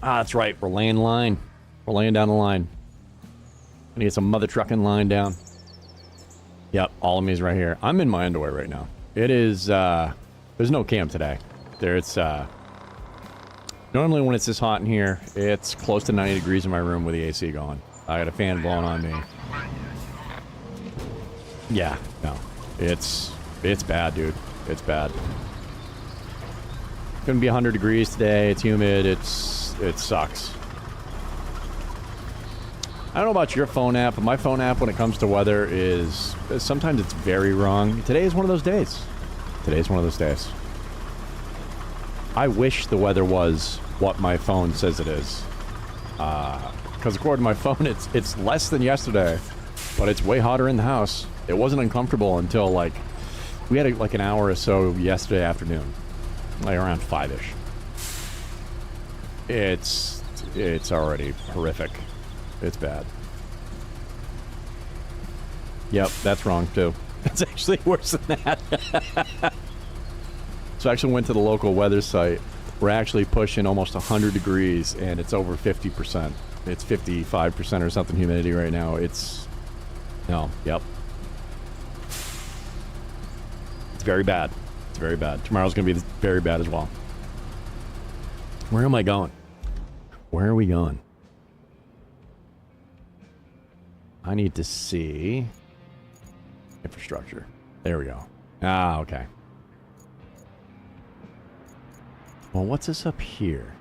Ah, that's right. We're laying line. We're laying down the line. Gonna get some mother trucking line down. Yep, all of me is right here. I'm in my underwear right now. It is, there's no cam today. Normally when it's this hot in here, it's close to 90 degrees in my room with the AC going. I got a fan blowing on me. Yeah, no. It's bad, dude. It's bad. It's gonna be 100 degrees today. It's humid. It sucks. I don't know about your phone app, but my phone app when it comes to weather is... sometimes it's very wrong. Today is one of those days. Today's one of those days. I wish the weather was what my phone says it is. Because according to my phone, it's less than yesterday, but it's way hotter in the house. It wasn't uncomfortable until, like... we had, like, an hour or so yesterday afternoon. Like, around 5-ish. It's already horrific. It's bad. Yep, that's wrong, too. It's actually worse than that. So I actually went to the local weather site. We're actually pushing almost 100 degrees, and it's over 50%. It's 55% or something humidity right now. It's... no, yep. It's very bad. It's very bad. Tomorrow's going to be very bad as well. Where am I going? Where are we going? I need to see infrastructure. There we go. Ah, okay. Well, what's this up here?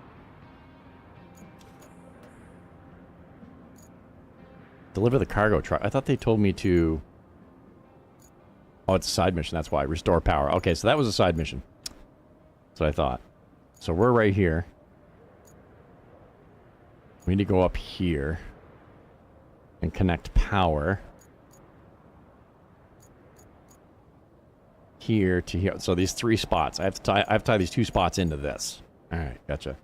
Deliver the cargo truck. I thought they told me to... oh, it's a side mission. That's why. Restore power. Okay, so that was a side mission. That's what I thought. So we're right here. We need to go up here and connect power here to here. So these 3 spots. I have to tie these 2 spots into this. All right, gotcha.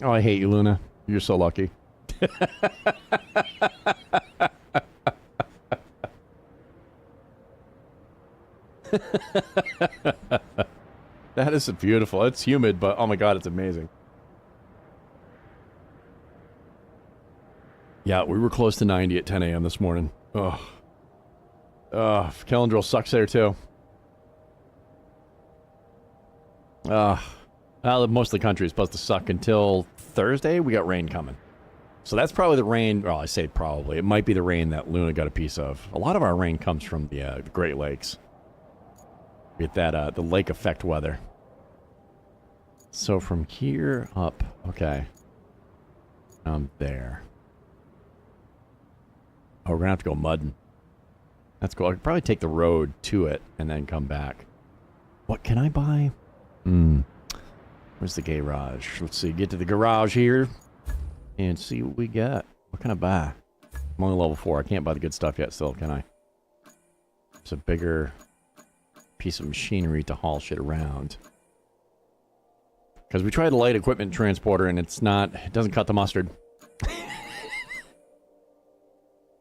Oh, I hate you, Luna. You're so lucky. That is beautiful. It's humid, but oh my god, it's amazing. Yeah, we were close to 90 at 10 a.m. this morning. Ugh. Ugh, Kellandrill sucks there too. Well, most of the country is supposed to suck until Thursday. We got rain coming. So that's probably the rain, well, I say probably. It might be the rain that Luna got a piece of. A lot of our rain comes from the Great Lakes. We get that, the lake effect weather. So from here up, okay. There. Oh, we're gonna have to go mudding. That's cool. I could probably take the road to it and then come back. What can I buy? Where's the garage? Let's see. Get to the garage here and see what we got. What can I buy? I'm only level 4. I can't buy the good stuff yet still, can I? It's a bigger piece of machinery to haul shit around. Because we tried the light equipment transporter and it doesn't cut the mustard.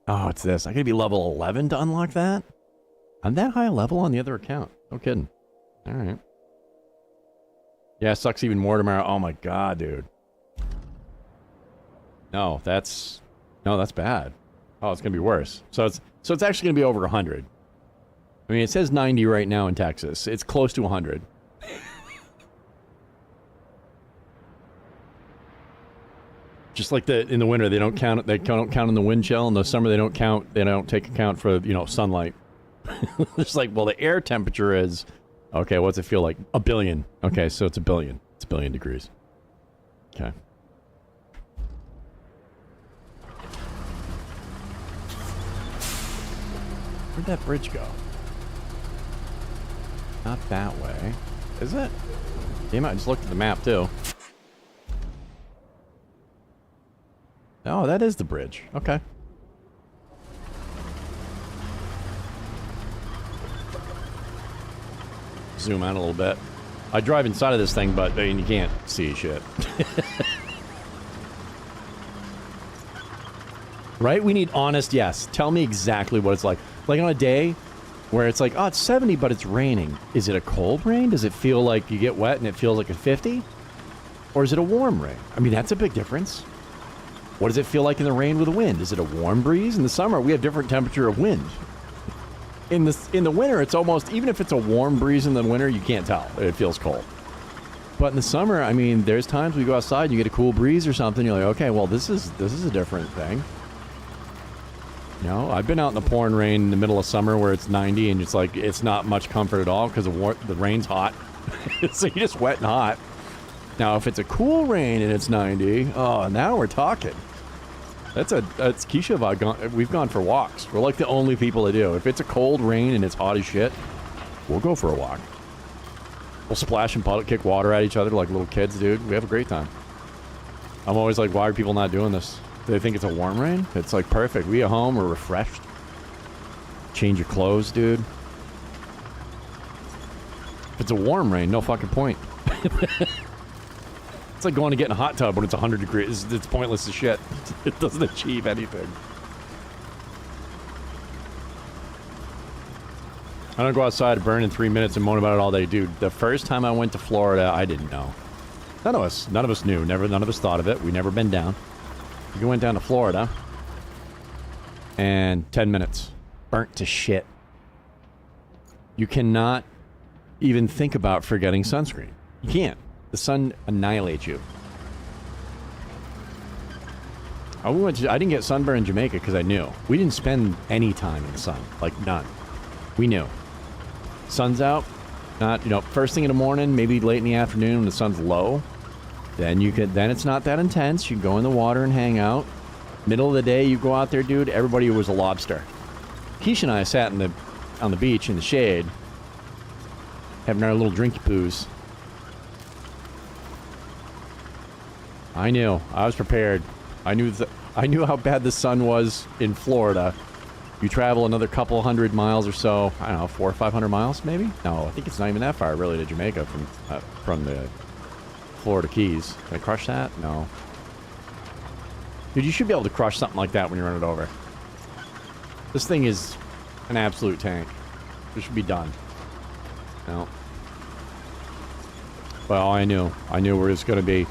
Oh, it's this. I gotta be level 11 to unlock that? I'm that high a level on the other account. No kidding. Alright. Yeah, it sucks even more tomorrow. Oh my god, dude. No, that's bad. Oh, it's gonna be worse. So it's actually gonna be over 100. I mean, it says 90 right now in Texas. It's close to 100. Just like in the winter, they don't count in the wind chill. In the summer, they don't take account for, sunlight. It's like, well, the air temperature is, okay, what's it feel like? 1 billion. Okay, so it's 1 billion. It's 1 billion degrees. Okay. Where'd that bridge go? Not that way. Is it? Damn it, I just looked at the map, too. Oh, that is the bridge. Okay. Zoom out a little bit. I drive inside of this thing, but I mean, you can't see shit. Right? We need honest yes. Tell me exactly what it's like. Like on a day where it's like, oh, it's 70, but it's raining. Is it a cold rain? Does it feel like you get wet and it feels like a 50? Or is it a warm rain? I mean, that's a big difference. What does it feel like in the rain with the wind? Is it a warm breeze? In the summer, we have different temperature of wind. In the winter, it's almost, even if it's a warm breeze in the winter, you can't tell. It feels cold. But in the summer, I mean, there's times we go outside and you get a cool breeze or something. You're like, okay, well, this is a different thing. You know, I've been out in the pouring rain in the middle of summer where it's 90 and it's like, it's not much comfort at all because the rain's hot. So you're just wet and hot. Now, if it's a cool rain and it's 90, oh, now we're talking. That's Keisha, we've gone for walks. We're like the only people that do. If it's a cold rain and it's hot as shit, we'll go for a walk. We'll splash and puddle, kick water at each other like little kids, dude. We have a great time. I'm always like, why are people not doing this? Do they think it's a warm rain? It's like perfect. We at home, we're refreshed. Change your clothes, dude. If it's a warm rain, no fucking point. It's like going to get in a hot tub when it's 100 degrees. It's pointless as shit. It doesn't achieve anything. I don't go outside to burn in 3 minutes and moan about it all day. Dude, the first time I went to Florida, I didn't know. None of us knew. None of us thought of it. We never been down. We went down to Florida. And 10 minutes. Burnt to shit. You cannot even think about forgetting sunscreen. You can't. The sun annihilates you. I didn't get sunburn in Jamaica because I knew. We didn't spend any time in the sun. Like, none. We knew. Sun's out. Not, first thing in the morning, maybe late in the afternoon when the sun's low. Then it's not that intense. You go in the water and hang out. Middle of the day, you go out there, dude. Everybody was a lobster. Keisha and I sat on the beach in the shade, having our little drinky poos. I knew. I was prepared. I knew how bad the sun was in Florida. You travel another couple hundred miles or so. I don't know, 400 or 500 miles, maybe? No, I think it's not even that far, really, to Jamaica from the Florida Keys. Can I crush that? No. Dude, you should be able to crush something like that when you run it over. This thing is an absolute tank. It should be done. No. Well, I knew where it's going to be.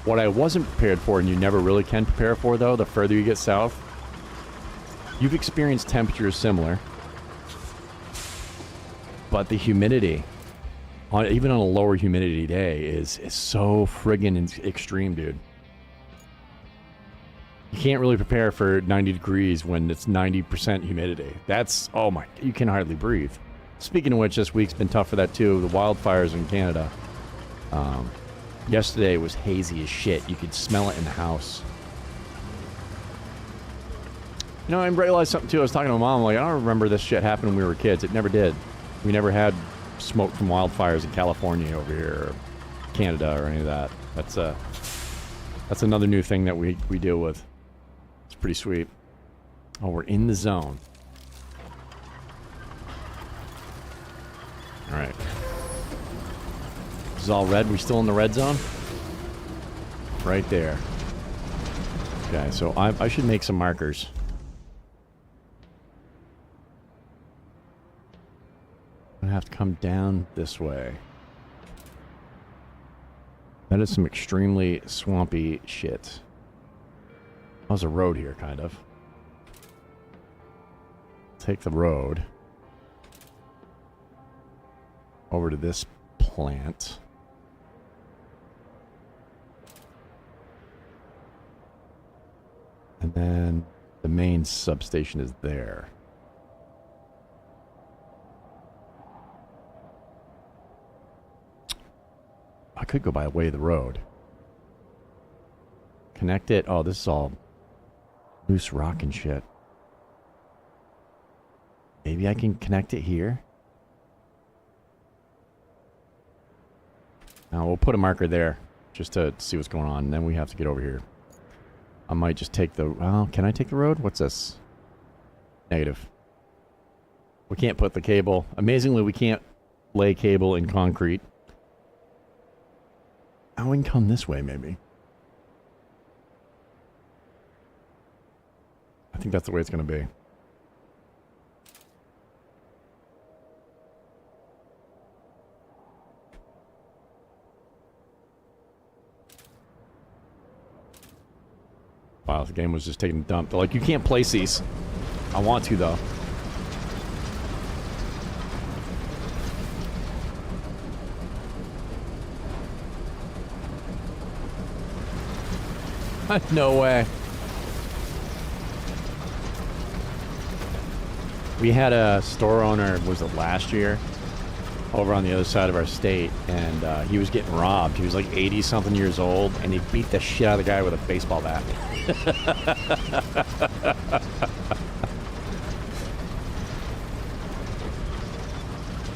What I wasn't prepared for, and you never really can prepare for, though, the further you get south, you've experienced temperatures similar, but the humidity, even on a lower humidity day, is so friggin' extreme, dude. You can't really prepare for 90 degrees when it's 90% humidity. That's, oh my, you can hardly breathe. Speaking of which, this week's been tough for that, too. The wildfires in Canada. Yesterday was hazy as shit. You could smell it in the house. I realized something too. I was talking to my mom, like, I don't remember this shit happening when we were kids. It never did. We never had smoke from wildfires in California over here, or Canada, or any of that. That's another new thing that we deal with. It's pretty sweet. Oh, we're in the zone. Alright. This is all red. We still in the red zone? Right there. Okay, so I should make some markers. I'm gonna have to come down this way. That is some extremely swampy shit. There's a road here, kind of. Take the road over to this plant. And then the main substation is there. I could go by way of the road. Connect it. Oh, this is all loose rock and shit. Maybe I can connect it here. Now we'll put a marker there just to see what's going on. And then we have to get over here. I might just take the... Well, can I take the road? What's this? Negative. We can't put the cable. Amazingly, we can't lay cable in concrete. Now we can come this way, maybe. I think that's the way it's going to be. Wow, the game was just taking a dump. They're like, you can't place these. I want to, though. No way. We had a store owner, was it last year, over on the other side of our state, and he was getting robbed. He was like 80-something years old, and he beat the shit out of the guy with a baseball bat. It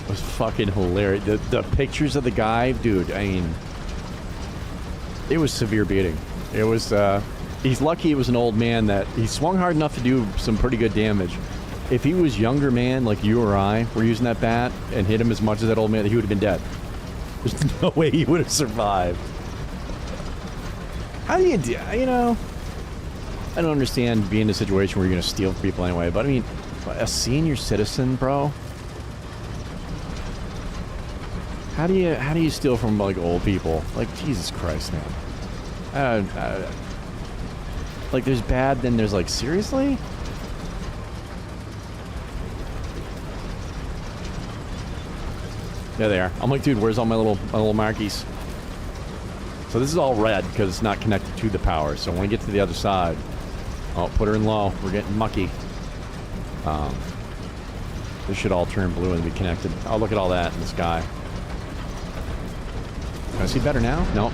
was fucking hilarious. The pictures of the guy, dude, I mean, it was severe beating. It was, he's lucky it was an old man that he swung hard enough to do some pretty good damage. If he was younger man, like you or I, were using that bat and hit him as much as that old man, he would have been dead. There's no way he would have survived. How do you do, you know, I don't understand being in a situation where you're going to steal from people anyway, but I mean, a senior citizen, bro? How do you steal from, like, old people? Like, Jesus Christ, man. Like, there's bad, then there's, like, seriously? There they are. I'm like, dude, where's all my little markies? So this is all red because it's not connected to the power. So when we get to the other side, oh, put her in low. We're getting mucky. This should all turn blue and be connected. Oh, look at all that in the sky. Can I see better now? Nope.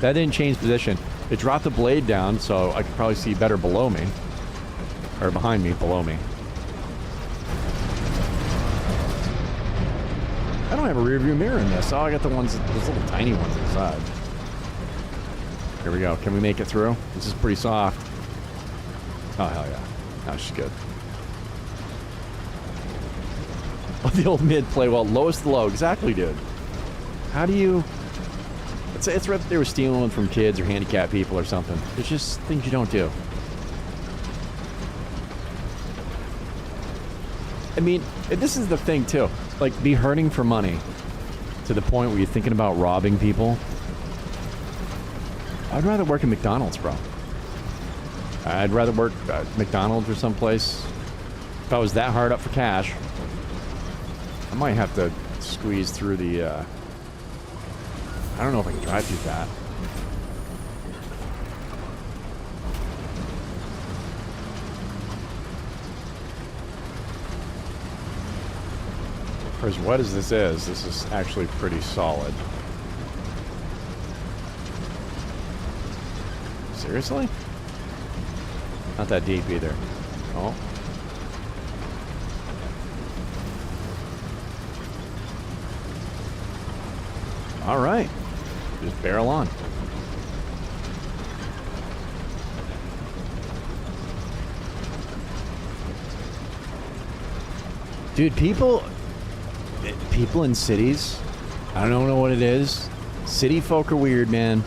That didn't change position. It dropped the blade down, so I could probably see better below me. Or behind me, below me. I don't have a rear view mirror in this. Oh, I got the ones, those little tiny ones inside. Here we go. Can we make it through? This is pretty soft. Oh, hell yeah. No, she's good. Oh, the old mid play well. Lowest low. Exactly, dude. How do you... It's right there with stealing them from kids or handicapped people or something. It's just things you don't do. I mean, this is the thing, too. Like, be hurting for money to the point where you're thinking about robbing people. I'd rather work at McDonald's, bro. I'd rather work at McDonald's or someplace. If I was that hard up for cash, I might have to squeeze through the, I don't know if I can drive through that. For as wet as this is actually pretty solid. Seriously? Not that deep either. Oh. All right. Just barrel on. Dude, people in cities, I don't know what it is. City folk are weird, man.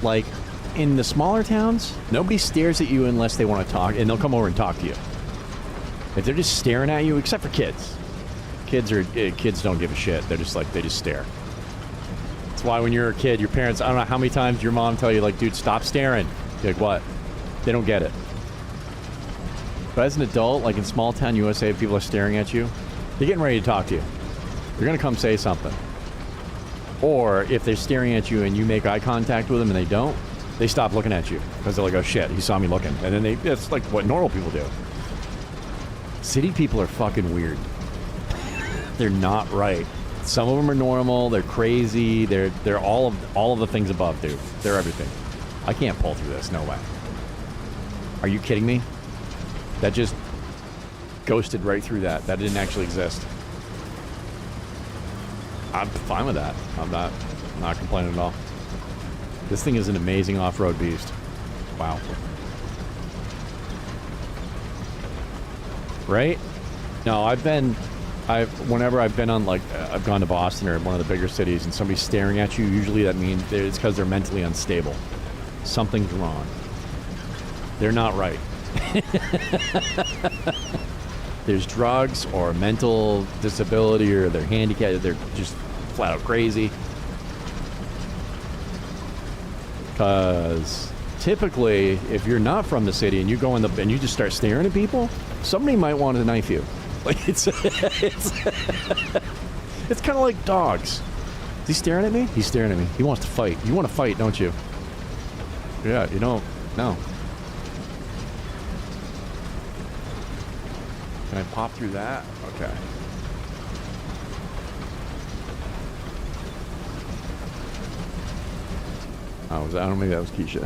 Like, in the smaller towns, nobody stares at you unless they want to talk, and they'll come over and talk to you. If they're just staring at you, except for kids. Kids don't give a shit. They're just like, they just stare. That's why when you're a kid, your parents, I don't know how many times your mom tell you, like, dude, stop staring. You're like, what? They don't get it. But as an adult, like in small town USA, if people are staring at you, they're getting ready to talk to you. They're going to come say something. Or if they're staring at you and you make eye contact with them and they don't, they stop looking at you. Because they're like, oh shit, he saw me looking. And then it's like what normal people do. City people are fucking weird. They're not right. Some of them are normal, they're crazy, they're all of the things above, dude. They're everything. I can't pull through this, no way. Are you kidding me? That just ghosted right through that. That didn't actually exist. I'm fine with that. I'm not complaining at all. This thing is an amazing off-road beast. Wow. Right? No, whenever I've been on, like, I've gone to Boston or one of the bigger cities and somebody's staring at you, usually that means it's because they're mentally unstable. Something's wrong. They're not right. There's drugs or mental disability or they're handicapped. They're just flat out crazy. Because typically, if you're not from the city and you go in the and you just start staring at people, somebody might want to knife you. Like it's it's kind of like dogs. Is he staring at me? He's staring at me. He wants to fight. You want to fight, don't you? Yeah, you don't. No. Can I pop through that? Okay. I don't know, maybe that was Keisha.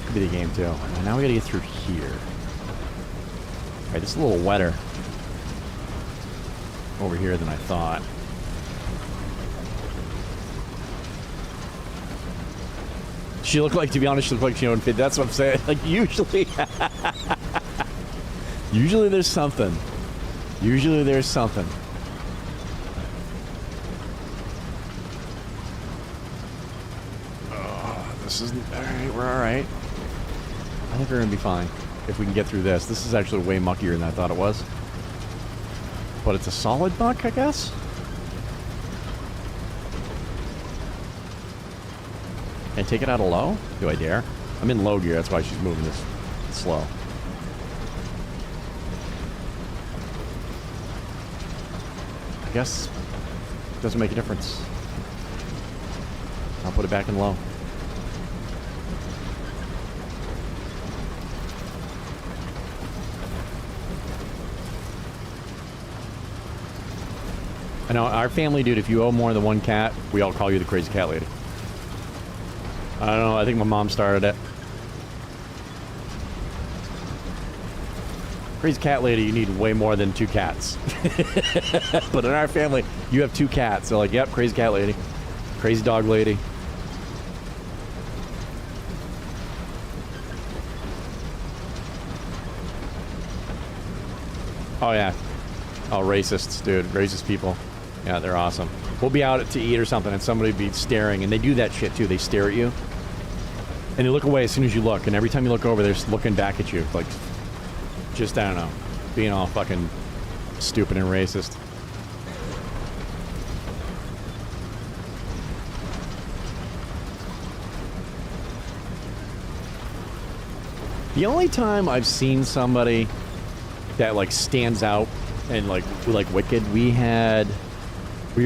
Could be the game too. And now we gotta get through here. Alright, this is a little wetter over here than I thought. She looked like, to be honest, she looked like she wouldn't fit. That's what I'm saying. Like, usually... usually there's something. Usually there's something. Oh, this isn't... Alright, we're alright. I think we're gonna be fine if we can get through this. This is actually way muckier than I thought it was. But it's a solid muck, I guess? Can I take it out of low? Do I dare? I'm in low gear, that's why she's moving this slow. I guess it doesn't make a difference. I'll put it back in low. I know, our family, dude, if you owe more than one cat, we all call you the crazy cat lady. I don't know, I think my mom started it. Crazy cat lady, you need way more than 2 cats. But in our family, you have 2 cats. So like, yep, crazy cat lady. Crazy dog lady. Oh yeah. Oh, racists, dude. Racist people. Yeah, they're awesome. We'll be out to eat or something and somebody be staring, and they do that shit too. They stare at you. And they look away as soon as you look, and every time you look over, they're just looking back at you. Like, just, I don't know, being all fucking stupid and racist. The only time I've seen somebody that, like, stands out and, like Wicked, we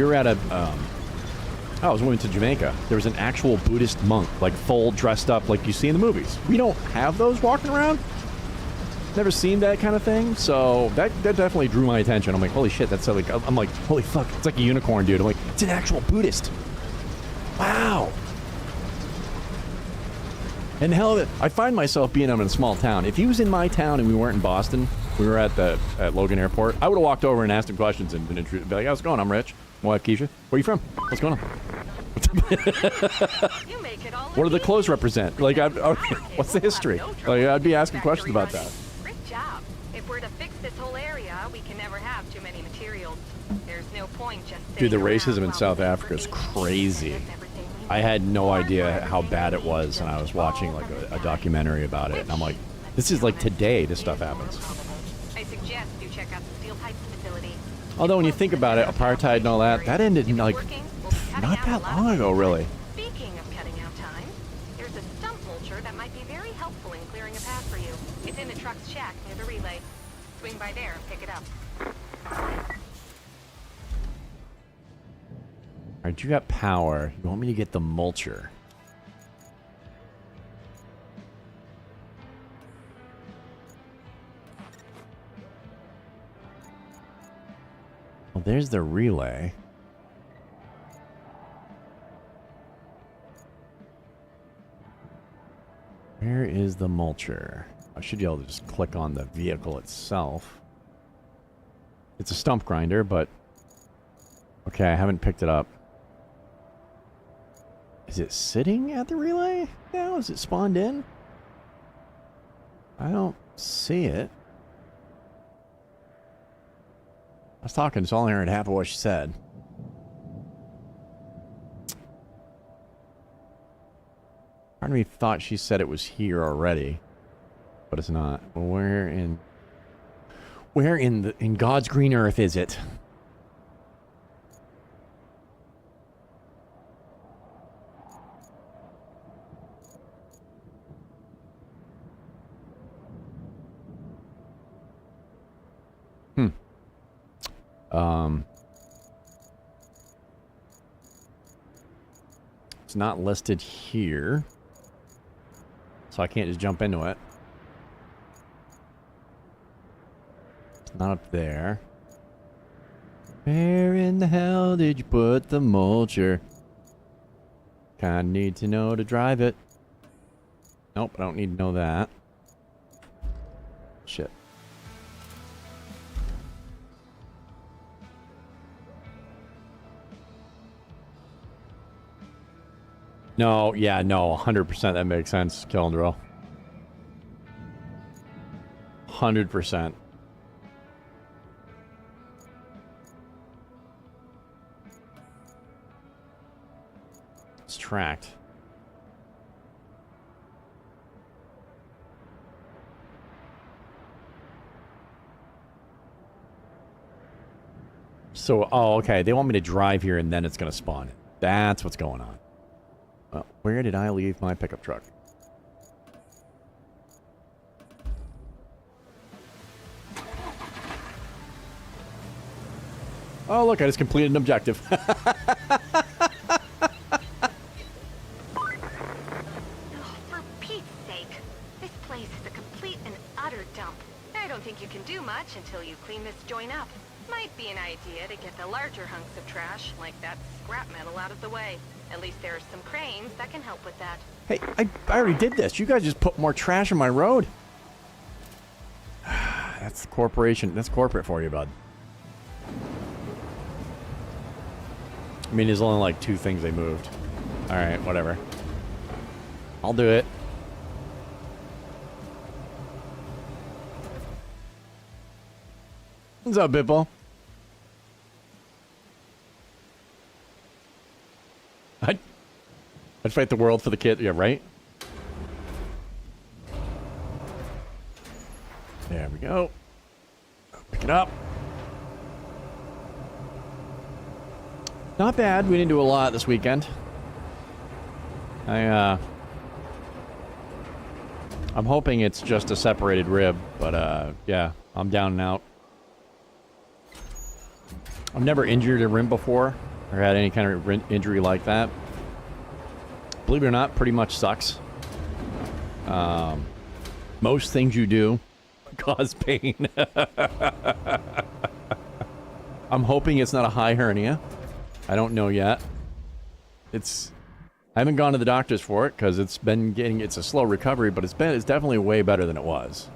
were at a, I was going to Jamaica. There was an actual Buddhist monk, like full dressed up like you see in the movies. We don't have those walking around. Never seen that kind of thing, so that definitely drew my attention. I'm like, holy shit, that's like, I'm like, holy fuck, it's like a unicorn, dude. I'm like, it's an actual Buddhist. Wow. And hell, I find myself being in a small town. If he was in my town and we weren't in Boston, we were at Logan Airport, I would have walked over and asked him questions and been introduced. Be like, how's it going? I'm Rich. My wife Keisha. Where are you from? What's going on? What do the clothes represent? Like, what's the history? Like, I'd be asking questions about that. Great job. If we're to fix this whole area, we can never have too many materials. There's no point just dude, the racism in South Africa is crazy. I had no idea how bad it was, and I was watching like a documentary about it, and I'm like, this is like today this stuff happens. I suggest you check out the steel pipes facility. Although when you think about it, apartheid and all that, that ended like not that long ago, really. Speaking of cutting out time, there's a stump mulcher that might be very helpful in clearing a path for you. It's in the truck's shack near the relay. Swing by there and pick it up. Alright, you got power. You want me to get the mulcher? Well, there's the relay. Where is the mulcher? I should be able to just click on the vehicle itself. It's a stump grinder, but... Okay, I haven't picked it up. Is it sitting at the relay now? Is it spawned in? I don't see it. I was talking, so I only heard half of what she said. Part of me thought she said it was here already, but it's not. Where in God's green earth is it? It's not listed here, so I can't just jump into it. It's not up there. Where in the hell did you put the mulcher? Kinda need to know to drive it. Nope, I don't need to know that. Shit. No, yeah, no, 100% that makes sense, Killendro. 100%. It's tracked. So, oh, okay, they want me to drive here and then it's going to spawn it. That's what's going on. Well, where did I leave my pickup truck? Oh, look, I just completed an objective. Oh, for Pete's sake. This place is a complete and utter dump. I don't think you can do much until you clean this joint up. Might be an idea to get the larger hunks of trash, like that scrap metal, out of the way. At least there are some cranes that can help with that. Hey, I already did this. You guys just put more trash on my road. That's corporation. That's corporate for you, bud. I mean, there's only like 2 things they moved. Alright, whatever. I'll do it. What's up, Bippo? I'd fight the world for the kid. Yeah, right? There we go. Pick it up. Not bad. We didn't do a lot this weekend. I'm hoping it's just a separated rib, but yeah, I'm down and out. I've never injured a rim before, or had any kind of injury like that. Believe it or not, pretty much sucks. Most things you do cause pain. I'm hoping it's not a high hernia. I don't know yet. I haven't gone to the doctors for it because it's a slow recovery, but it's definitely way better than it was.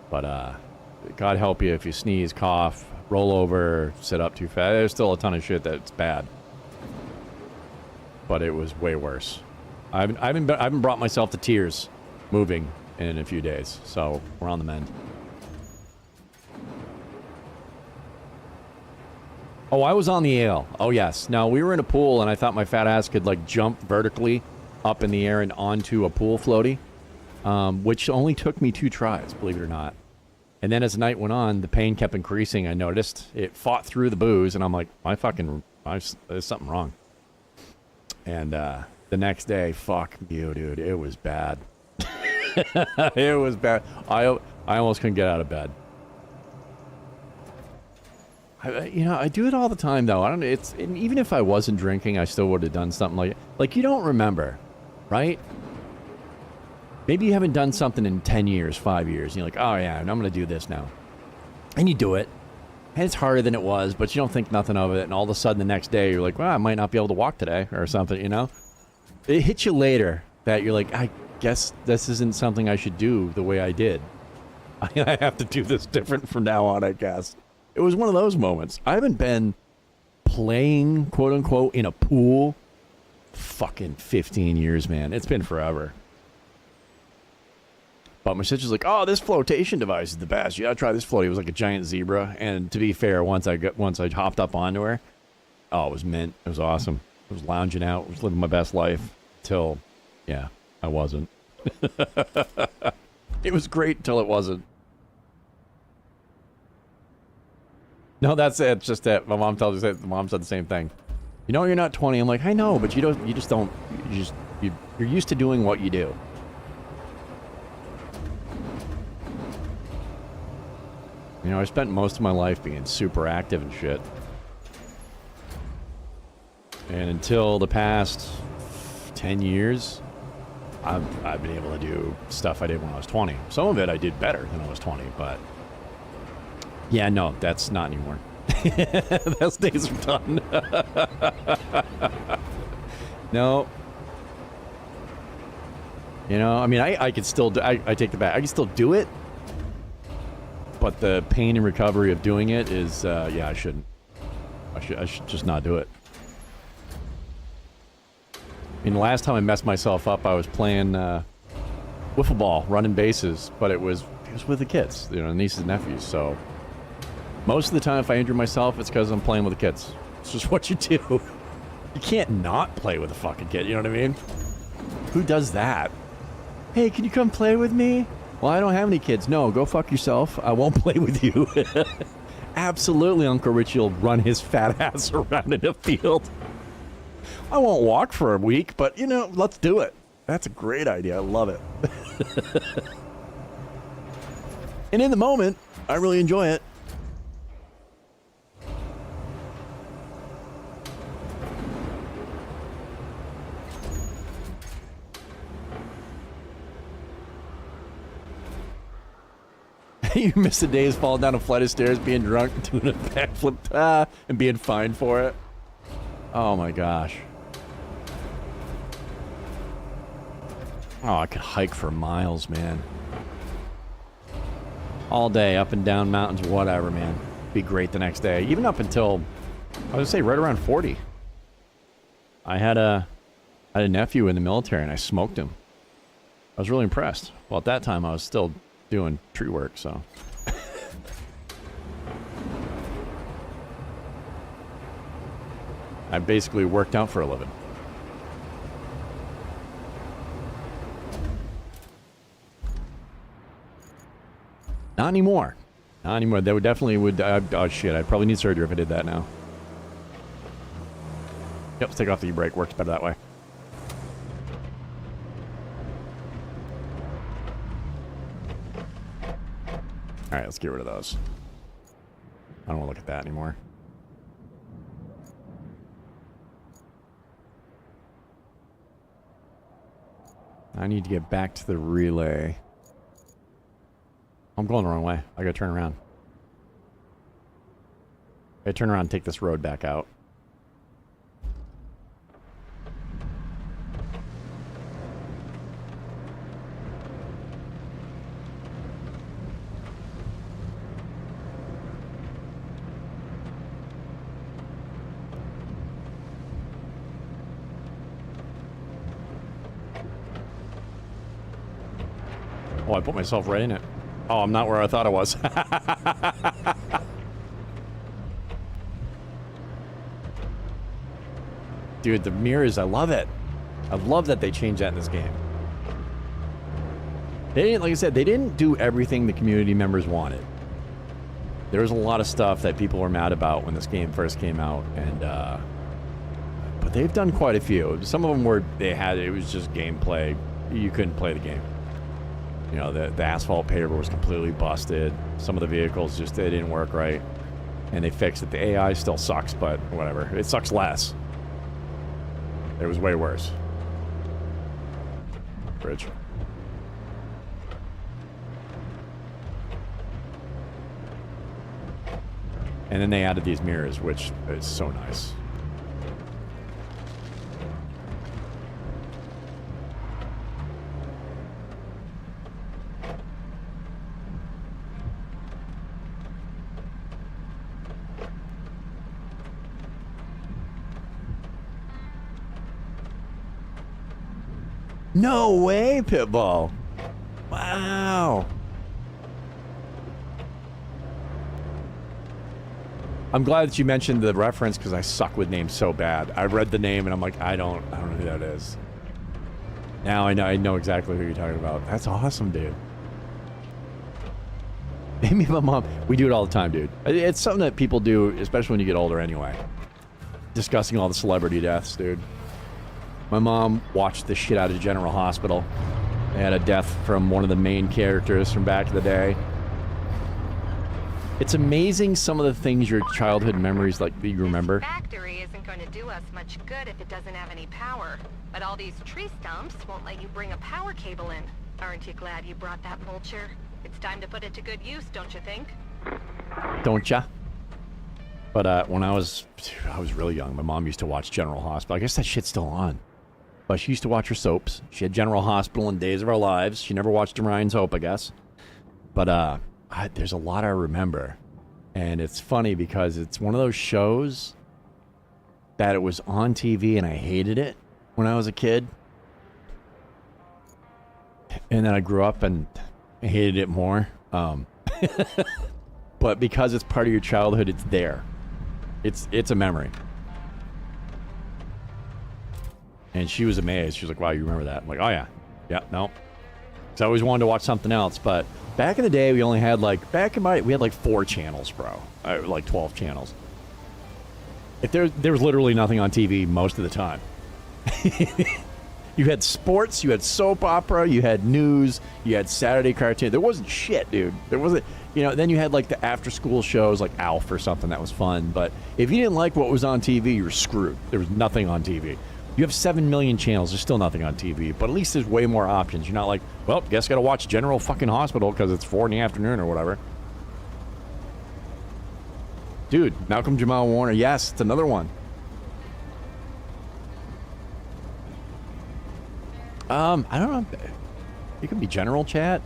But God help you if you sneeze, cough, roll over, sit up too fast. There's still a ton of shit that's bad. But it was way worse. I haven't brought myself to tears moving in a few days, so we're on the mend. Oh, I was on the ale. Oh, yes. Now, we were in a pool, and I thought my fat ass could, like, jump vertically up in the air and onto a pool floaty, which only took me 2 tries, believe it or not. And then as the night went on, the pain kept increasing, I noticed. It fought through the booze, and I'm like, there's something wrong. And the next day, fuck you, dude. It was bad. It was bad. I almost couldn't get out of bed. I do it all the time, though. And even if I wasn't drinking, I still would have done something like you don't remember, right? Maybe you haven't done something in 10 years, 5 years, and you're like, oh yeah, and I'm going to do this now. And you do it. And it's harder than it was, but you don't think nothing of it, and all of a sudden the next day, you're like, well, I might not be able to walk today, or something, you know? It hits you later that you're like, I guess this isn't something I should do the way I did. I have to do this different from now on, I guess. It was one of those moments. I haven't been playing, quote unquote, in a pool fucking 15 years, man. It's been forever. But my sister's like, oh, this flotation device is the best. You gotta try this floaty. It was like a giant zebra. And to be fair, once I hopped up onto her, oh, it was mint. It was awesome. I was lounging out. I was living my best life. Till, yeah, I wasn't. It was great until it wasn't. No, that's it. It's just that my mom tells me. The mom said the same thing. You know, you're not 20. I'm like, I know, but you're used to doing what you do. You know, I spent most of my life being super active and shit. And until the past 10 years, I've been able to do stuff I did when I was 20. Some of it I did better than I was 20, but... Yeah, no, that's not anymore. Those days are done. No. You know, I mean, I could still do... I take the back. I can still do it. But the pain and recovery of doing it is... yeah, I shouldn't. I should just not do it. I mean, the last time I messed myself up, I was playing wiffle ball, running bases, but it was with the kids, you know, nieces and nephews. So most of the time, if I injure myself, it's because I'm playing with the kids. It's just what you do. You can't not play with a fucking kid. You know what I mean? Who does that? Hey, can you come play with me? Well, I don't have any kids. No, go fuck yourself. I won't play with you. Absolutely, Uncle Richie will run his fat ass around in a field. I won't walk for a week, but, you know, let's do it. That's a great idea. I love it. And in the moment, I really enjoy it. You miss the days falling down a flight of stairs, being drunk, doing a backflip, and being fined for it. Oh my gosh. Oh, I could hike for miles, man. All day, up and down mountains, whatever, man. Be great the next day. Even up until, I would say, right around 40. I had a nephew in the military, and I smoked him. I was really impressed. Well, at that time, I was still doing tree work, so. I basically worked out for a living. Not anymore. Not anymore. They would definitely would. Oh shit! I'd probably need surgery if I did that now. Yep, let's take off the e-brake. Works better that way. All right, let's get rid of those. I don't want to look at that anymore. I need to get back to the relay. I'm going the wrong way. I gotta turn around. I gotta turn around and take this road back out. Oh, I put myself right in it. Oh, I'm not where I thought I was. Dude, the mirrors, I love it. I love that they changed that in this game. They didn't, like I said, they didn't do everything the community members wanted. There was a lot of stuff that people were mad about when this game first came out, and but they've done quite a few. Some of them were, it was just gameplay. You couldn't play the game. You know, the asphalt paver was completely busted. Some of the vehicles just, they didn't work right. And they fixed it. The AI still sucks, but whatever. It sucks less. It was way worse. Bridge. And then they added these mirrors, which is so nice. No way, Pitbull. Wow. I'm glad that you mentioned the reference because I suck with names so bad. I read the name and I'm like, I don't know who that is. Now I know exactly who you're talking about. That's awesome, dude. Me and my mom, we do it all the time, dude. It's something that people do, especially when you get older anyway. Discussing all the celebrity deaths, dude. My mom watched the shit out of General Hospital. They had a death from one of the main characters from back in the day. It's amazing some of the things your childhood memories like that you remember. This factory isn't going to do us much good if it doesn't have any power. But all these tree stumps won't let you bring a power cable in. Aren't you glad you brought that vulture? It's time to put it to good use, don't you think? Don't ya? But when I was really young, my mom used to watch General Hospital. I guess that shit's still on. But she used to watch her soaps. She had General Hospital and Days of Our Lives. She never watched Orion's Hope, I guess. But there's a lot I remember. And it's funny because it's one of those shows that it was on TV and I hated it when I was a kid. And then I grew up and hated it more. But because it's part of your childhood, it's there. It's a memory. And she was amazed. She was like, wow, you remember that? I'm like, oh yeah. Yeah, no. Because I always wanted to watch something else. But back in the day, we only had we had like 4 channels, bro. Like 12 channels. If there was literally nothing on TV most of the time. You had sports, you had soap opera, you had news, you had Saturday cartoon. There wasn't shit, dude. There wasn't, then you had like the after school shows like Alf or something that was fun. But if you didn't like what was on TV, you were screwed. There was nothing on TV. You have 7 million channels, there's still nothing on TV. But at least there's way more options. You're not like, well, guess I gotta watch General fucking Hospital because it's 4 in the afternoon or whatever. Dude, Malcolm Jamal Warner, yes, it's another one. I don't know. It could be general chat.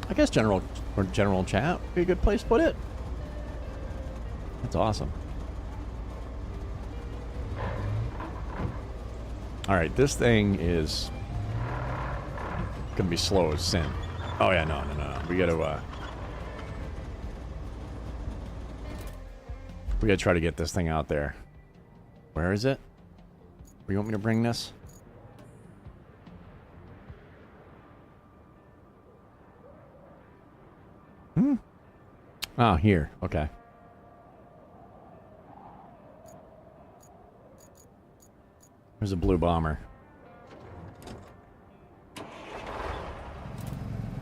I guess general chat would be a good place to put it. That's awesome. All right, this thing is gonna be slow as sin. Oh yeah, no. We gotta try to get this thing out there. Where is it? Where you want me to bring this? Oh, here. Okay. There's a blue bomber.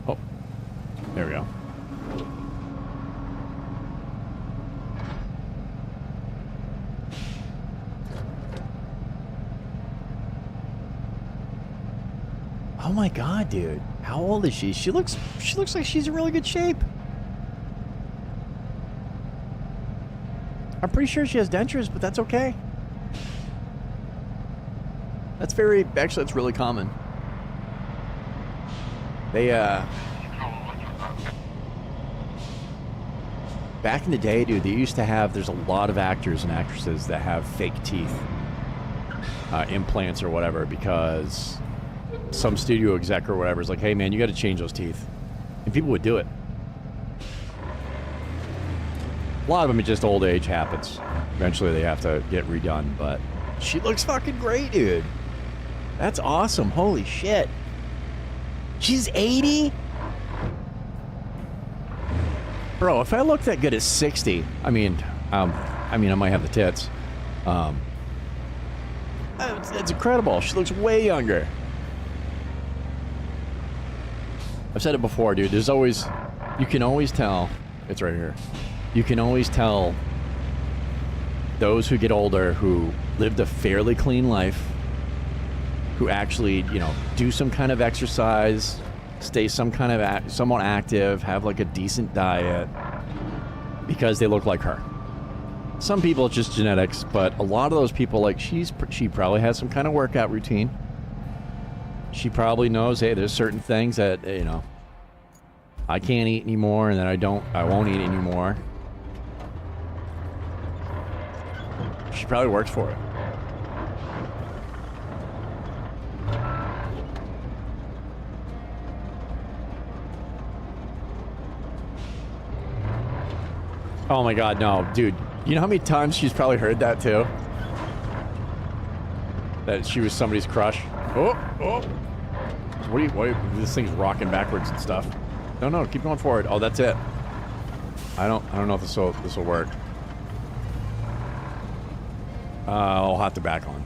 Oh. There we go. Oh my god, dude. How old is she? She looks like she's in really good shape. I'm pretty sure she has dentures, but that's okay. Actually, that's really common. Back in the day, dude, there's a lot of actors and actresses that have fake teeth. Implants or whatever, because some studio exec or whatever is like, hey man, you got to change those teeth. And people would do it. A lot of them, it just old age happens. Eventually they have to get redone, but she looks fucking great, dude. That's awesome. Holy shit. She's 80? Bro, if I look that good at 60, I might have the tits. It's incredible. She looks way younger. I've said it before, dude. You can always tell. It's right here. You can always tell those who get older who lived a fairly clean life, who actually, do some kind of exercise, stay somewhat active, have like a decent diet, because they look like her. Some people it's just genetics, but a lot of those people, like she probably has some kind of workout routine. She probably knows, hey, there's certain things that, I can't eat anymore, and then I won't eat anymore. She probably works for it. Oh my god, no. Dude, you know how many times she's probably heard that too? That she was somebody's crush? Oh! What this thing's rocking backwards and stuff. No, keep going forward. Oh, that's it. I don't know if this will work. I'll have to back on.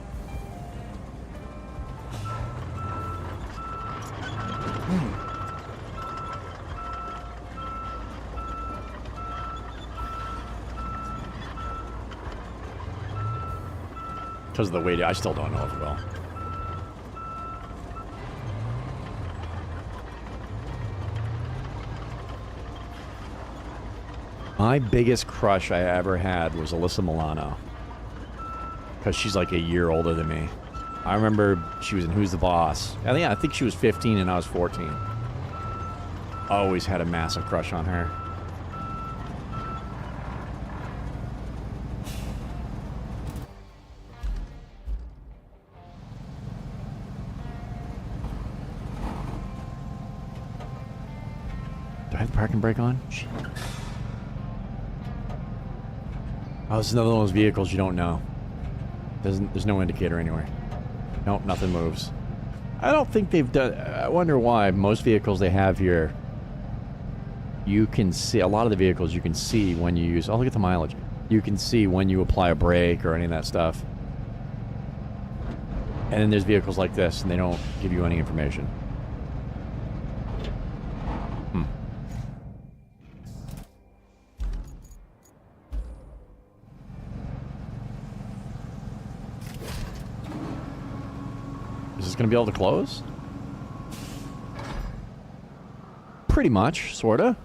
Because of the weight. I still don't know if it will. My biggest crush I ever had was Alyssa Milano. Because she's like a year older than me. I remember she was in Who's the Boss. I think she was 15 and I was 14. Always had a massive crush on her. Do I have the parking brake on? Shit. Oh, this is another one of those vehicles you don't know. There's no indicator anywhere. Nope, nothing moves. I don't think they've done... I wonder why most vehicles they have here, you can see... A lot of the vehicles you can see when you use... Oh, look at the mileage. You can see when you apply a brake or any of that stuff. And then there's vehicles like this, and they don't give you any information. Gonna be able to close? Pretty much, sorta.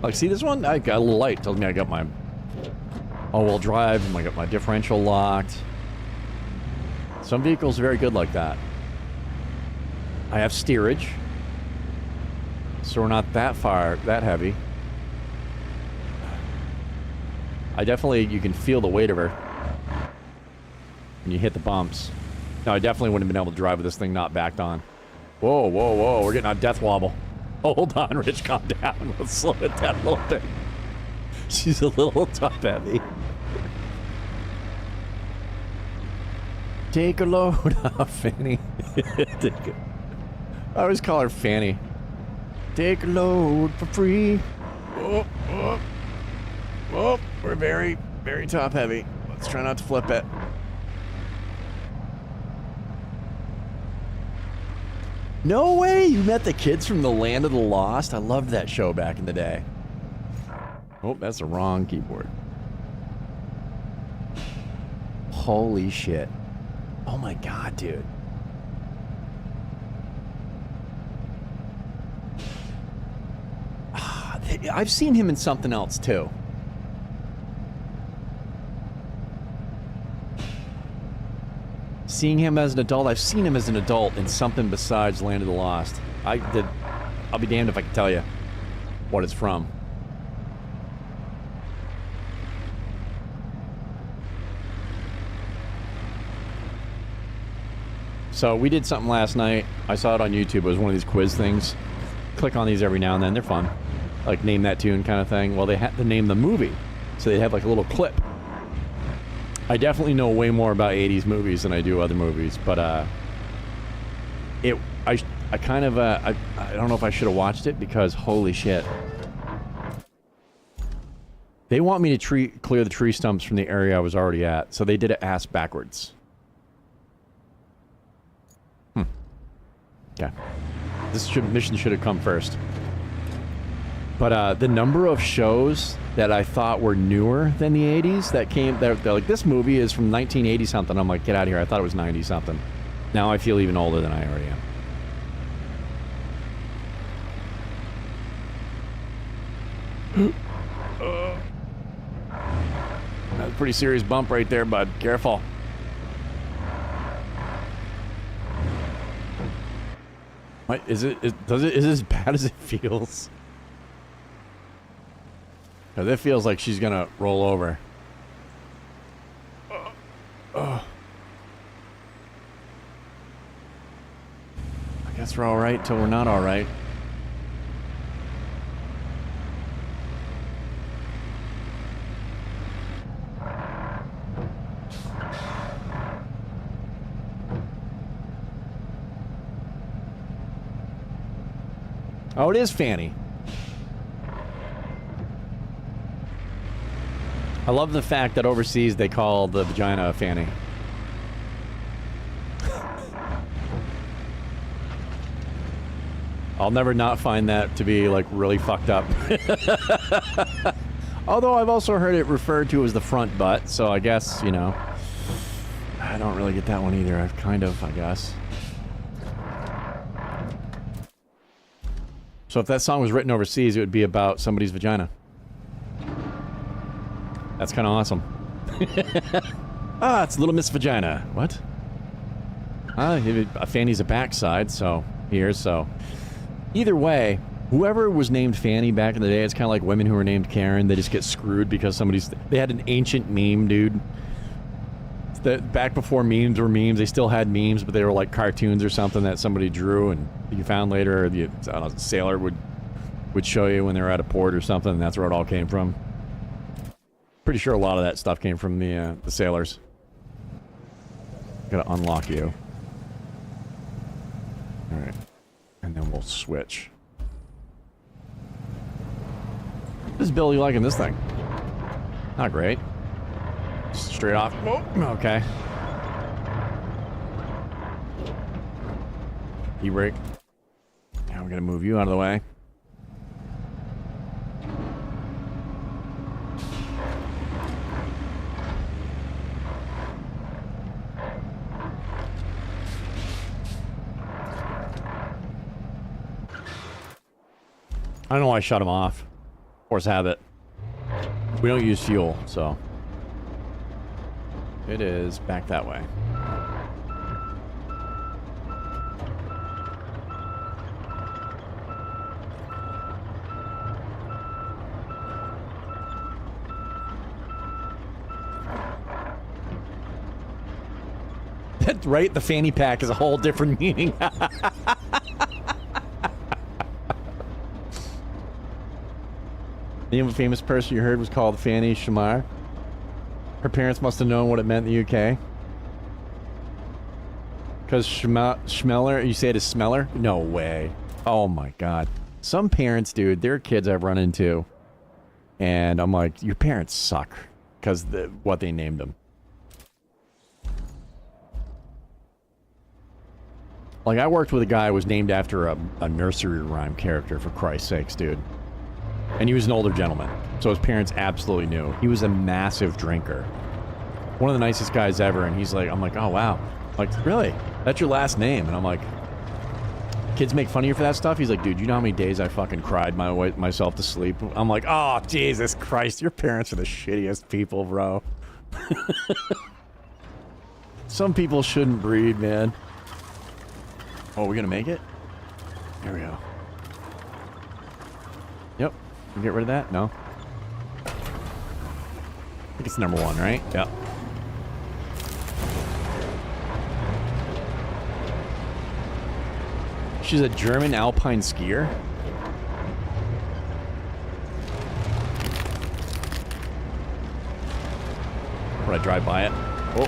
Like, see this one? I got a little light. Tells me I got my all-wheel drive and I got my differential locked. Some vehicles are very good like that. I have steerage, so we're not that heavy. You can feel the weight of her when you hit the bumps. No, I definitely wouldn't have been able to drive with this thing not backed on. Whoa, whoa, whoa, we're getting on death wobble. Hold on, Rich, calm down. Let's slow it down a little bit. She's a little top heavy. Take a load off, Fanny. I always call her Fanny. Take a load for free. Oh, oh. Oh, we're very, very top heavy. Let's try not to flip it. No way! You met the kids from the Land of the Lost? I loved that show back in the day. Oh, that's the wrong keyboard. Holy shit. Oh my god, dude. I've seen him in something else, too. Seeing him as an adult, I've seen him as an adult in something besides Land of the Lost. I'll be damned if I can tell you what it's from. So we did something last night. I saw it on YouTube. It was one of these quiz things. Click on these every now and then. They're fun. Like name that tune kind of thing. Well, they had to name the movie. So they have like a little clip. I definitely know way more about 80s movies than I do other movies, but I kind of I don't know if I should have watched it because holy shit. They want me to clear the tree stumps from the area I was already at, so they did it ass backwards. Okay. Mission should have come first. But the number of shows that I thought were newer than the 80s that came, they're like, this movie is from 1980 something. I'm like, get out of here. I thought it was 90 something. Now I feel even older than I already am. That's a pretty serious bump right there, bud. Careful. What is it? Is it as bad as it feels? Because it feels like she's gonna roll over. I guess we're all right till we're not all right. Oh, it is Fanny. I love the fact that overseas they call the vagina a fanny. I'll never not find that to be, like, really fucked up. Although I've also heard it referred to as the front butt, so I guess, you know, I don't really get that one either. I've kind of, I guess. So if that song was written overseas, it would be about somebody's vagina. That's kind of awesome. Ah, it's Little Miss Vagina. What? A Fanny's a backside, so here, so. Either way, whoever was named Fanny back in the day, it's kind of like women who were named Karen. They just get screwed because they had an ancient meme, dude. Back before memes were memes, they still had memes, but they were like cartoons or something that somebody drew and you found later, or the sailor would show you when they were at a port or something, and that's where it all came from. Pretty sure a lot of that stuff came from the sailors. Gotta unlock you. Alright. And then we'll switch. What is Billy liking this thing? Not great. Straight off. Whoa. Okay. E-brake. Now we're gonna move you out of the way. I don't know why I shut him off. Force habit. We don't use fuel, so. It is back that way. That's right, the fanny pack is a whole different meaning. The name of a famous person you heard was called Fanny Shamar. Her parents must have known what it meant in the UK. Because Schmeller, you say it as Smeller? No way. Oh my god. Some parents, dude, there are kids I've run into. And I'm like, your parents suck. Because what they named them. Like, I worked with a guy who was named after a nursery rhyme character, for Christ's sakes, dude. And he was an older gentleman, so his parents absolutely knew. He was a massive drinker. One of the nicest guys ever, and he's like, I'm like, oh wow. Like, really? That's your last name? And I'm like, kids make fun of you for that stuff? He's like, dude, you know how many days I fucking cried myself to sleep? I'm like, oh, Jesus Christ, your parents are the shittiest people, bro. Some people shouldn't breed, man. Oh, we're gonna make it? There we go. Yep. Get rid of that? No. I think it's number 1, right? Yep. She's a German alpine skier? Would I drive by it? Oh.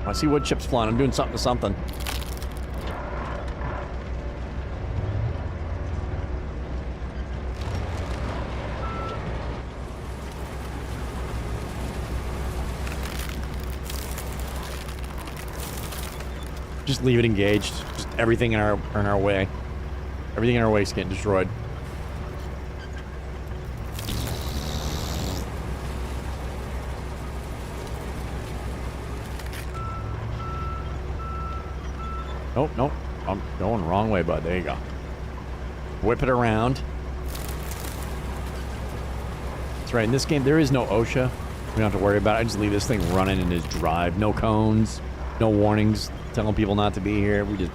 I see wood chips flying. I'm doing something to something. Just leave it engaged. Just everything in our way. Everything in our way is getting destroyed. Nope, nope. I'm going the wrong way, bud. There you go. Whip it around. That's right. In this game, there is no OSHA. We don't have to worry about it. I just leave this thing running in his drive. No cones. No warnings telling people not to be here. We just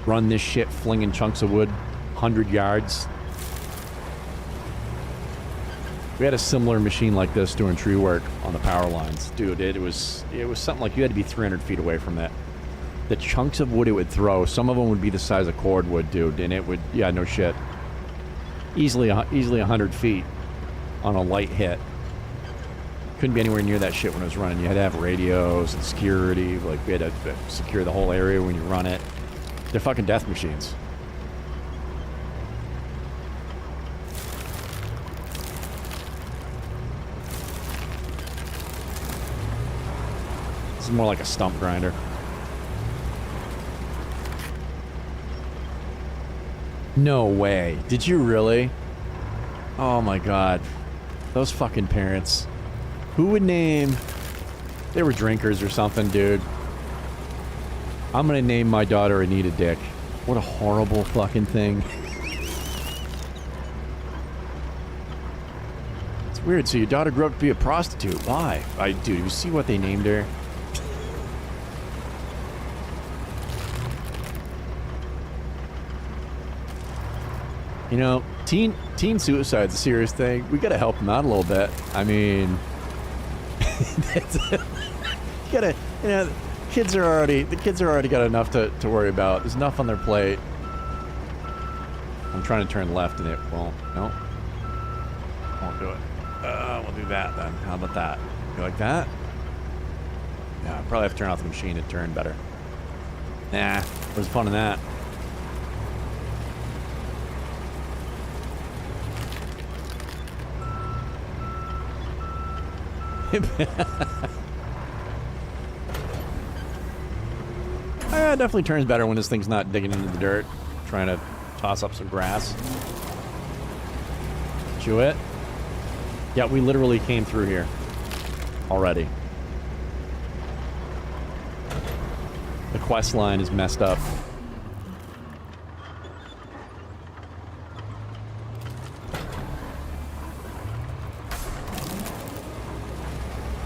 run this shit flinging chunks of wood 100 yards. We had a similar machine like this doing tree work on the power lines. Dude, it was something like you had to be 300 feet away from that. The chunks of wood it would throw, some of them would be the size of cordwood, dude, and it would, yeah, no shit. Easily 100 feet on a light hit. Couldn't be anywhere near that shit when it was running. You had to have radios and security. Like, we had to secure the whole area when you run it. They're fucking death machines. This is more like a stump grinder. No way. Did you really? Oh my god. Those fucking parents. Who would name... They were drinkers or something, dude. I'm gonna name my daughter Anita Dick. What a horrible fucking thing. It's weird. So your daughter grew up to be a prostitute. Why? Dude, you see what they named her? You know, teen suicide's a serious thing. We gotta help them out a little bit. I mean, you gotta, you know, the kids are already got enough to worry about. There's enough on their plate. I'm trying to turn left and it won't. No, won't do it. We'll do that then. How about that? You like that? Yeah, I probably have to turn off the machine to turn better. Nah, where's the fun in that? It definitely turns better when this thing's not digging into the dirt, trying to toss up some grass. Chew it. Yeah, we literally came through here already. The quest line is messed up.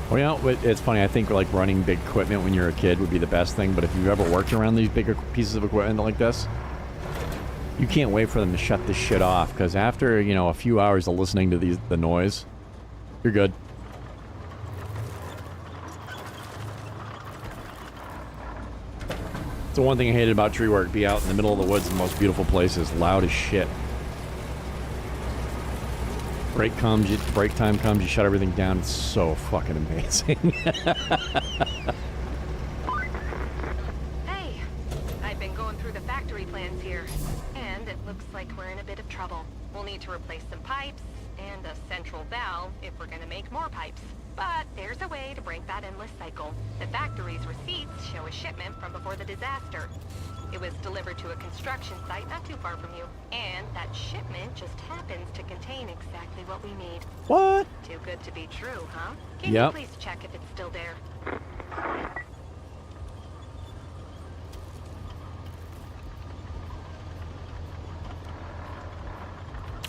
Well, you know, it's funny. I think like running big equipment when you're a kid would be the best thing. But if you've ever worked around these bigger pieces of equipment like this, you can't wait for them to shut this shit off. Because after, you know, a few hours of listening to the noise, you're good. It's the one thing I hated about tree work. Be out in the middle of the woods in the most beautiful places. Loud as shit. Break time comes, you shut everything down. It's so fucking amazing. Hey, I've been going through the factory plans here, and it looks like we're in a bit of trouble. We'll need to replace some pipes and a central valve if we're gonna make more pipes. But there's a way to break that endless cycle. The factory's receipts show a shipment from before the disaster. It was delivered to a construction site not too far from you. And that shipment just happens to contain exactly what we need. What? Too good to be true, huh? Can Yep. you please check if it's still there?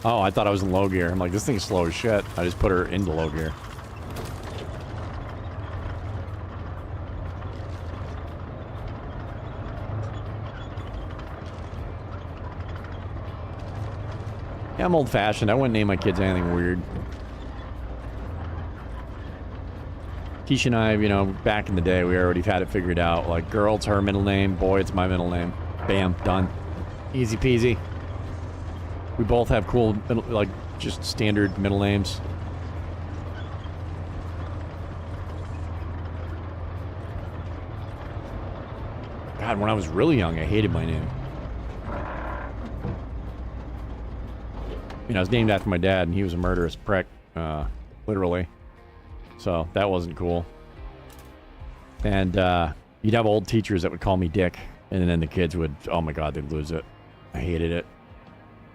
Oh, I thought I was in low gear. I'm like, this thing's slow as shit. I just put her into low gear. Yeah, I'm old-fashioned. I wouldn't name my kids anything weird. Keisha and I, you know, back in the day, we already had it figured out. Like, girl, it's her middle name. Boy, it's my middle name. Bam, done. Easy peasy. We both have cool, like, just standard middle names. God, when I was really young, I hated my name. You know, I was named after my dad, and he was a murderous prick, literally. So, that wasn't cool. And, you'd have old teachers that would call me Dick, and then the kids would, oh my god, they'd lose it. I hated it.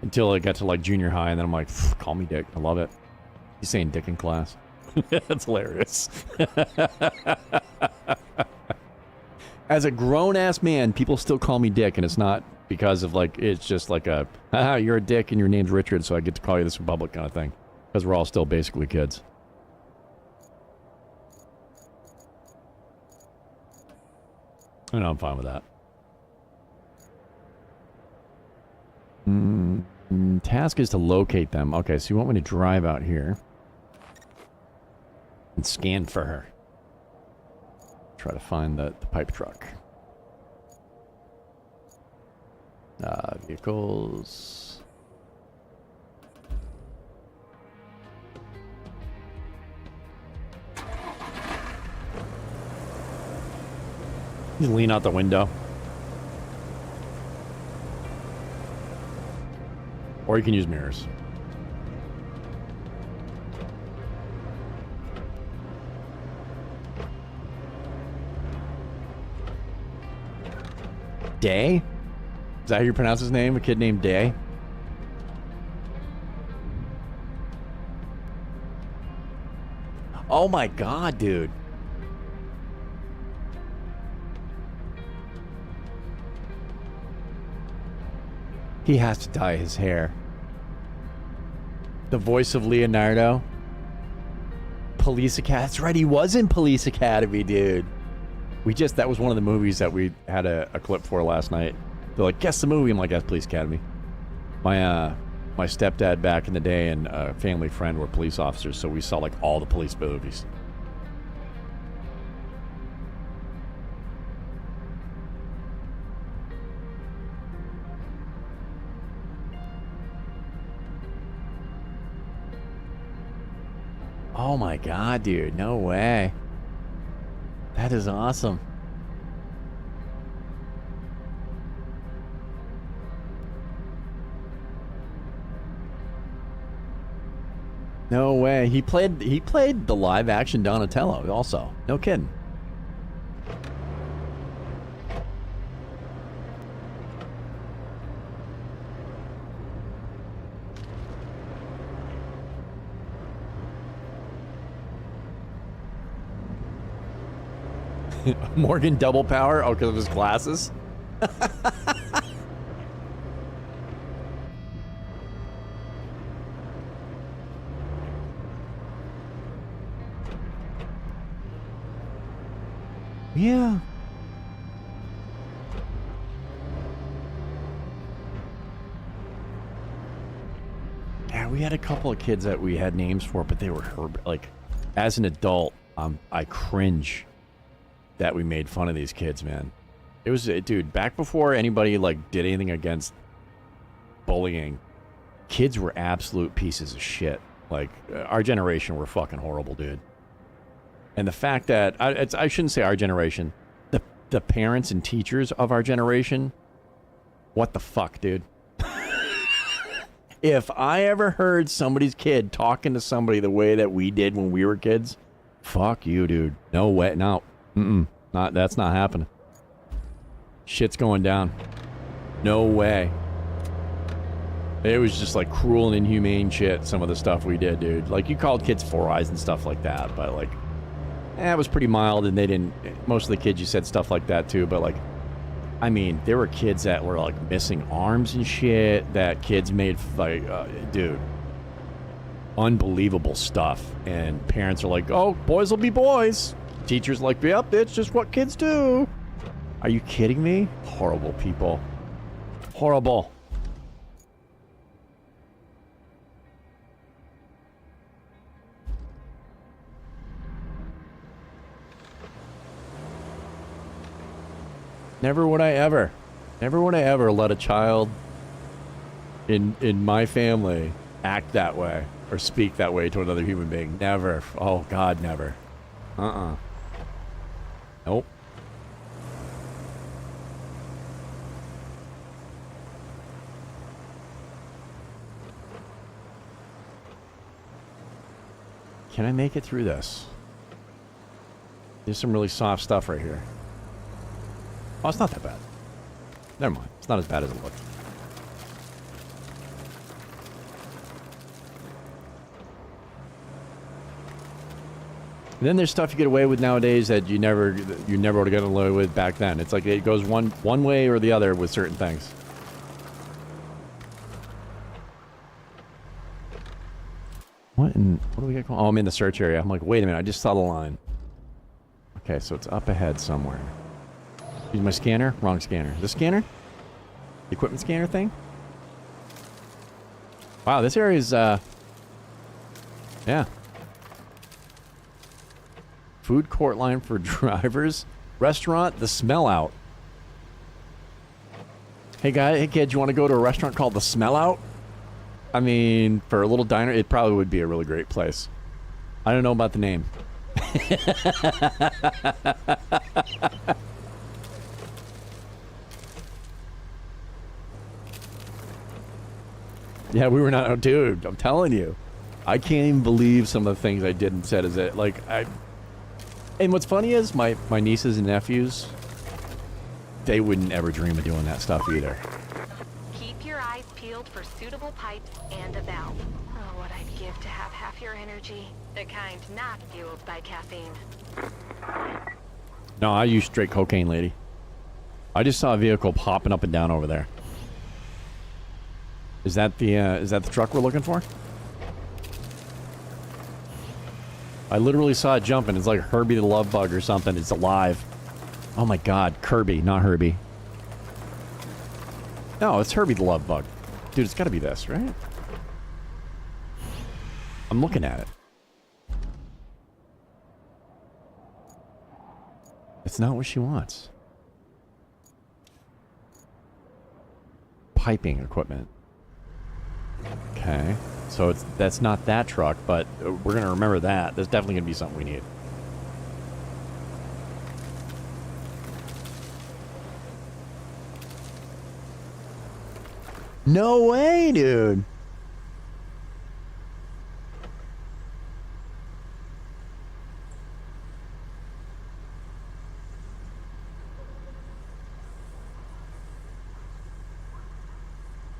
Until I got to, like, junior high, and then I'm like, call me Dick. I love it. He's saying Dick in class. That's hilarious. As a grown-ass man, people still call me Dick, and it's not because of, like, it's just like a, haha, you're a dick and your name's Richard, so I get to call you this in public kind of thing. Because we're all still basically kids. I know, I'm fine with that. Task is to locate them. Okay, so you want me to drive out here and scan for her. Try to find the pipe truck. Vehicles. You lean out the window. Or you can use mirrors. Day? Is that how you pronounce his name? A kid named Day? Oh my god, dude. He has to dye his hair. The voice of Leonardo. Police Academy. That's right, he was in Police Academy, dude. That was one of the movies that we had a clip for last night. They're like, guess the movie. I'm like, that's Police Academy. My stepdad back in the day and a family friend were police officers, so we saw like all the police movies. Oh my god, dude. No way. That is awesome. No way. He played the live action Donatello also. No kidding. Morgan double power? Oh, because of his glasses? Yeah. Yeah, we had a couple of kids that we had names for, but they were like, as an adult, I cringe that we made fun of these kids, man. It was, dude, back before anybody like did anything against bullying, kids were absolute pieces of shit. Like, our generation were fucking horrible, dude. And the fact that, I shouldn't say our generation, the parents and teachers of our generation, what the fuck, dude? If I ever heard somebody's kid talking to somebody the way that we did when we were kids, fuck you, dude. No way, no. That's not happening. Shit's going down. No way. It was just like cruel and inhumane shit, some of the stuff we did, dude. Like, you called kids four eyes and stuff like that, but like, it was pretty mild, and they didn't, most of the kids you said stuff like that too, but like, I mean, there were kids that were like missing arms and shit that kids made, like, dude, unbelievable stuff. And parents are like, oh, boys will be boys. Teachers like, yep, it's just what kids do. Are you kidding me? Horrible people. Horrible. Never would I ever let a child in my family act that way or speak that way to another human being. Never. Oh, God, never. Nope. Can I make it through this? There's some really soft stuff right here. Oh, it's not that bad. Never mind. It's not as bad as it looked. And then there's stuff you get away with nowadays that you never would have gotten away with back then. It's like it goes one way or the other with certain things. What do we got going? Oh, I'm in the search area. I'm like, wait a minute, I just saw the line. Okay, so it's up ahead somewhere. Use my scanner? Wrong scanner. This scanner? The equipment scanner thing? Wow, this area is, yeah. Food court line for drivers. Restaurant, The Smell Out. Hey, hey kid, you want to go to a restaurant called The Smell Out? I mean, for a little diner, it probably would be a really great place. I don't know about the name. Yeah, we were not, oh, dude, I'm telling you. I can't even believe some of the things I did and said as it, like, and what's funny is my nieces and nephews, they wouldn't ever dream of doing that stuff either. Keep your eyes peeled drilled for suitable pipes and a valve. Oh, what I'd give to have half your energy. The kind not fueled by caffeine. No, I use straight cocaine, lady. I just saw a vehicle popping up and down over there. Is that the truck we're looking for? I literally saw it jumping. It's like Herbie the Love Bug or something. It's alive. Oh my god, Kirby, not Herbie. No, it's Herbie the Love Bug. Dude, it's gotta be this, right? I'm looking at it. It's not what she wants. Piping equipment. Okay. So that's not that truck, but we're gonna remember that. There's definitely gonna be something we need. No way, dude.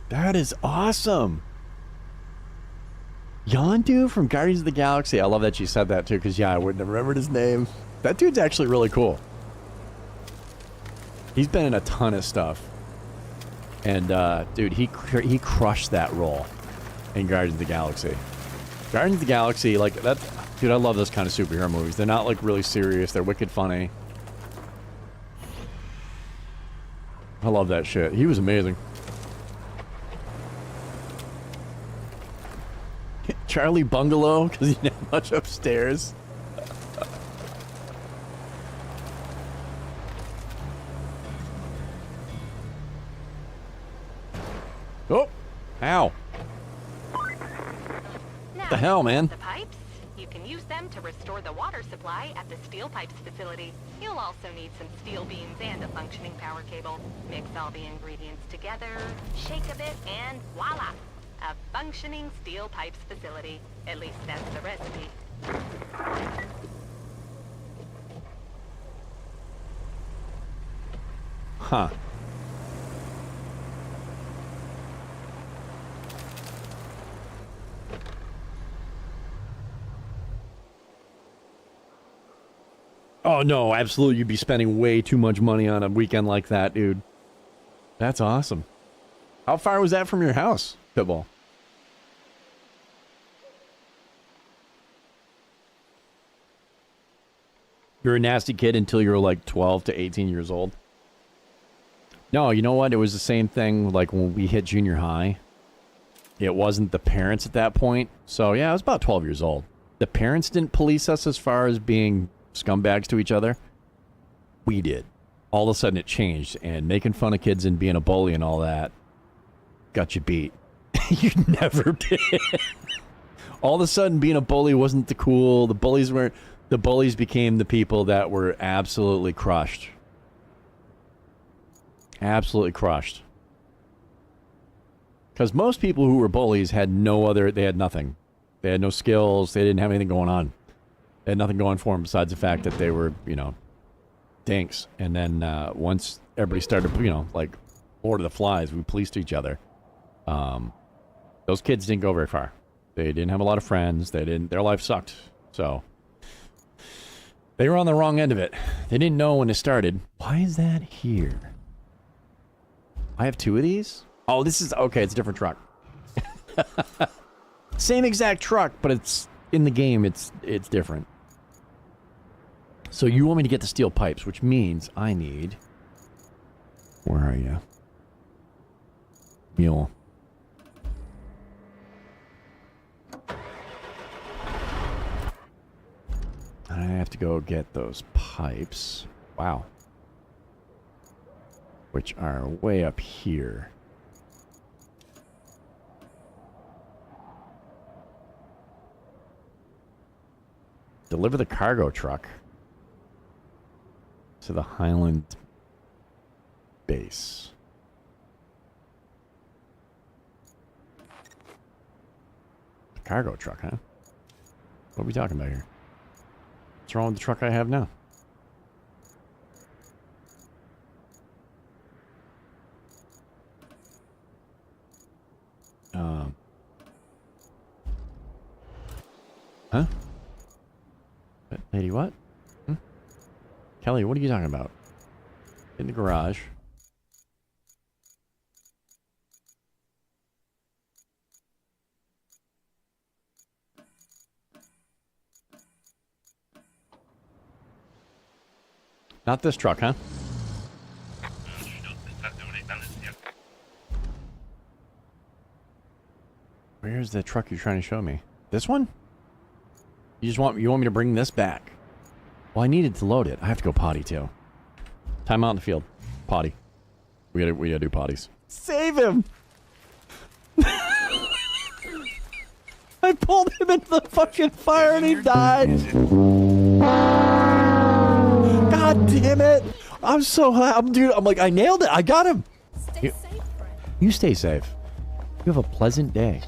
That is awesome. Yondu from Guardians of the Galaxy. I love that you said that too, because yeah, I wouldn't have remembered his name. That dude's actually really cool. He's been in a ton of stuff. And dude, he crushed that role in Guardians of the Galaxy. Guardians of the Galaxy, like that, dude, I love those kind of superhero movies. They're not like really serious, they're wicked funny. I love that shit. He was amazing. Charlie Bungalow, because he didn't have much upstairs. Oh, ow. Now, The hell, man? the pipes, you can use them to restore the water supply at the steel pipes facility. You'll also need some steel beams and a functioning power cable. Mix all the ingredients together, shake a bit, and voila! A functioning steel pipes facility. At least that's the recipe. Huh. Oh no, absolutely. You'd be spending way too much money on a weekend like that, dude. That's awesome. How far was that from your house, Pitbull? You're a nasty kid until you were like 12 to 18 years old. No, you know what? It was the same thing like when we hit junior high. It wasn't the parents at that point. So yeah, I was about 12 years old. The parents didn't police us as far as being scumbags to each other. We did. All of a sudden it changed, and making fun of kids and being a bully and all that got you beat. You never did. All of a sudden being a bully wasn't the cool. The bullies became the people that were absolutely crushed. Absolutely crushed. Because most people who were bullies had they had nothing. They had no skills. They didn't have anything going on. They had nothing going for them besides the fact that they were, you know, dinks. And then once everybody started, you know, like Lord of the Flies, we policed each other. Those kids didn't go very far. They didn't have a lot of friends. Their life sucked. So they were on the wrong end of it. They didn't know when it started. Why is that here? I have two of these? Oh, this is... Okay, it's a different truck. Same exact truck, but it's... In the game, it's different. So you want me to get the steel pipes, which means I need... Where are you? Mule. I have to go get those pipes. Wow. Which are way up here. Deliver the cargo truck to the Highland base. Cargo truck, huh? What are we talking about here? What's wrong with the truck I have now? Kelly, what are you talking about? In the garage. Not this truck, huh? Where's the truck you're trying to show me? This one? You want me to bring this back? Well, I needed to load it. I have to go potty too. Time out in the field. Potty. We gotta do potties. Save him! I pulled him into the fucking fire and he died. God damn it! I'm so dude. I'm like, I nailed it. I got him. Stay safe, friend. You stay safe. You have a pleasant day.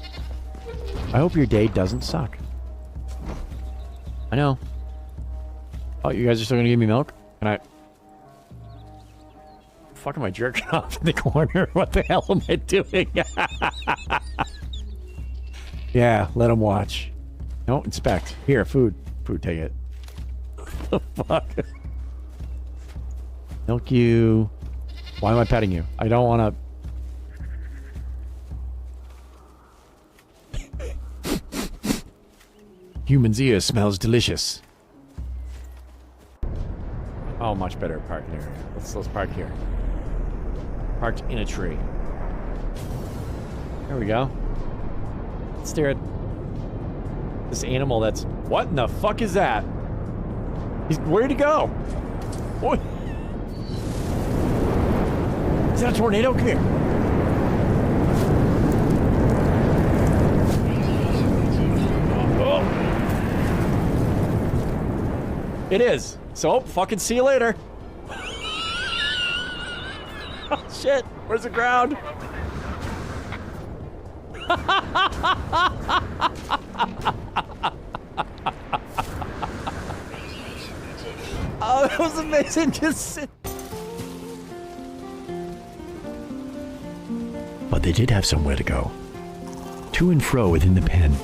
I hope your day doesn't suck. I know. Oh, you guys are still gonna give me milk? Can I? Fuck, am I jerking off in the corner? What the hell am I doing? Yeah, let him watch. No, inspect. Here, food. Food, take it. The fuck? Milk you. Why am I petting you? I don't want to. Human's ear smells delicious. Oh, much better parking area. Let's park here. Parked in a tree. There we go. Let's stare at this animal that's... What in the fuck is that? Where'd he go? What? Is that a tornado? Come here. Oh. It is. So, fucking see you later. Oh, shit. Where's the ground? Oh, that was amazing. Just sit. But they did have somewhere to go. To and fro within the pen.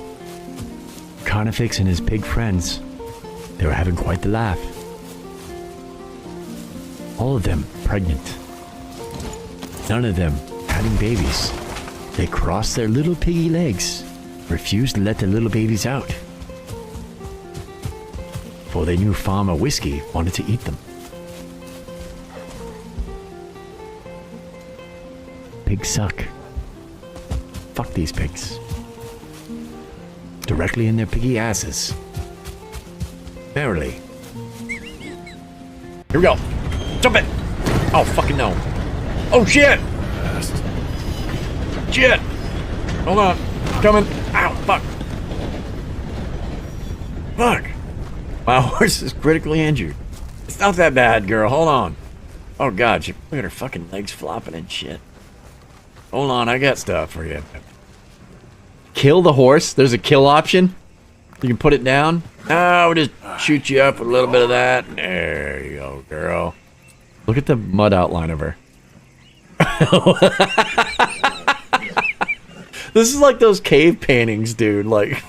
Carnifex and his pig friends, they were having quite the laugh. All of them pregnant. None of them having babies. They crossed their little piggy legs, refused to let their little babies out. For they knew Farmer Whiskey wanted to eat them. Pigs suck. Fuck these pigs. Directly in their piggy asses. Verily. Here we go. Jump it! Oh, fucking no. Oh, shit! Shit! Hold on. Coming. Ow, fuck. Fuck. My horse is critically injured. It's not that bad, girl. Hold on. Oh, God. Look at her fucking legs flopping and shit. Hold on. I got stuff for you. Kill the horse? There's a kill option? You can put it down? No, we'll just shoot you up with a little bit of that. There you go, girl. Look at the mud outline of her. This is like those cave paintings, dude. Like,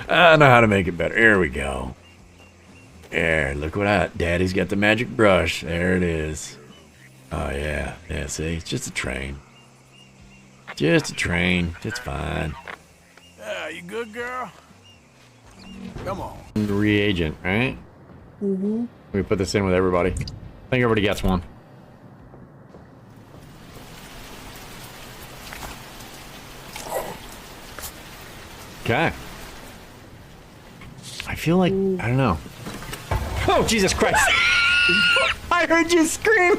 I know how to make it better. Here we go. There, look what Daddy's got the magic brush. There it is. Oh, yeah. Yeah, see? It's just a train. Just a train. It's fine. Yeah, you good, girl? Come on. Reagent, right? Mm-hmm. We put this in with everybody. I think everybody gets one. Okay. I feel like, I don't know. Oh, Jesus Christ. I heard you scream.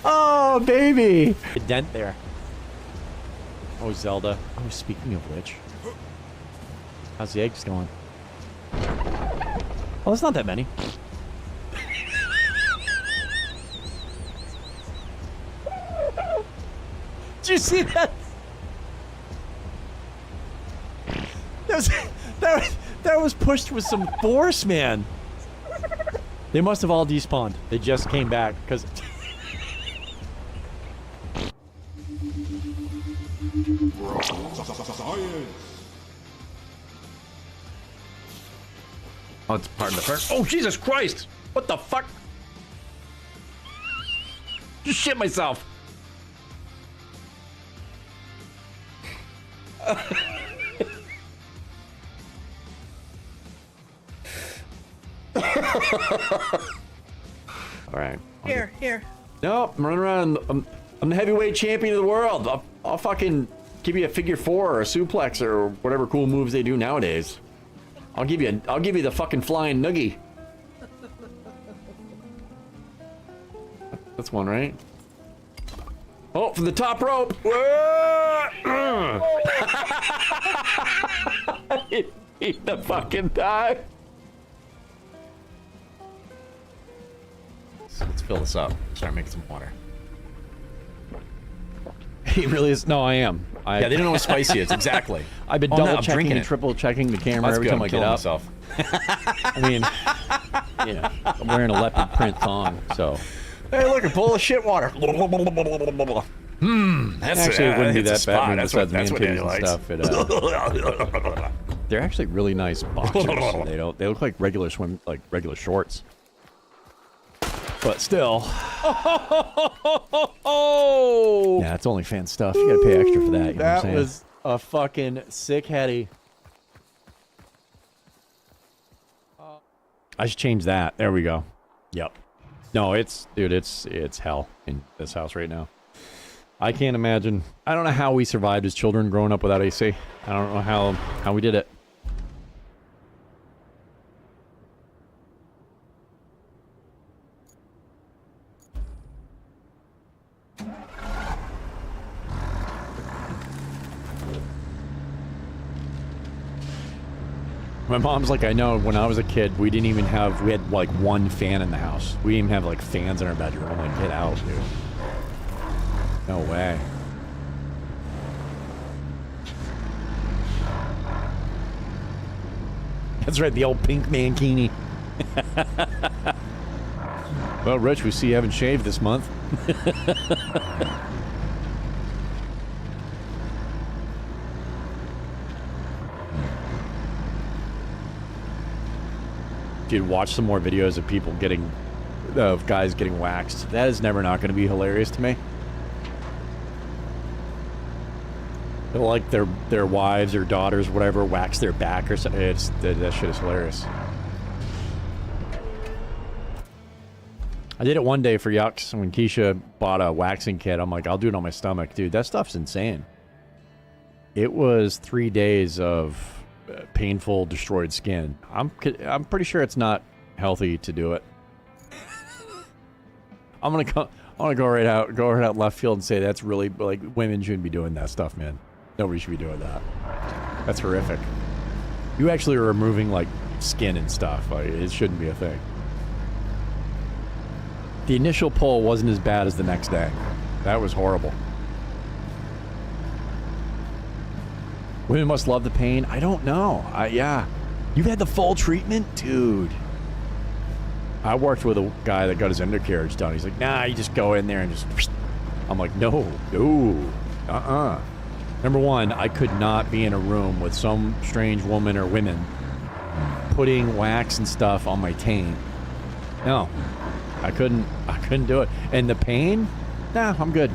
Oh, baby. A dent there. Oh, Zelda. Oh, speaking of which. How's the eggs going? Oh, it's not that many. Did you see that? That was pushed with some force, man. They must have all despawned. They just came back because Oh, it's part of the first. Oh, Jesus Christ! What the fuck? Just shit myself. All right. Here. No, I'm running around. I'm the heavyweight champion of the world. I'll fucking give you a figure four or a suplex or whatever cool moves they do nowadays. I'll give you the fucking flying noogie. That's one, right? Oh, from the top rope. He the fucking die. So let's fill this up. Start making some water. He really is. No, I am. Yeah, they don't know what spicy is. Exactly. I've been double checking and triple checking the camera every time I get up. Myself. I mean, you know, I'm wearing a leopard print thong, so. Hey, look, a bowl of shit water. That's actually, it wouldn't be that bad. That's what Daddy likes. Stuff. They're actually really nice boxers. They look like regular shorts. But still. Yeah, it's OnlyFans stuff. You gotta pay extra for that. You know that was a fucking sick heady. I should change that. There we go. Yep. No, dude, it's hell in this house right now. I can't imagine. I don't know how we survived as children growing up without AC. I don't know how we did it. My mom's like, I know, when I was a kid, we had like one fan in the house. We didn't even have like fans in our bedroom. I'm like, get out, dude. No way. That's right, the old pink mankini. Well, Rich, we see you haven't shaved this month. Dude, watch some more videos of people of guys getting waxed. That is never not going to be hilarious to me. They'll like their wives or daughters, whatever, wax their back or something. That shit is hilarious. I did it one day for Yucks when Keisha bought a waxing kit. I'm like, I'll do it on my stomach. Dude, that stuff's insane. It was 3 days of painful, destroyed skin. I'm pretty sure it's not healthy to do it. I'm gonna go right out left field and say that's really, like, women shouldn't be doing that stuff, man. Nobody should be doing that. That's horrific. You actually are removing like skin and stuff. Like, it shouldn't be a thing. The initial pull wasn't as bad as the next day. That was horrible. Women must love the pain. I don't know. Yeah. You've had the full treatment? Dude. I worked with a guy that got his undercarriage done. He's like, nah, you just go in there and just... I'm like, no. Number one, I could not be in a room with some strange woman or women putting wax and stuff on my taint. No. I couldn't do it. And the pain? Nah, I'm good.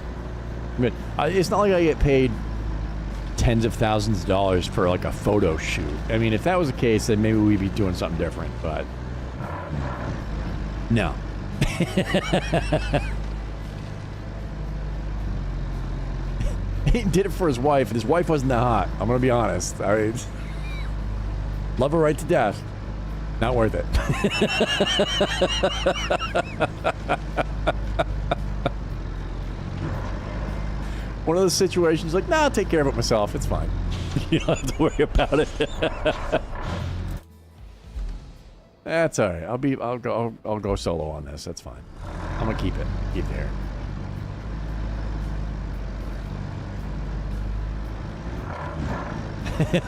It's not like I get paid tens of thousands of dollars for like a photo shoot. I mean, if that was the case, then maybe we'd be doing something different, but no. He did it for his wife, and his wife wasn't that hot. I'm gonna be honest. I mean, love her right to death. Not worth it. One of those situations like, nah, I'll take care of it myself. It's fine. You don't have to worry about it. That's all right. I'll go solo on this. That's fine. I'm gonna keep it. Keep it here.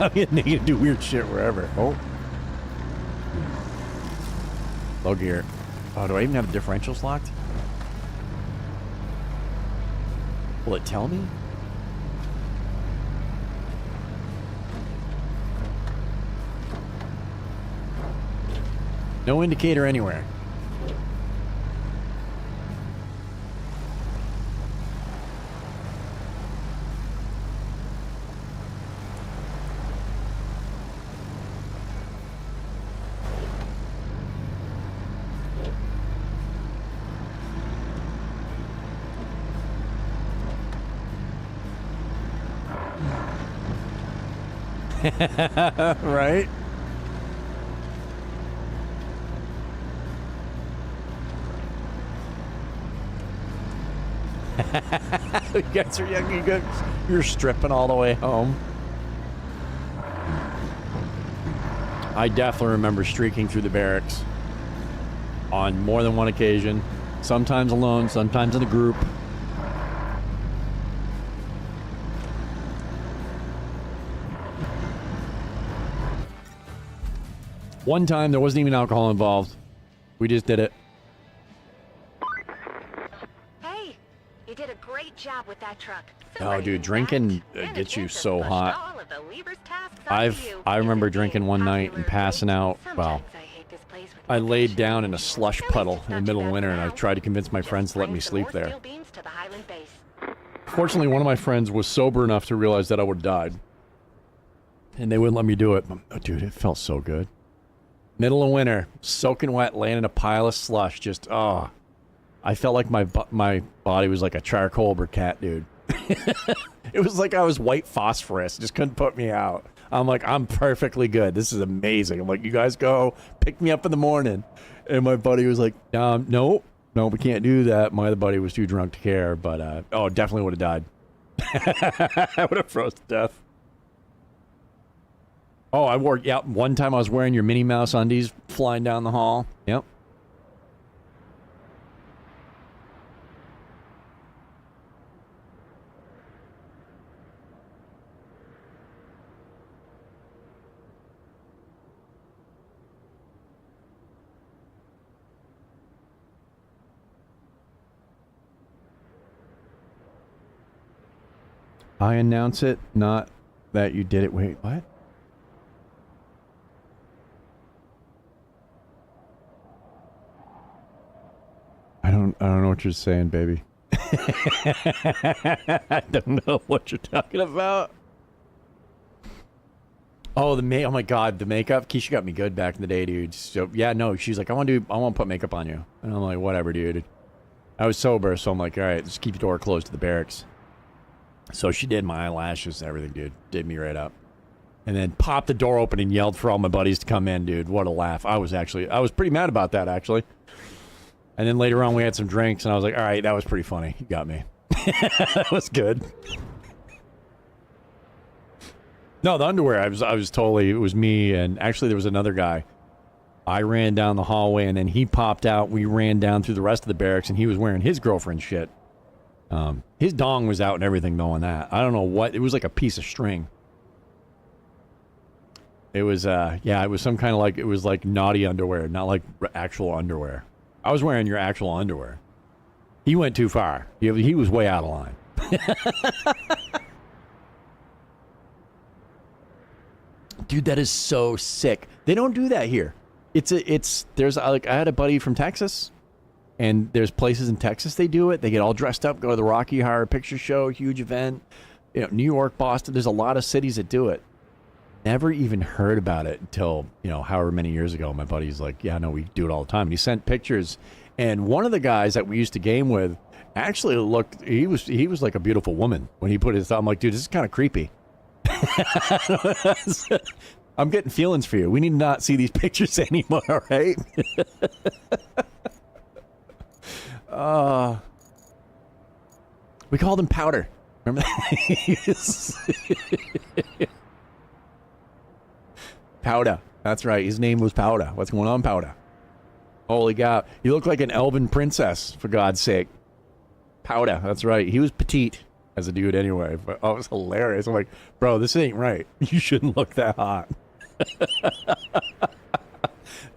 I'm getting naked and do weird shit wherever. Oh. Low gear. Oh, do I even have the differentials locked? Will it tell me? No indicator anywhere. Right? You guys are young. You're stripping all the way home. I definitely remember streaking through the barracks on more than one occasion. Sometimes alone, sometimes in a group. One time, there wasn't even alcohol involved. We just did it. Hey, you did a great job with that truck. Oh, dude, drinking gets you so hot. I remember drinking one night and passing out. Well, I laid down in a slush puddle in the middle of winter, and I tried to convince my friends to let me sleep there. Fortunately, one of my friends was sober enough to realize that I would have died, and they wouldn't let me do it. Oh, dude, it felt so good. Middle of winter, soaking wet, laying in a pile of slush. Just, oh. I felt like my body was like a charcoal briquette, dude. It was like I was white phosphorus. Just couldn't put me out. I'm like, I'm perfectly good. This is amazing. I'm like, you guys go pick me up in the morning. And my buddy was like, no, we can't do that. My other buddy was too drunk to care. But, oh, definitely would have died. I would have froze to death. Oh, one time I was wearing your Minnie Mouse undies flying down the hall. Yep. I announce it, not that you did it. Wait, what? I don't know what you're saying, baby. I don't know what you're talking about. Oh, oh my God, the makeup. Keisha got me good back in the day, dude. So yeah, no, she's like, I want to put makeup on you, and I'm like, whatever, dude. I was sober, so I'm like, all right, just keep the door closed to the barracks. So she did my eyelashes and everything, dude. Did me right up. And then popped the door open and yelled for all my buddies to come in, dude. What a laugh. I was pretty mad about that, actually. And then later on, we had some drinks, and I was like, all right, that was pretty funny. You got me. That was good. No, the underwear, I was totally, it was me, and actually there was another guy. I ran down the hallway, and then he popped out. We ran down through the rest of the barracks, and he was wearing his girlfriend's shit. His dong was out and everything knowing that. I don't know what, it was like a piece of string. It was, yeah, it was some kind of like, it was like naughty underwear, not like actual underwear. I was wearing your actual underwear. He went too far. He was way out of line. Dude, that is so sick. They don't do that here. There's like, I had a buddy from Texas, and there's places in Texas they do it. They get all dressed up, go to the Rocky Horror Picture Show, huge event. You know, New York, Boston, there's a lot of cities that do it. Never even heard about it until, however many years ago. My buddy's like, yeah, no, we do it all the time. And he sent pictures, and one of the guys that we used to game with actually looked, he was like a beautiful woman when he put his thumb. I'm like, dude, this is kind of creepy. I'm getting feelings for you. We need to not see these pictures anymore, right? We called him Powder. Remember that? Powder. That's right. His name was Powder. What's going on, Powder? Holy cow. You look like an elven princess, for God's sake. Powder. That's right. He was petite as a dude anyway. But it was hilarious. I'm like, bro, this ain't right. You shouldn't look that hot.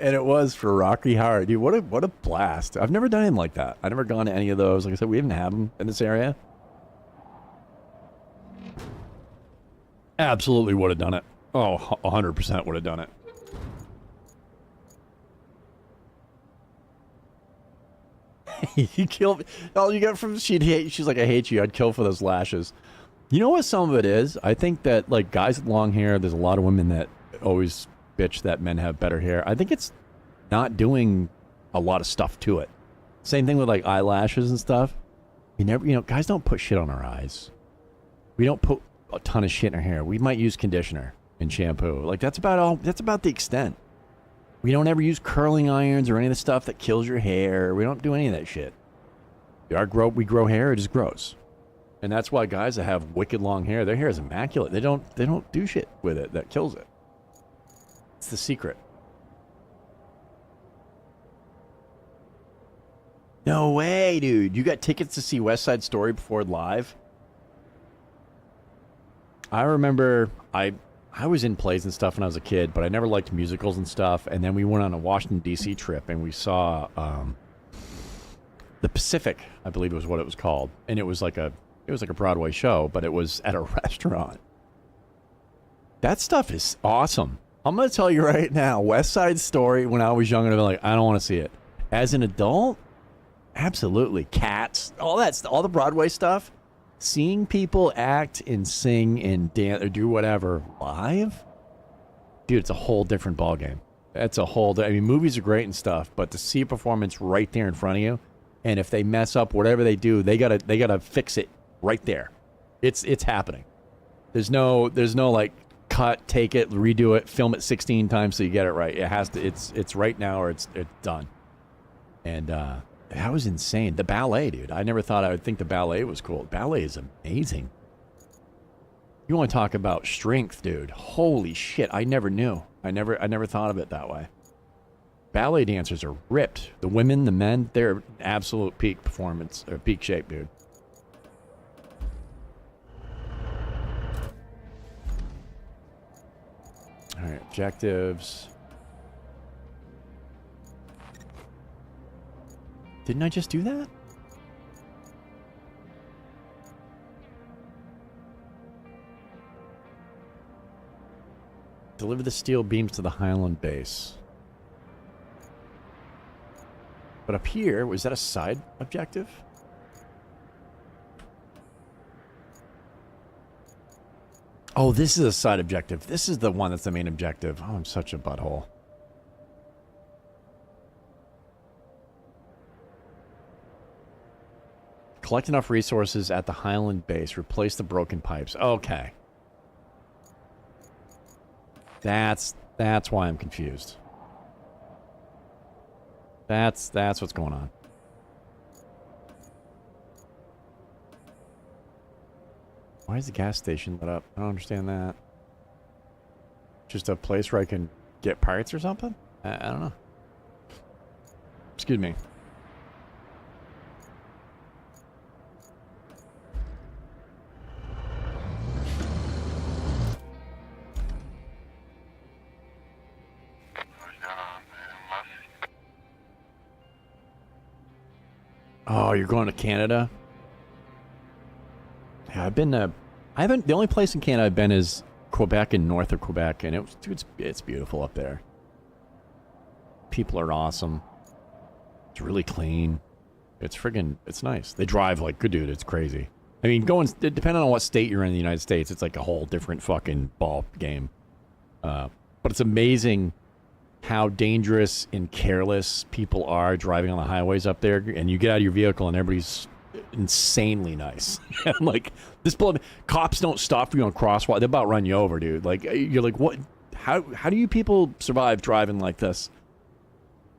And it was for Rocky Horror. Dude, what a blast. I've never done anything like that. I've never gone to any of those. Like I said, we haven't had them in this area. Absolutely would have done it. Oh, 100% would have done it. You kill all you get from she's like, I hate you. I'd kill for those lashes. You know what some of it is? I think that like guys with long hair, there's a lot of women that always bitch that men have better hair. I think it's not doing a lot of stuff to it. Same thing with like eyelashes and stuff. Guys don't put shit on our eyes. We don't put a ton of shit in our hair. We might use conditioner and shampoo. Like that's about the extent. We don't ever use curling irons or any of the stuff that kills your hair. We don't do any of that shit. We grow hair, it just grows. And that's why guys that have wicked long hair, their hair is immaculate. They don't do shit with it that kills it. It's the secret. No way, dude. You got tickets to see West Side Story before live? I remember I was in plays and stuff when I was a kid, but I never liked musicals and stuff. And then we went on a Washington, D.C. trip, and we saw The Pacific, I believe was what it was called. And it was like a Broadway show, but it was at a restaurant. That stuff is awesome. I'm going to tell you right now, West Side Story, when I was young, I'd be like, I don't want to see it. As an adult, absolutely. Cats, all the Broadway stuff. Seeing people act and sing and dance or do whatever live, dude, it's a whole different ballgame. Movies are great and stuff, but to see a performance right there in front of you, and if they mess up whatever they do, they gotta fix it right there. It's happening. There's no like cut, take it, redo it, film it 16 times so you get it right. It has to. It's right now or it's done. And that was insane. The ballet, dude. I never thought I would think the ballet was cool. Ballet is amazing. You want to talk about strength, dude. Holy shit. I never knew. I never thought of it that way. Ballet dancers are ripped. The women, the men, they're absolute peak performance or peak shape, dude. All right, objectives. Didn't I just do that? Deliver the steel beams to the Highland base. But up here, was that a side objective? Oh, this is a side objective. This is the one that's the main objective. Oh, I'm such a butthole. Collect enough resources at the Highland base. Replace the broken pipes. Okay. That's why I'm confused. That's what's going on. Why is the gas station lit up? I don't understand that. Just a place where I can get parts or something? I don't know. Excuse me. Oh, you're going to Canada? Yeah, I've been to... the only place in Canada I've been is Quebec and north of Quebec, and it's beautiful up there. People are awesome. It's really clean. It's nice. They drive like, good dude, it's crazy. I mean, depending on what state you're in the United States, it's like a whole different fucking ball game. But it's amazing how dangerous and careless people are driving on the highways up there, and you get out of your vehicle and everybody's insanely nice. Like, cops don't stop for you on crosswalk. They about run you over, dude. Like, you're like, what? How do you people survive driving like this?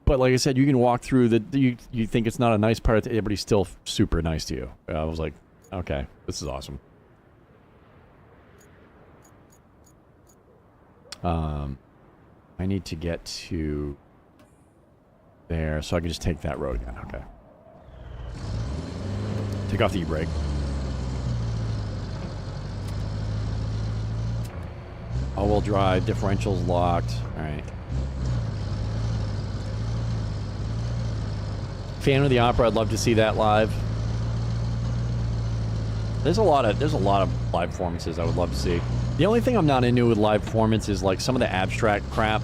But like I said, you can walk through you think it's not a nice part, everybody's still super nice to you. I was like, okay, this is awesome. I need to get to there, so I can just take that road again. Okay. Take off the e-brake. All-wheel drive, differentials locked. All right. Phantom of the Opera, I'd love to see that live. There's a lot of live performances I would love to see. The only thing I'm not into with live performance is like some of the abstract crap.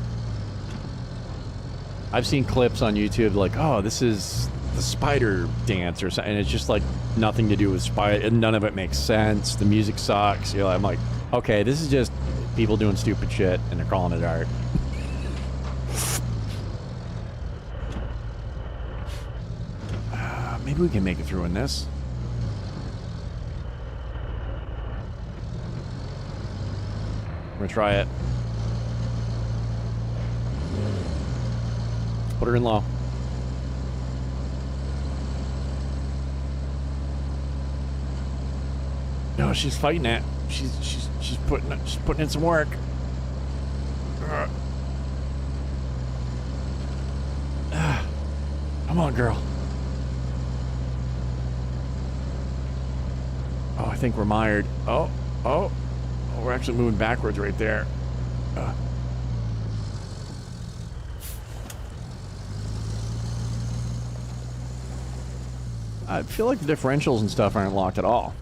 I've seen clips on YouTube like, oh, this is the spider dance or something, and it's just like nothing to do with spider, and none of it makes sense. The music sucks. You know, I'm like, okay, this is just people doing stupid shit, and they're calling it art. Maybe we can make it through in this. We're gonna try it. Put her in low. No, she's fighting it. She's putting in some work. Come on, girl. Oh, I think we're mired. Oh, we're actually moving backwards right there. I feel like the differentials and stuff aren't locked at all.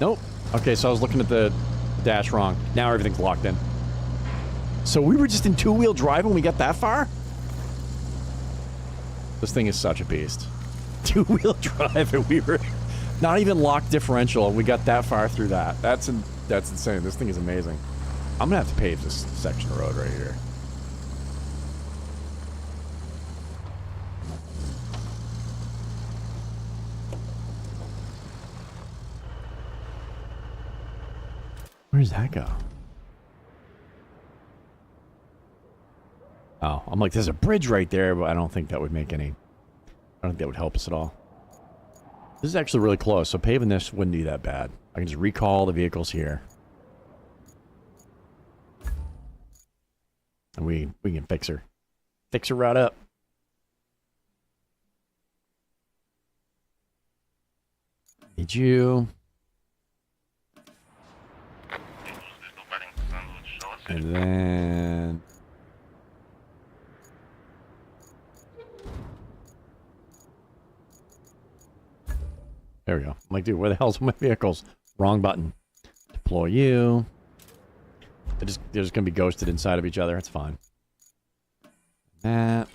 Nope. Okay, so I was looking at the dash wrong. Now everything's locked in. So we were just in two-wheel drive when we got that far? This thing is such a beast. Two-wheel drive and we were not even locked differential and we got that far through that. That's insane. This thing is amazing. I'm gonna have to pave this section of road right here. Where does that go? Oh, I'm like, there's a bridge right there, but I don't think that would make any... I don't think that would help us at all. This is actually really close, so paving this wouldn't be that bad. I can just recall the vehicles here. And we can fix her. Fix her right up. Need you... And then... There we go. I'm like, dude, where the hell's my vehicles? Wrong button. Deploy you. They're just gonna be ghosted inside of each other. It's fine. That.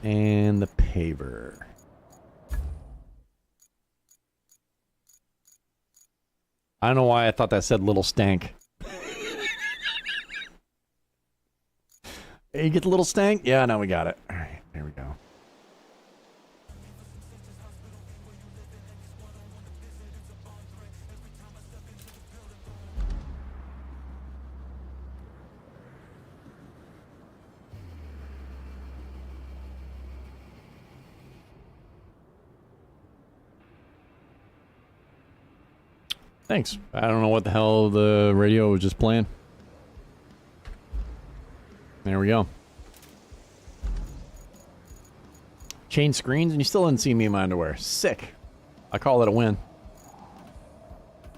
And the paver. I don't know why I thought that said little stank. Hey, you get the little stank? Yeah, now we got it. All right, there we go. Thanks. I don't know what the hell the radio was just playing. There we go. Change screens and you still didn't see me in my underwear. Sick. I call it a win.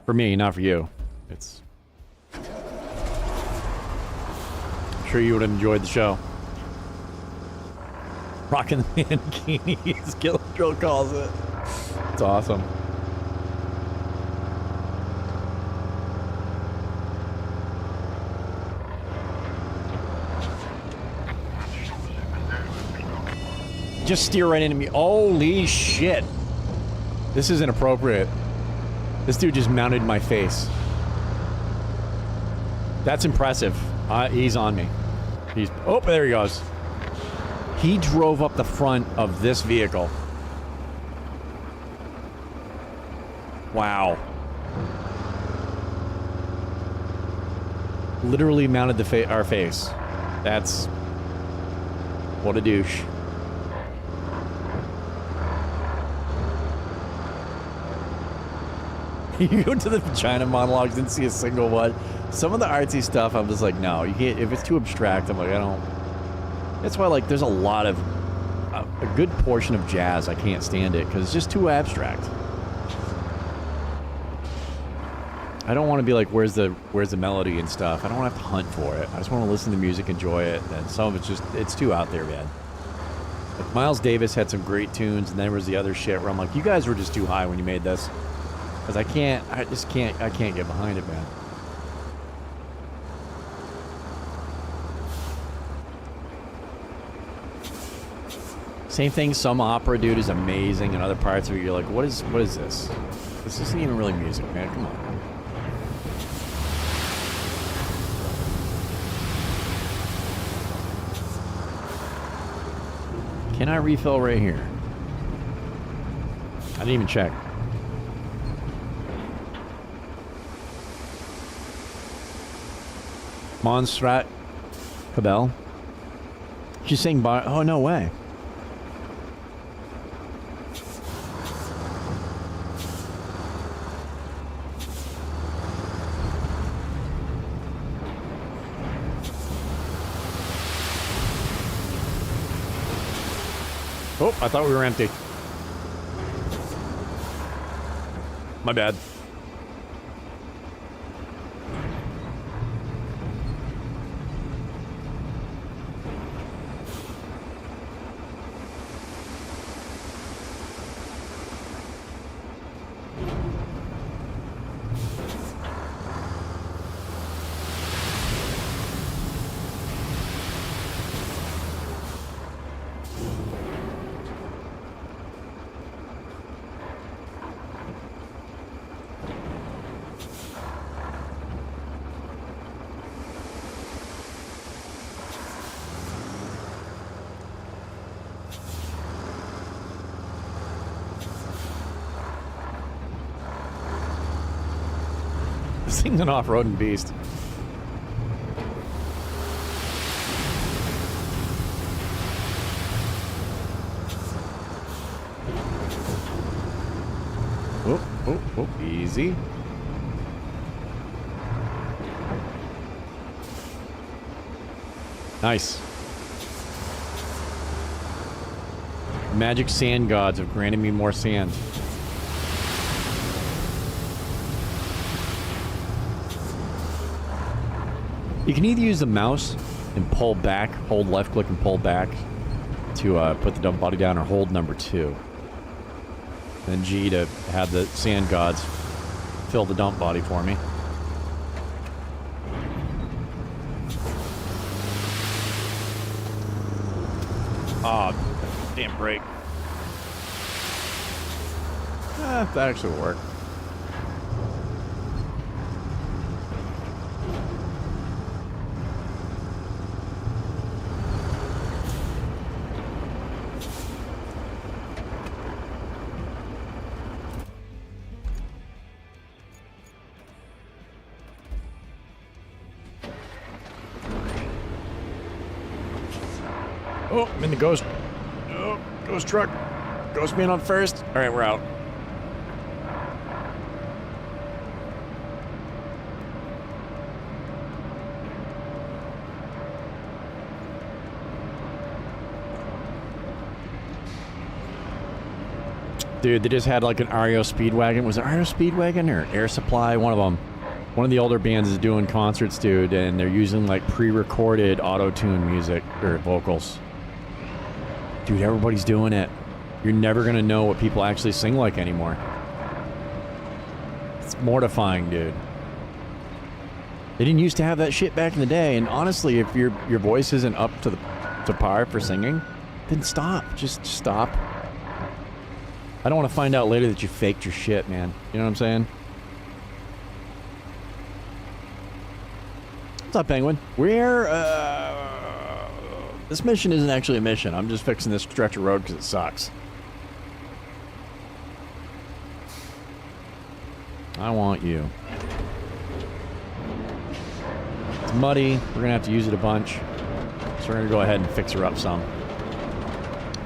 For me, not for you. It's... I'm sure you would have enjoyed the show. Rocking the mankini, as Killer Drill calls it. It's awesome. Just steer right into me. Holy shit. This is inappropriate. This dude just mounted my face. That's impressive. He's on me. He's... Oh, there he goes. He drove up the front of this vehicle. Wow. Literally mounted our face. That's... What a douche. You go to the vagina monologues, didn't see a single one. Some of the artsy stuff, I'm just like, no, you can't. If it's too abstract, I'm like, I don't. That's why, like, there's a lot of a good portion of jazz I can't stand it because it's just too abstract. I don't want to be like, where's the melody and stuff. I don't want to have to hunt for it. I just want to listen to music, enjoy it, and some of it's just it's too out there, man. Like Miles Davis had some great tunes, and then there was the other shit where I'm like, you guys were just too high when you made this. Because I can't get behind it, man. Same thing, some opera dude is amazing, and other parts of it you're like, what is this? This isn't even really music, man. Come on. Can I refill right here? I didn't even check. Montserrat Cabell. She's saying bye. Oh, no way. Oh, I thought we were empty. My bad. This thing's an off-roading beast. Oh, easy. Nice. Magic sand gods have granted me more sand. You can either use the mouse and pull back, hold left click and pull back to put the dump body down, or hold number 2. Then G to have the sand gods fill the dump body for me. Ah, oh, damn brake. That actually will work. Oh, I'm in the ghost. Oh, ghost truck. Ghost man on first. All right, we're out. Dude, they just had like an REO Speedwagon. Was it REO Speedwagon or Air Supply? One of them. One of the older bands is doing concerts, dude, and they're using like pre-recorded auto-tune music or vocals. Dude, everybody's doing it. You're never gonna know what people actually sing like anymore. It's mortifying, dude. They didn't used to have that shit back in the day, and honestly, if your voice isn't up to par for singing, then stop. Just stop. I don't want to find out later that you faked your shit, man. You know what I'm saying? What's up, Penguin? This mission isn't actually a mission. I'm just fixing this stretch of road because it sucks. I want you. It's muddy. We're going to have to use it a bunch. So we're going to go ahead and fix her up some.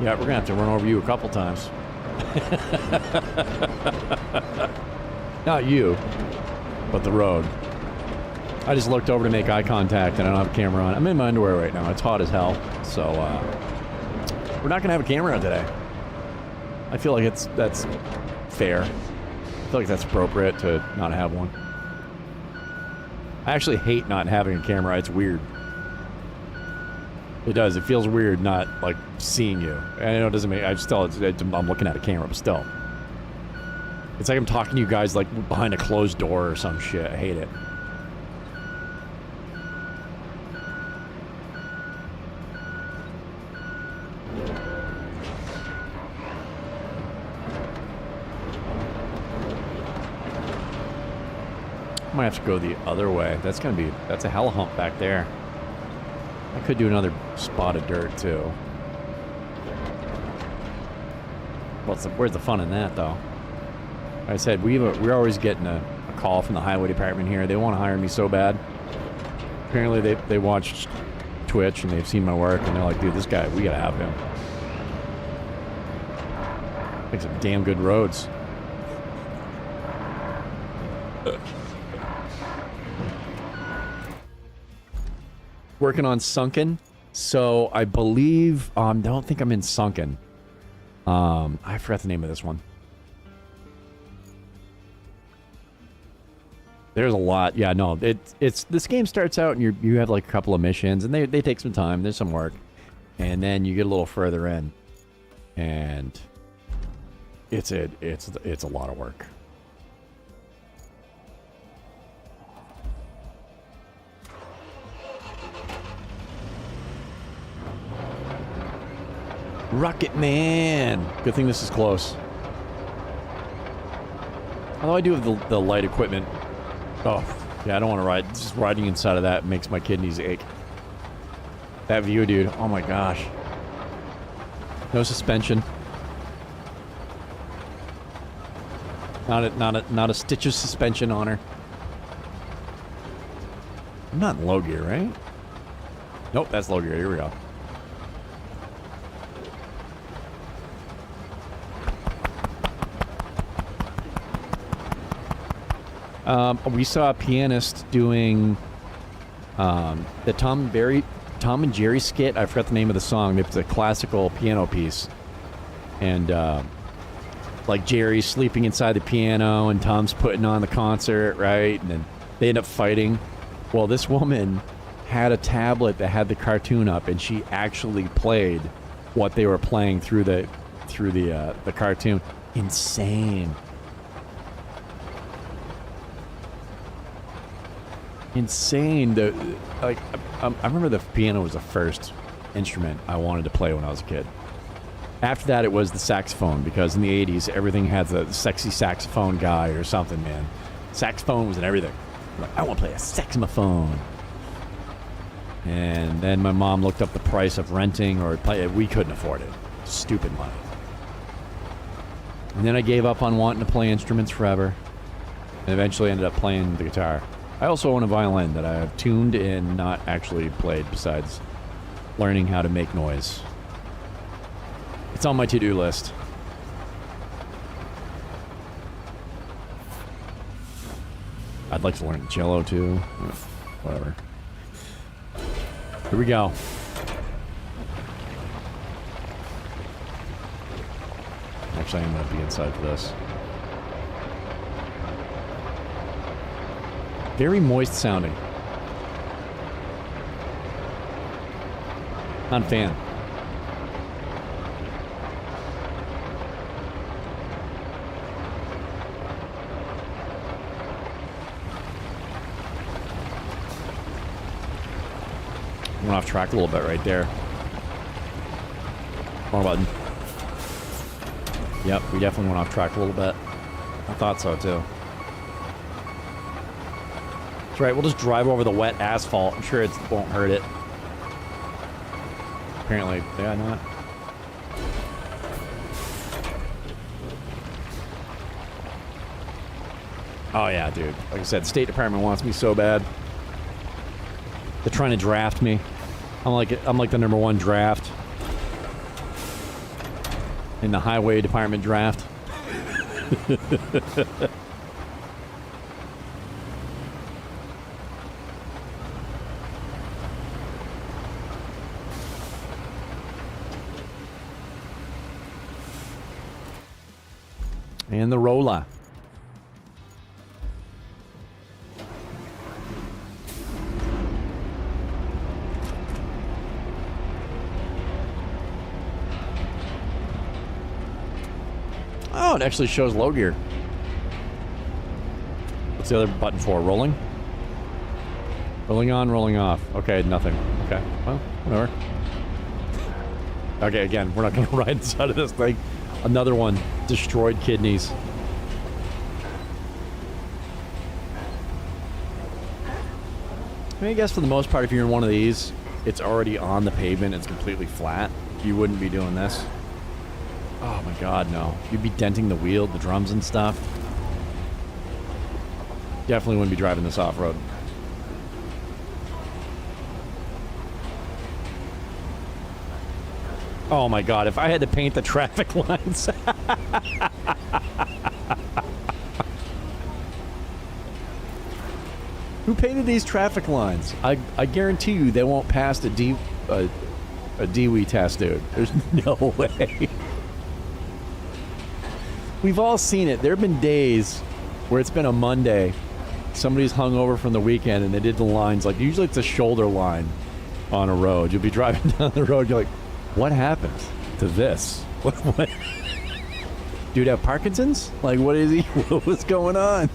Yeah, we're going to have to run over you a couple times. Not you, but the road. I just looked over to make eye contact and I don't have a camera on. I'm in my underwear right now. It's hot as hell. So, we're not going to have a camera on today. I feel like that's fair. I feel like that's appropriate to not have one. I actually hate not having a camera. It's weird. It does. It feels weird not, like, seeing you. I know it doesn't make... I'm looking at a camera, but still. It's like I'm talking to you guys, like, behind a closed door or some shit. I hate it. Might have to go the other way. That's a hella hump back there. I could do another spot of dirt too. Where's the fun in that though? Like I said, we're always getting a call from the highway department here. They want to hire me so bad. Apparently they watched Twitch and they've seen my work and they're like, dude, this guy, we gotta have him. Makes some damn good roads. Working on Sunken, so I believe don't think I'm in Sunken. I forgot the name of this one. There's a lot. Yeah, no, it's this game starts out and you have like a couple of missions and they take some time. There's some work, and then you get a little further in, and it's a lot of work. Rocket Man! Good thing this is close. Although I do have the light equipment. Oh, yeah, I don't want to ride. Just riding inside of that makes my kidneys ache. That view, dude. Oh my gosh. No suspension. Not a stitch of suspension on her. I'm not in low gear, right? Nope, that's low gear. Here we go. We saw a pianist doing the Tom and Jerry skit. I forgot the name of the song. It's a classical piano piece, and like Jerry's sleeping inside the piano, and Tom's putting on the concert, right? And then they end up fighting. Well, this woman had a tablet that had the cartoon up, and she actually played what they were playing through the cartoon. Insane. Insane. I remember the piano was the first instrument I wanted to play when I was a kid. After that, it was the saxophone, because in the 80s, everything had the sexy saxophone guy or something, man. Saxophone was in everything. I'm like, I want to play a saxophone. And then my mom looked up the price of renting or play. We couldn't afford it. Stupid money. And then I gave up on wanting to play instruments forever, and eventually ended up playing the guitar. I also own a violin that I have tuned and not actually played, besides learning how to make noise. It's on my to-do list. I'd like to learn cello too. Whatever. Here we go. Actually, I'm going to be inside for this. Very moist sounding. Not a fan. Went off track a little bit right there. Wrong button. Yep, we definitely went off track a little bit. I thought so too. That's right, we'll just drive over the wet asphalt. I'm sure it won't hurt it. Apparently, yeah, not. Oh yeah, dude. Like I said, State Department wants me so bad. They're trying to draft me. I'm like the #1 draft in the Highway Department draft. And the Rolla. Oh, it actually shows low gear. What's the other button for? Rolling? Rolling on, rolling off. Okay, nothing. Okay, well, whatever. Okay, again, we're not going to ride inside of this thing. Another one. Destroyed kidneys. mean, I guess for the most part, if you're in one of these, it's already on the pavement. It's completely flat. You wouldn't be doing this. Oh my God, no. You'd be denting the wheel, the drums and stuff. Definitely wouldn't be driving this off-road. Oh my God, if I had to paint the traffic lines. Who painted these traffic lines? I guarantee you they won't pass a DWI test, dude. There's no way. We've all seen it. There have been days where it's been a Monday, somebody's hung over from the weekend and they did the lines, like usually it's a shoulder line on a road. You'll be driving down the road, you're like, what happened to this? What? Dude have Parkinson's? Like, what is he? What's going on?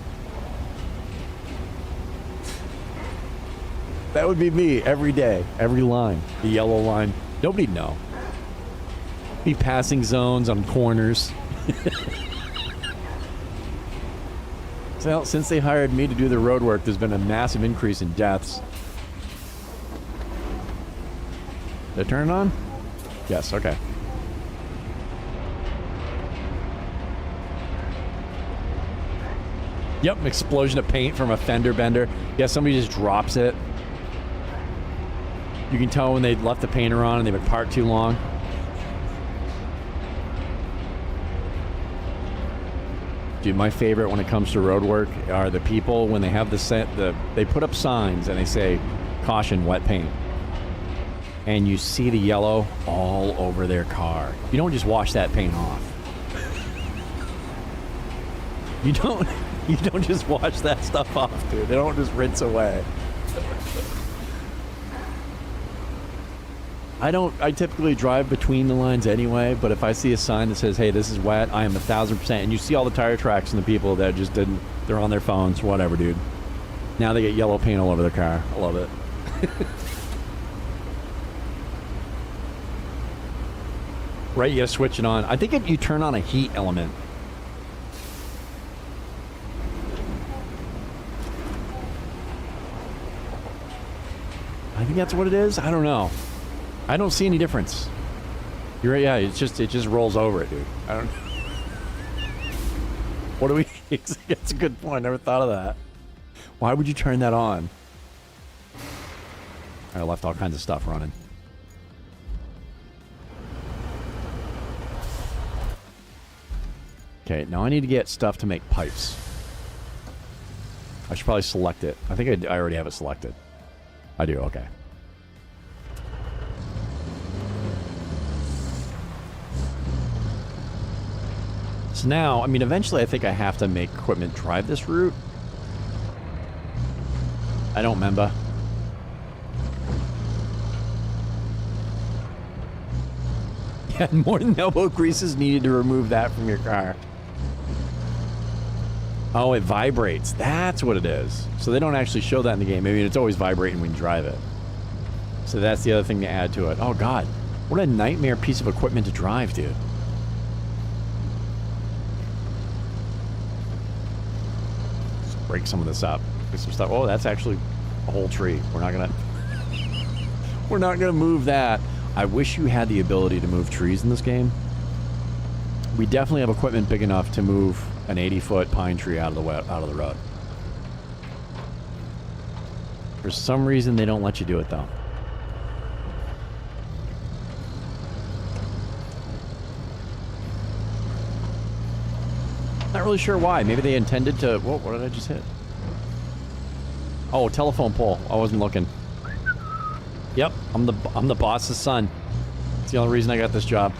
That would be me every day, every line, the yellow line. Nobody'd know. Be passing zones on corners. So, since they hired me to do the road work, there's been a massive increase in deaths. Did I turn it on? Yes, okay. Yep, explosion of paint from a fender bender. Yeah, somebody just drops it. You can tell when they left the painter on and they've been parked too long. Dude, my favorite when it comes to road work are the people when they have they put up signs and they say, caution, wet paint. And you see the yellow all over their car. You don't just wash that paint off. You don't just wash that stuff off, dude. They don't just rinse away. I typically drive between the lines anyway, but if I see a sign that says, hey, this is wet, I am 1,000%. And you see all the tire tracks and the people that just didn't, they're on their phones, whatever, dude. Now they get yellow paint all over their car. I love it. Right, you gotta switch it on. I think if you turn on a heat element. I think that's what it is. I don't know. I don't see any difference. You're right, yeah, it just rolls over it, dude. I don't What do we That's a good point. I never thought of that. Why would you turn that on? I left all kinds of stuff running. Okay, now I need to get stuff to make pipes. I should probably select it. I think I already have it selected. I do, okay. So now, I mean, eventually I think I have to make equipment drive this route. I don't remember. Yeah, more than elbow grease is needed to remove that from your car. Oh, it vibrates. That's what it is. So they don't actually show that in the game. I mean, it's always vibrating when you drive it. So that's the other thing to add to it. Oh, God. What a nightmare piece of equipment to drive, dude. Just break some of this up. Get some stuff. Oh, that's actually a whole tree. We're not gonna... We're not gonna move that. I wish you had the ability to move trees in this game. We definitely have equipment big enough to move an 80-foot pine tree out of the road. For some reason, they don't let you do it, though. Not really sure why. Maybe they intended to... Whoa, what did I just hit? Oh, telephone pole. I wasn't looking. Yep, I'm the boss's son. It's the only reason I got this job.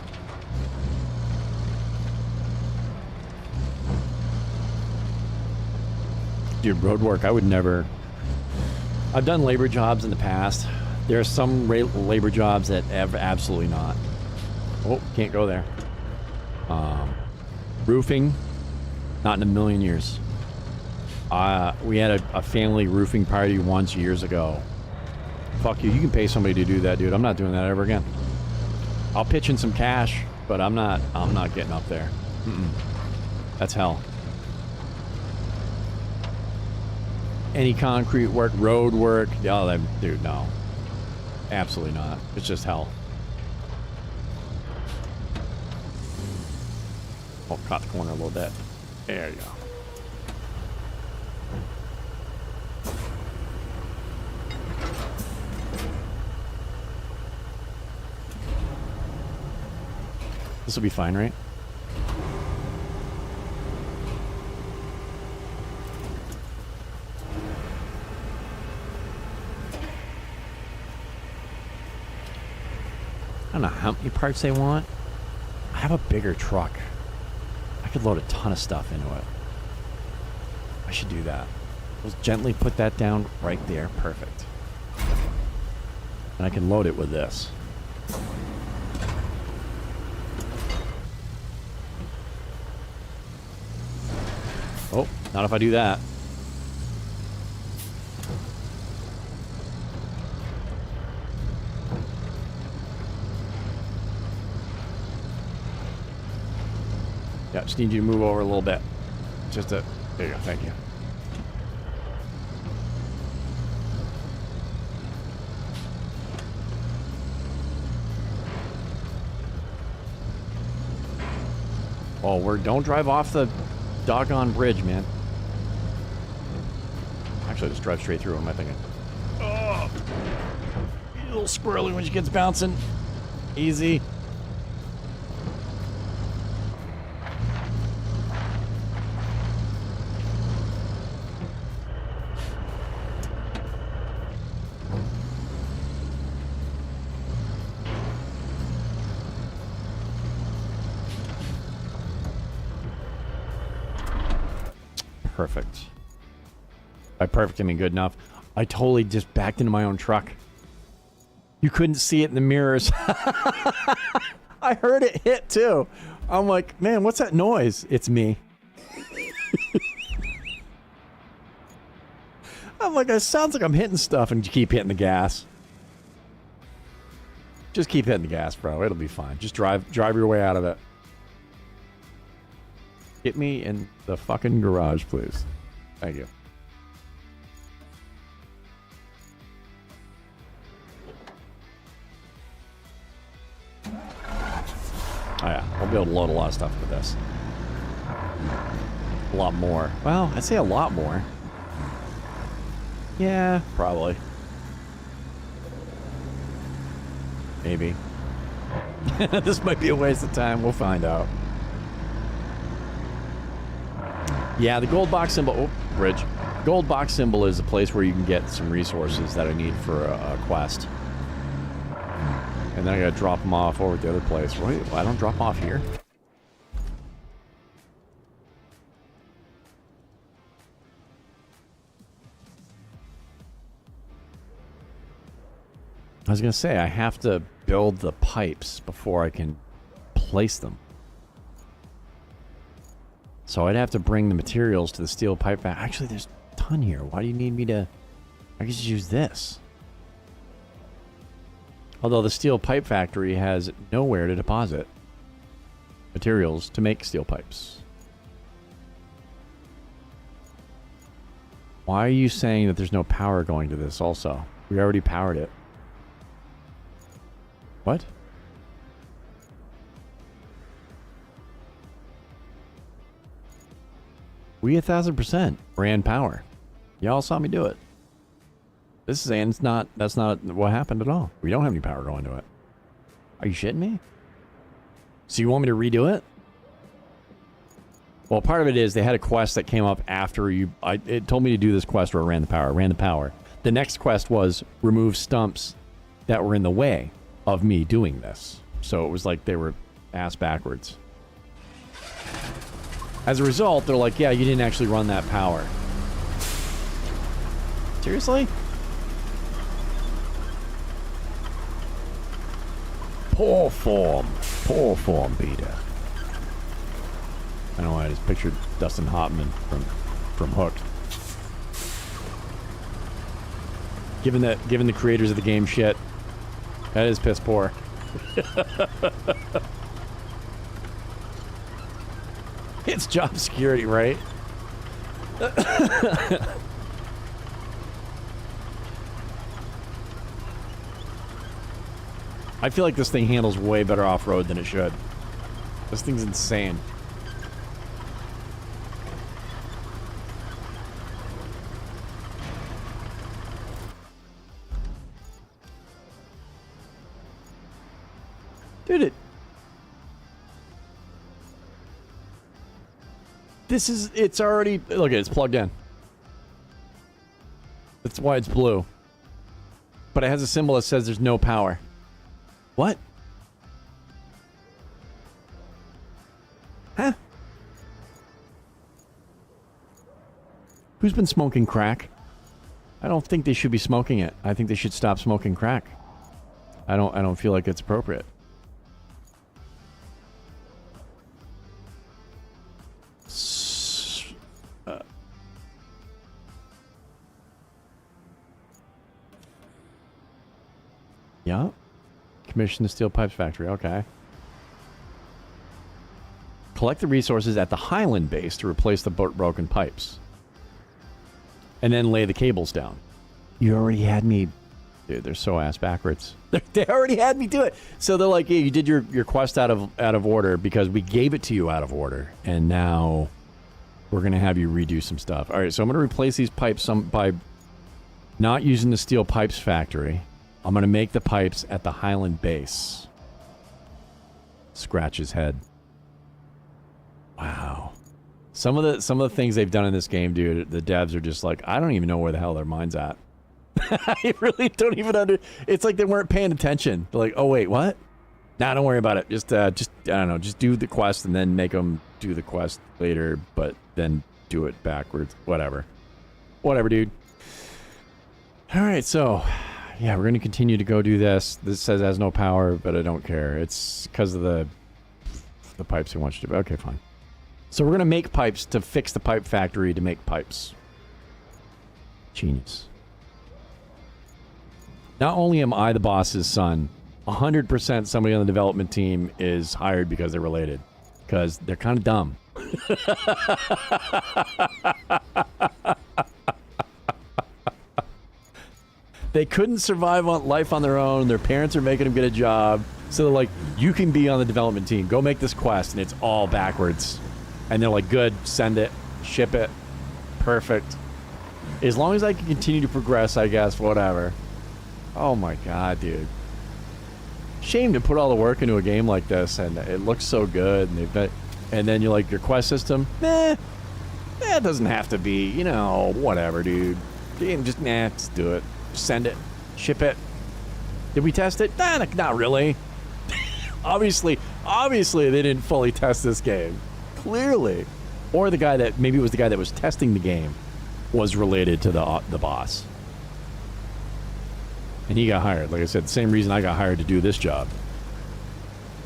Dude, road work, I would never... I've done labor jobs in the past. There are some labor jobs that have absolutely not. Oh, can't go there. Roofing, not in a million years. We had a family roofing party once years ago. Fuck you, you can pay somebody to do that, dude. I'm not doing that ever again. I'll pitch in some cash, but I'm not getting up there. That's hell. any concrete work, road work. Oh, dude, no. Absolutely not. It's just hell. Oh, caught the corner a little bit. There you go. This will be fine, right? I don't know how many parts they want. I have a bigger truck. I could load a ton of stuff into it. I should do that. Just gently put that down right there. Perfect. And I can load it with this. Oh, not if I do that. Yeah, just need you to move over a little bit. Just a... There you go, thank you. Oh, don't drive off the doggone bridge, man. Actually, just drive straight through. What am I thinking? Oh, a little squirrely when she gets bouncing. Easy. Perfect. By perfect, I mean good enough. I totally just backed into my own truck. You couldn't see it in the mirrors. I heard it hit too. I'm like, man, what's that noise? It's me. I'm like, it sounds like I'm hitting stuff, and you keep hitting the gas. Just keep hitting the gas, bro. It'll be fine. Just drive your way out of it. Get me in the fucking garage, please. Thank you. Oh yeah, I'll be able to load a lot of stuff with this. A lot more. Well, I'd say a lot more. Yeah, probably. Maybe. This might be a waste of time. We'll find out. Yeah, the gold box symbol... Oh, bridge. Gold box symbol is a place where you can get some resources that I need for a quest. And then I gotta drop them off over at the other place. Wait, I don't drop them off here? I was gonna say, I have to build the pipes before I can place them. So I'd have to bring the materials to the steel pipe factory. Actually, there's a ton here. Why do you need me to... I could just use this. Although the steel pipe factory has nowhere to deposit materials to make steel pipes. Why are you saying that there's no power going to this also? We already powered it. What? We 1,000% ran power. Y'all saw me do it. This is and that's not what happened at all. We don't have any power going to it. Are you shitting me? So you want me to redo it? Well, part of it is they had a quest that came up after you... it told me to do this quest where I ran the power. I ran the power. The next quest was remove stumps that were in the way of me doing this. So it was like they were ass backwards. As a result, they're like, yeah, you didn't actually run that power. Seriously? Poor form, Peter. I know I just pictured Dustin Hoffman from Hooked. Given the creators of the game shit, that is piss poor. It's job security, right? I feel like this thing handles way better off-road than it should. This thing's insane. Dude, it's already, look, it's plugged in. That's why it's blue. But it has a symbol that says there's no power. What? Huh? Who's been smoking crack? I don't think they should be smoking it. I think they should stop smoking crack. I don't feel like it's appropriate. Yeah. Commission the steel pipes factory. Okay. Collect the resources at the Highland base to replace the broken pipes. And then lay the cables down. You already had me... Dude, they're so ass backwards. They already had me do it. So they're like, yeah, you did your quest out of order because we gave it to you out of order. And now we're going to have you redo some stuff. All right, so I'm going to replace these pipes by not using the steel pipes factory. I'm going to make the pipes at the Highland base. Scratch his head. Wow. Some of the things they've done in this game, dude, the devs are just like, I don't even know where the hell their mind's at. I really don't even it's like they weren't paying attention. They're like, oh wait, what? Nah, don't worry about it. Just I don't know, just do the quest and then make them do the quest later, but then do it backwards. Whatever, dude. All right, so yeah, we're gonna continue to go do this. This says it has no power, but I don't care. It's because of the pipes they want you to do. Okay, fine. So we're gonna make pipes to fix the pipe factory to make pipes. Genius. Not only am I the boss's son, 100% somebody on the development team is hired because they're related. Because they're kind of dumb. They couldn't survive on life on their own. Their parents are making them get a job. So they're like, you can be on the development team. Go make this quest. And it's all backwards. And they're like, good, send it, ship it. Perfect. As long as I can continue to progress, I guess, whatever. Oh my god, dude. Shame to put all the work into a game like this and it looks so good and then you're like, your quest system? Nah. It doesn't have to be, you know, whatever, dude. Just do it. Send it. Ship it. Did we test it? Nah, not really. Obviously they didn't fully test this game. Clearly. Or maybe it was the guy that was testing the game was related to the boss. And he got hired. Like I said, the same reason I got hired to do this job.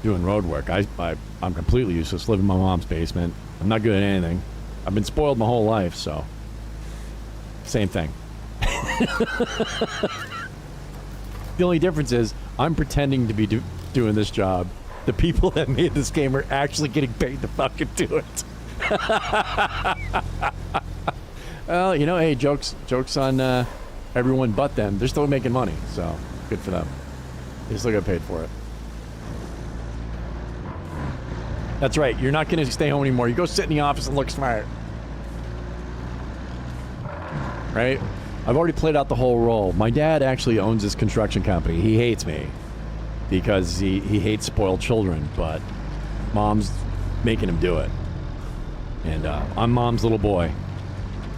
Doing road work. I'm completely useless. Live in my mom's basement. I'm not good at anything. I've been spoiled my whole life, so... Same thing. The only difference is, I'm pretending to be doing this job. The people that made this game are actually getting paid to fucking do it. Well, you know, hey, jokes on... everyone but them. They're still making money, so good for them. They still get paid for it. That's right. You're not going to stay home anymore. You go sit in the office and look smart. Right? I've already played out the whole role. My dad actually owns this construction company. He hates me because he hates spoiled children, but mom's making him do it. And I'm mom's little boy.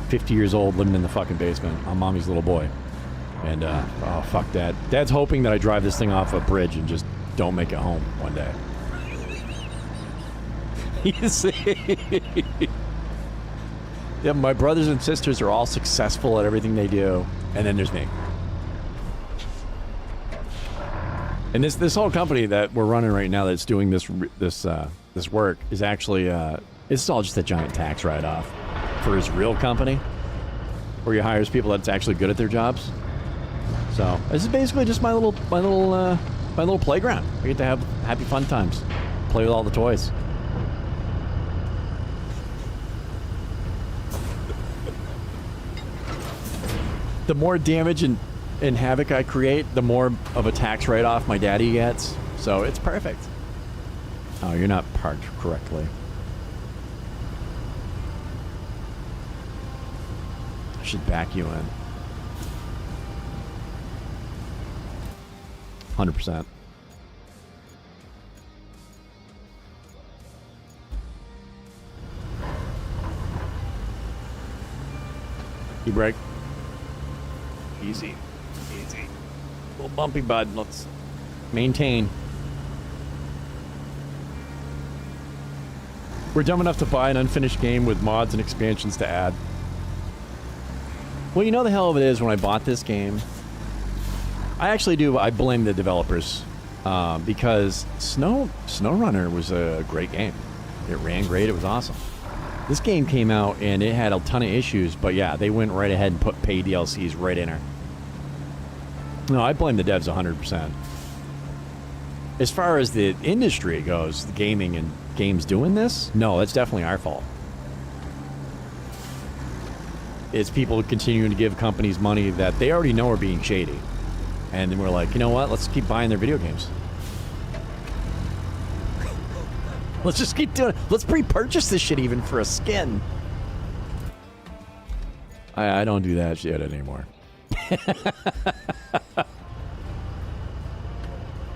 50 years old, living in the fucking basement. I'm mommy's little boy. And, oh, fuck dad. Dad's hoping that I drive this thing off a bridge and just don't make it home one day. You see? Yeah, my brothers and sisters are all successful at everything they do. And then there's me. And this whole company that we're running right now that's doing this work is actually, it's all just a giant tax write-off for his real company, where he hires people that's actually good at their jobs. So this is basically just my little playground. I get to have happy fun times, play with all the toys. The more damage and in Havoc I create, the more of a tax write-off my daddy gets. So it's perfect. Oh, you're not parked correctly. I should back you in. 100%. You brake. Easy. Easy. A little bumpy, bud. Let's maintain. We're dumb enough to buy an unfinished game with mods and expansions to add. Well, you know the hell of it is when I bought this game. I actually do. I blame the developers because SnowRunner was a great game. It ran great. It was awesome. This game came out and it had a ton of issues, but yeah, they went right ahead and put paid DLCs right in there. No, I blame the devs 100%. As far as the industry goes, the gaming and games doing this, no, that's definitely our fault. It's people continuing to give companies money that they already know are being shady. And then we're like, you know what? Let's keep buying their video games. Let's just keep doing it. Let's pre-purchase this shit even for a skin. I don't do that shit anymore.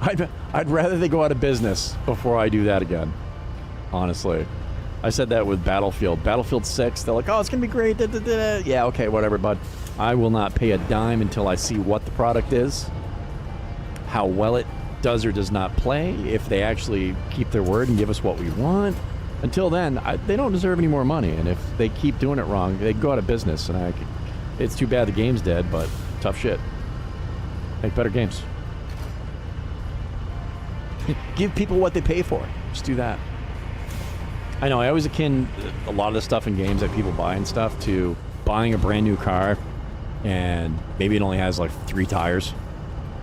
I'd rather they go out of business before I do that again. Honestly. I said that with Battlefield. Battlefield 6, they're like, oh, it's going to be great. Da, da, da, da. Yeah, okay, whatever, bud. I will not pay a dime until I see what the product is, how well it does or does not play, if they actually keep their word and give us what we want. Until then, they don't deserve any more money, and if they keep doing it wrong, they go out of business. And it's too bad the game's dead, but tough shit. Make better games. Give people what they pay for. Just do that. I know, I always akin a lot of the stuff in games that people buy and stuff to buying a brand new car, and maybe it only has like 3 tires,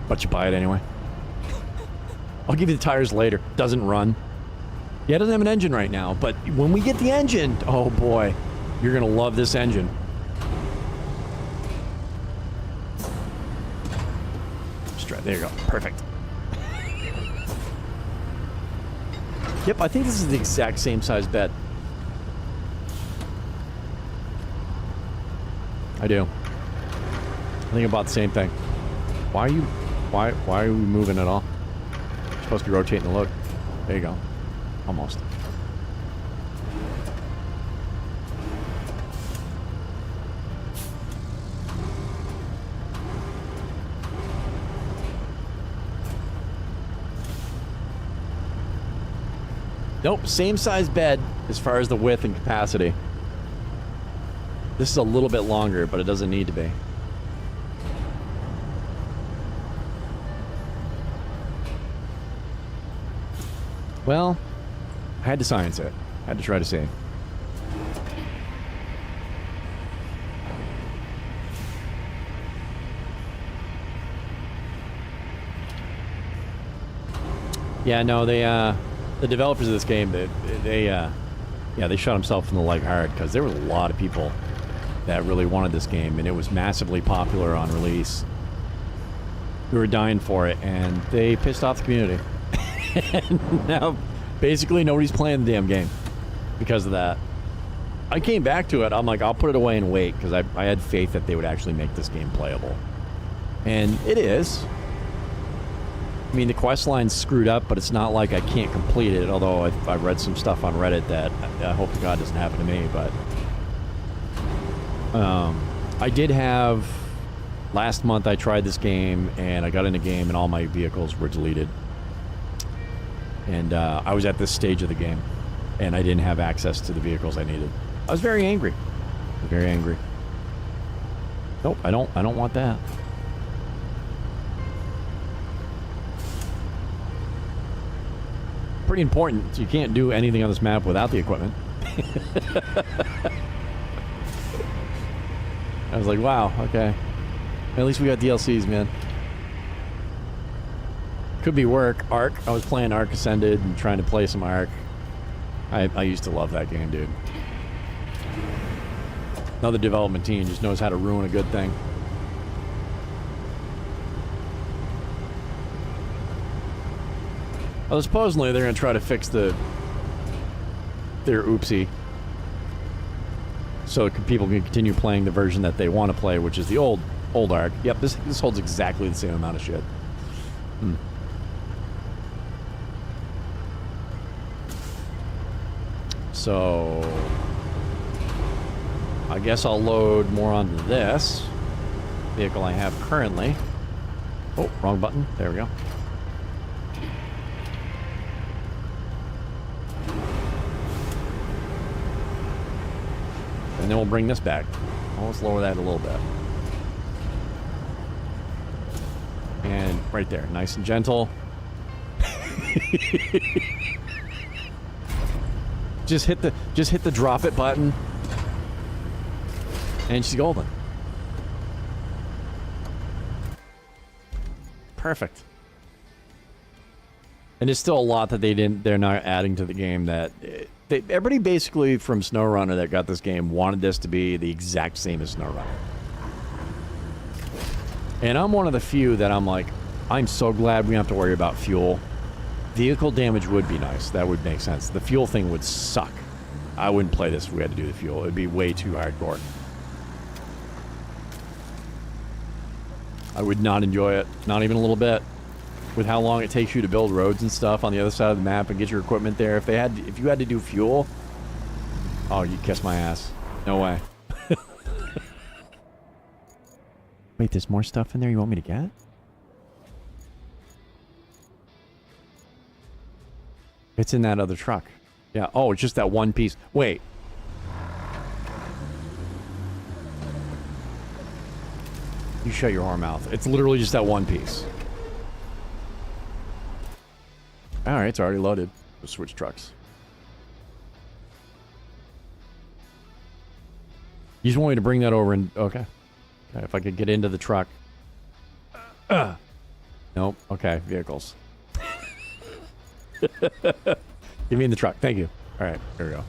but you buy it anyway. I'll give you the tires later. Doesn't run. Yeah, it doesn't have an engine right now, but when we get the engine, oh boy, you're gonna love this engine. There you go. Perfect. Yep, I think this is the exact same size bed. I do. I think about the same thing. Why are we moving at all? You're supposed to be rotating the look. There you go. Almost. Nope, same size bed as far as the width and capacity. This is a little bit longer, but it doesn't need to be. Well, I had to science it. I had to try to see. Yeah, no, the developers of this game, they shot themselves in the leg hard because there were a lot of people that really wanted this game, and it was massively popular on release. We were dying for it, and they pissed off the community. And now, basically, nobody's playing the damn game because of that. I came back to it. I'm like, I'll put it away and wait because I had faith that they would actually make this game playable. And it is. I mean, the quest line's screwed up, but it's not like I can't complete it, although I've read some stuff on Reddit that I hope to God doesn't happen to me, but I did have... Last month I tried this game, and I got in the game, and all my vehicles were deleted. And I was at this stage of the game, and I didn't have access to the vehicles I needed. I was very angry. Very angry. Nope, I don't want that. Pretty important. So you can't do anything on this map without the equipment. I was like, wow, okay. At least we got DLCs, man. Could be work. Ark. I was playing Ark Ascended and trying to play some Ark. I used to love that game, dude. Another development team just knows how to ruin a good thing. Well, supposedly they're going to try to fix their oopsie so people can continue playing the version that they want to play, which is the old ARK. Yep, this holds exactly the same amount of shit. So I guess I'll load more onto this vehicle I have currently. Oh, wrong button. There we go. And then we'll bring this back. Well, let's lower that a little bit. And right there, nice and gentle. Just hit the drop it button. And she's golden. Perfect. And there's still a lot that they're not adding to the game that everybody basically from SnowRunner that got this game wanted this to be the exact same as SnowRunner. And I'm one of the few that I'm like, I'm so glad we don't have to worry about fuel. Vehicle damage would be nice. That would make sense. The fuel thing would suck. I wouldn't play this if we had to do the fuel. It'd be way too hardcore. I would not enjoy it. Not even a little bit. With how long it takes you to build roads and stuff on the other side of the map and get your equipment there. If you had to do fuel, oh, you'd kiss my ass. No way. Wait, there's more stuff in there you want me to get? It's in that other truck. Yeah. Oh, it's just that one piece. Wait. You shut your whore mouth. It's literally just that one piece. Alright, it's already loaded. We'll switch trucks. You just want me to bring that over and... Okay. Okay, if I could get into the truck. Nope. Okay, vehicles. Give me in the truck. Thank you. Alright, here we go.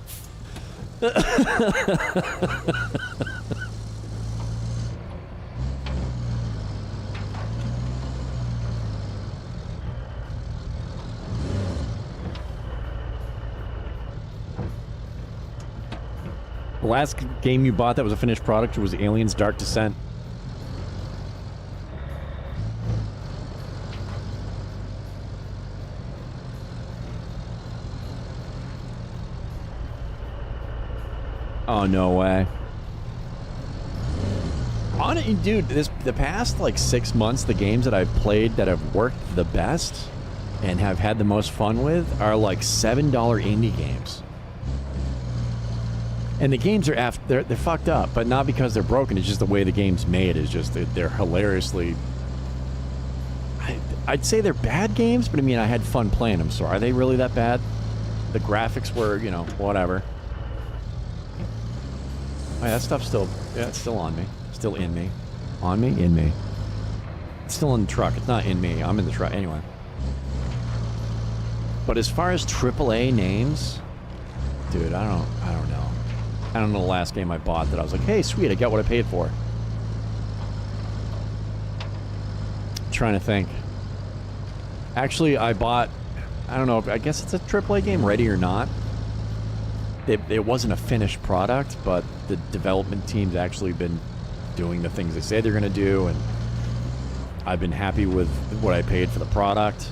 The last game you bought that was a finished product was Aliens Dark Descent. Oh, no way. Dude, the past like 6 months, the games that I've played that have worked the best and have had the most fun with are like $7 indie games. And the games are they're fucked up, but not because they're broken. It's just the way the game's made is just they're hilariously. I'd say they're bad games, but I mean I had fun playing them. So are they really that bad? The graphics were, you know, whatever. Oh, yeah, that stuff's still, yeah, it's still on me, still in me, on me, in me. It's still in the truck. It's not in me. I'm in the truck anyway. But as far as AAA names, dude, I don't know. I don't know the last game I bought that I was like, hey, sweet, I got what I paid for. I'm trying to think. Actually, I bought, I don't know, I guess it's a AAA game, Ready or Not. It wasn't a finished product, but the development team's actually been doing the things they say they're going to do, and I've been happy with what I paid for the product.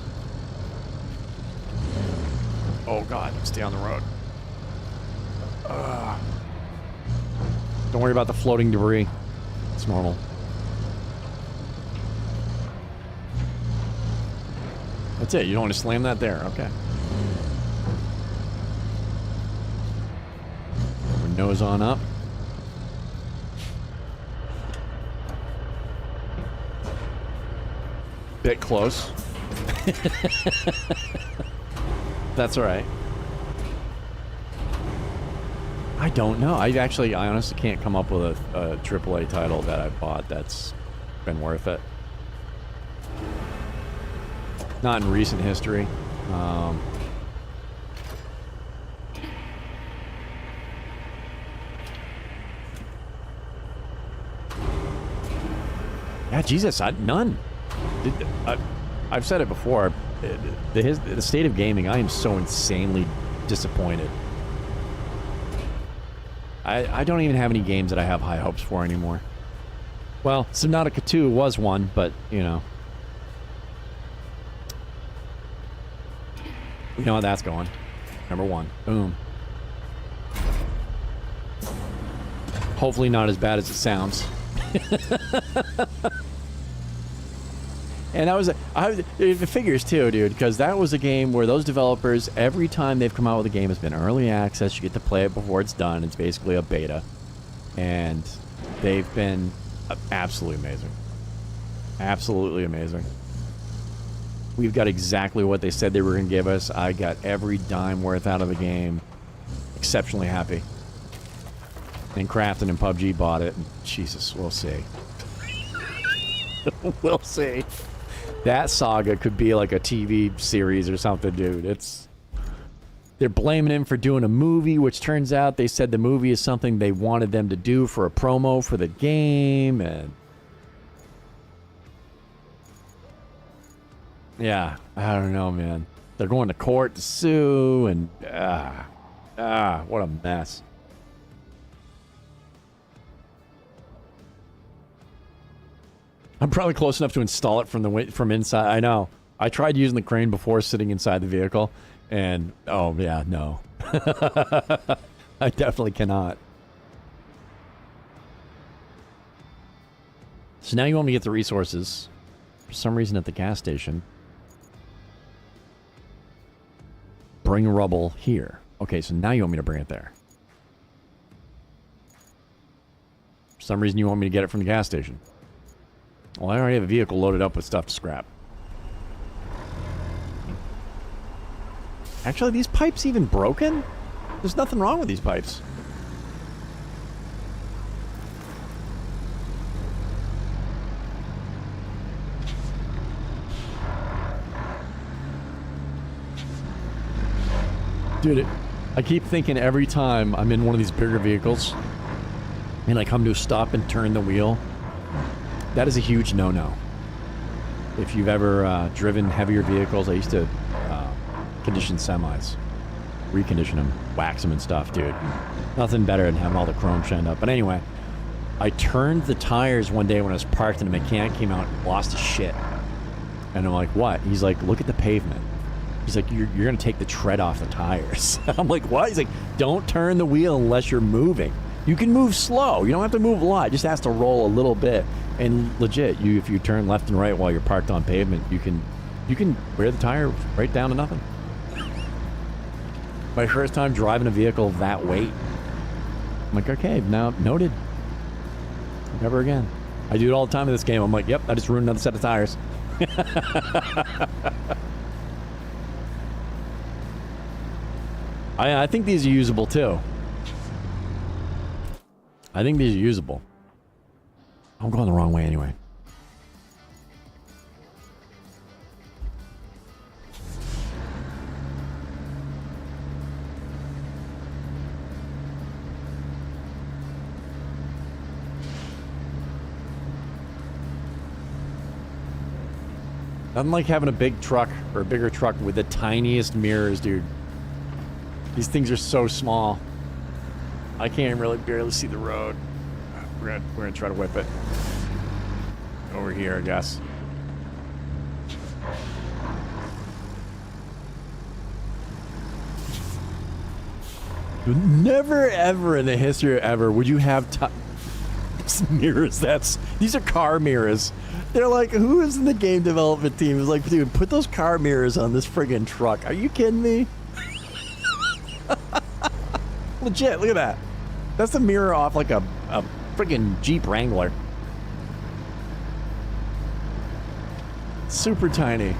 Oh, God, stay on the road. Don't worry about the floating debris. It's normal. That's it. You don't want to slam that there. Okay. Nose on up. Bit close. That's all right. I don't know. I honestly can't come up with a AAA title that I bought that's been worth it. Not in recent history. Yeah, Jesus, none. I've said it before. the state of gaming, I am so insanely disappointed. I don't even have any games that I have high hopes for anymore. Well, Subnautica 2 was one, but, you know. You know how that's going. Number 1. Boom. Hopefully not as bad as it sounds. And that was it figures too, dude, because that was a game where those developers, every time they've come out with a game, it's been early access. You get to play it before it's done. It's basically a beta, and they've been absolutely amazing. Absolutely amazing. We've got exactly what they said they were going to give us. I got every dime worth out of the game. Exceptionally happy. And Crafton and PUBG bought it. Jesus, we'll see. We'll see. That saga could be like a TV series or something, dude. They're blaming him for doing a movie, which turns out they said the movie is something they wanted them to do for a promo for the game, and yeah, I don't know, man. They're going to court to sue, and what a mess. I'm probably close enough to install it from inside. I know. I tried using the crane before sitting inside the vehicle, and oh yeah, no. I definitely cannot. So now you want me to get the resources. For some reason at the gas station. Bring rubble here. Okay, so now you want me to bring it there. For some reason you want me to get it from the gas station. Well, I already have a vehicle loaded up with stuff to scrap. Actually, are these pipes even broken? There's nothing wrong with these pipes. Dude, I keep thinking every time I'm in one of these bigger vehicles and I come to a stop and turn the wheel, that is a huge no-no. If you've ever driven heavier vehicles, I used to condition semis. Recondition them, wax them and stuff, dude. Nothing better than having all the chrome shined up. But anyway, I turned the tires one day when I was parked and a mechanic came out and lost his shit. And I'm like, what? He's like, look at the pavement. He's like, you're going to take the tread off the tires. I'm like, what? He's like, don't turn the wheel unless you're moving. You can move slow. You don't have to move a lot. It just has to roll a little bit. And legit, if you turn left and right while you're parked on pavement, you can wear the tire right down to nothing. My first time driving a vehicle that weight, I'm like, okay, now noted. Never again. I do it all the time in this game. I'm like, yep, I just ruined another set of tires. I think these are usable too. I think these are usable. I'm going the wrong way anyway. Nothing like having a big truck or a bigger truck with the tiniest mirrors, dude. These things are so small. I can't really barely see the road. We're gonna try to whip it over here, I guess. Never ever in the history of ever would you have mirrors. These are car mirrors. They're like, who is in the game development team is like, dude, put those car mirrors on this friggin' truck. Are you kidding me? Legit, look at that. That's a mirror off like a friggin' Jeep Wrangler. Super tiny.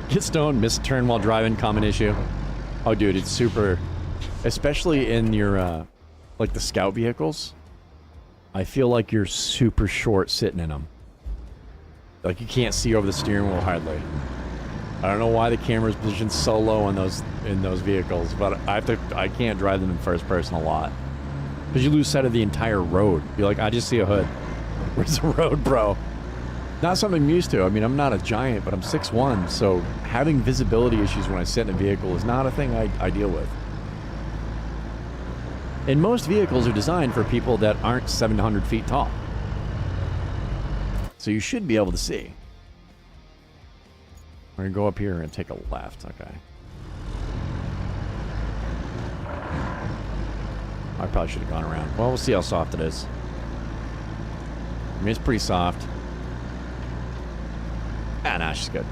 Get stoned, miss a turn while driving, common issue. Oh, dude, it's super... Especially in your, like the scout vehicles. I feel like you're super short sitting in them. Like, you can't see over the steering wheel hardly. I don't know why the camera's positioned so low in those vehicles, but I can't drive them in first person a lot. Because you lose sight of the entire road. You're like, I just see a hood. Where's the road, bro? Not something I'm used to. I mean, I'm not a giant, but I'm 6'1", so having visibility issues when I sit in a vehicle is not a thing I deal with. And most vehicles are designed for people that aren't 700 feet tall. So you should be able to see. We're going to go up here and take a left. Okay. I probably should have gone around. Well, we'll see how soft it is. I mean, it's pretty soft. Ah, nah, she's good.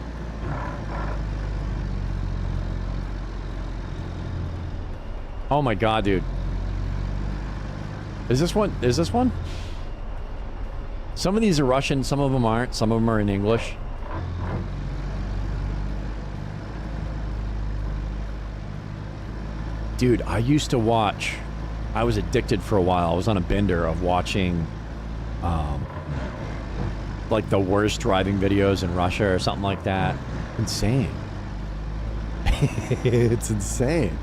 Oh my god, dude. Is this one? Is this one? Some of these are Russian, some of them aren't. Some of them are in English. Dude, I used to watch... I was addicted for a while. I was on a bender of watching... like the worst driving videos in Russia or something like that. Insane. It's insane.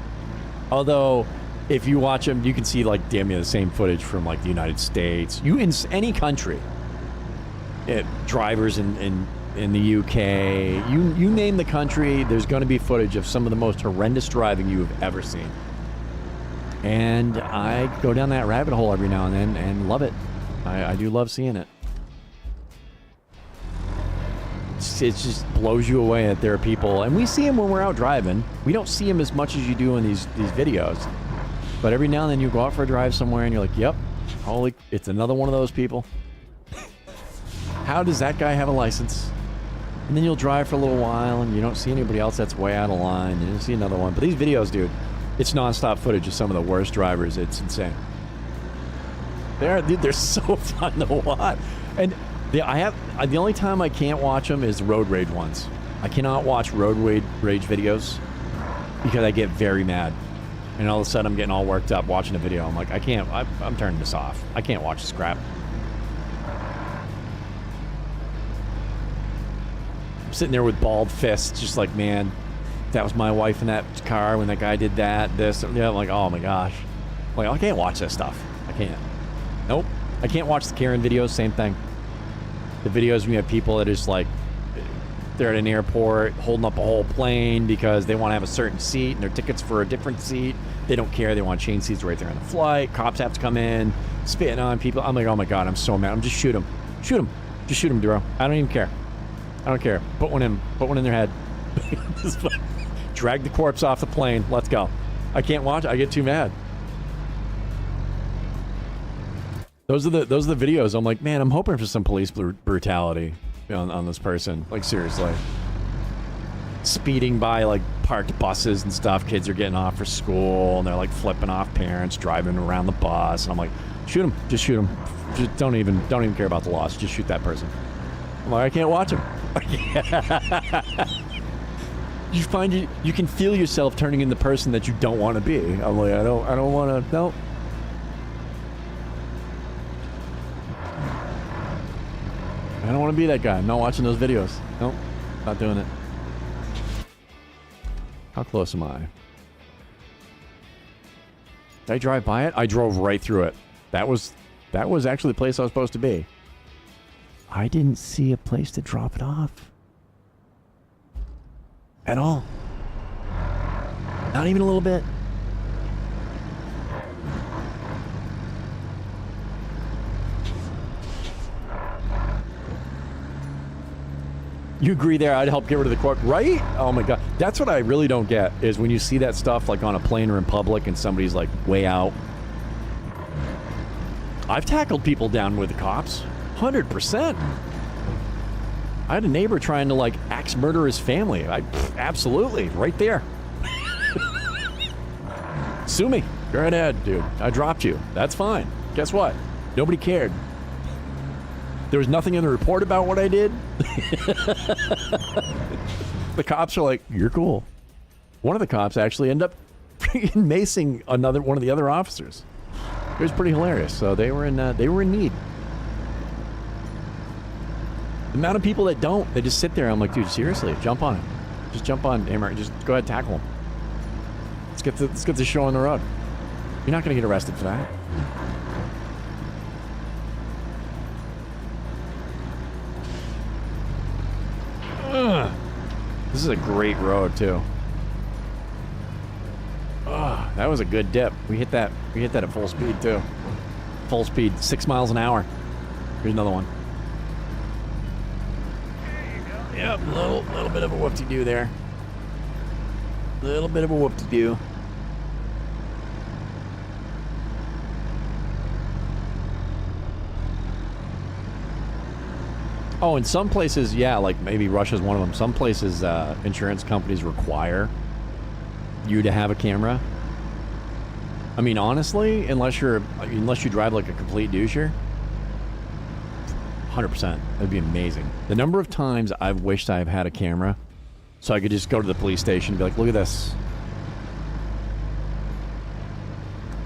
Although, if you watch them, you can see like damn near the same footage from like the United States. You in any country. Drivers in the UK. You name the country, there's going to be footage of some of the most horrendous driving you have ever seen. And I go down that rabbit hole every now and then and love it. I do love seeing it. It just blows you away that there are people, and we see them when we're out driving. We don't see them as much as you do in these videos. But every now and then you go out for a drive somewhere and you're like, yep, holy, it's another one of those people. How does that guy have a license? And then you'll drive for a little while and you don't see anybody else that's way out of line. And you'll see another one. But these videos, dude, it's nonstop footage of some of the worst drivers. It's insane. They're so fun to watch. And the only time I can't watch them is road rage ones. I cannot watch road rage videos because I get very mad. And all of a sudden I'm getting all worked up watching a video. I'm like, I can't, I'm turning this off. I can't watch this crap. I'm sitting there with bald fists, just like, man, that was my wife in that car when that guy did that, this. Yeah, I'm like, oh my gosh. I'm like, I can't watch this stuff. I can't. Nope. I can't watch the Karen videos, same thing. The videos when you have people that are just like, they're at an airport holding up a whole plane because they want to have a certain seat and their tickets for a different seat. They don't care. They want change seats right there on the flight. Cops have to come in, spitting on people. I'm like, oh my God, I'm so mad. I'm just shoot them. Shoot them. Just shoot them, Duro. I don't even care. I don't care. Put one in their head. Just drag the corpse off the plane. Let's go. I can't watch. I get too mad. Those are the videos. I'm like, man, I'm hoping for some police brutality on this person. Like, seriously. Speeding by, like, parked buses and stuff. Kids are getting off for school, and they're, like, flipping off parents, driving around the bus. And I'm like, shoot them. Just shoot them. Just don't even care about the loss. Just shoot that person. I'm like, I can't watch him. You find you can feel yourself turning into the person that you don't want to be. I'm like, I don't want to. No. I don't want to be that guy. I'm not watching those videos. Nope. Not doing it. How close am I? Did I drive by it? I drove right through it. That was actually the place I was supposed to be. I didn't see a place to drop it off. At all. Not even a little bit. You agree there, I'd help get rid of the corpse, right? Oh my God. That's what I really don't get, is when you see that stuff like on a plane or in public and somebody's like way out. I've tackled people down with the cops. 100%. I had a neighbor trying to like axe murder his family. Absolutely, right there. Sue me. Go right ahead, dude. I dropped you. That's fine. Guess what? Nobody cared. There was nothing in the report about what I did. The cops are like, you're cool. One of the cops actually ended up freaking macing one of the other officers. It was pretty hilarious. So they were in need. The amount of people that don't, they just sit there. I'm like, dude, seriously, jump on him. Just jump on him. Just go ahead, tackle him. Let's get the show on the road. You're not going to get arrested for that. Ugh. This is a great road, too. Ugh, that was a good dip. We hit that at full speed, too. Full speed, 6 miles an hour. Here's another one. Yep, little bit of a whoop-de-doo there. Little bit of a whoop-de-doo. Oh, in some places, yeah, like maybe Russia's one of them. Some places, insurance companies require you to have a camera. I mean, honestly, unless you drive like a complete doucher, 100%. That'd be amazing. The number of times I've wished I've had a camera so I could just go to the police station and be like, look at this.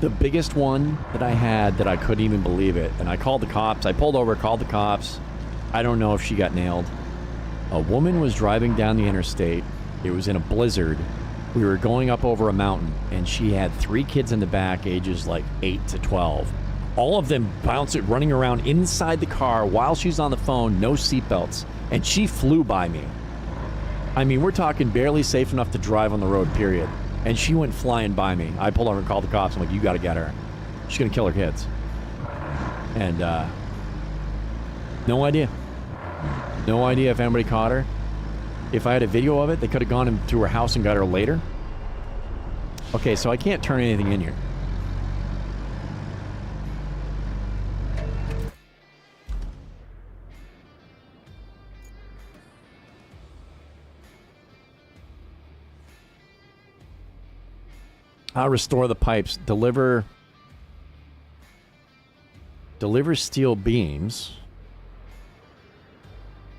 The biggest one that I had that I couldn't even believe it, and I called the cops. I pulled over, called the cops. I don't know if she got nailed. A woman was driving down the interstate. It was in a blizzard. We were going up over a mountain, and she had 3 kids in the back, ages like 8 to 12. All of them running around inside the car while she's on the phone, no seatbelts, and she flew by me. I mean, we're talking barely safe enough to drive on the road, period. And she went flying by me. I pulled over and called the cops. I'm like, you got to get her. She's going to kill her kids. And, no idea. No idea if anybody caught her. If I had a video of it, they could have gone into her house and got her later. Okay, so I can't turn anything in here. I'll restore the pipes. Deliver steel beams.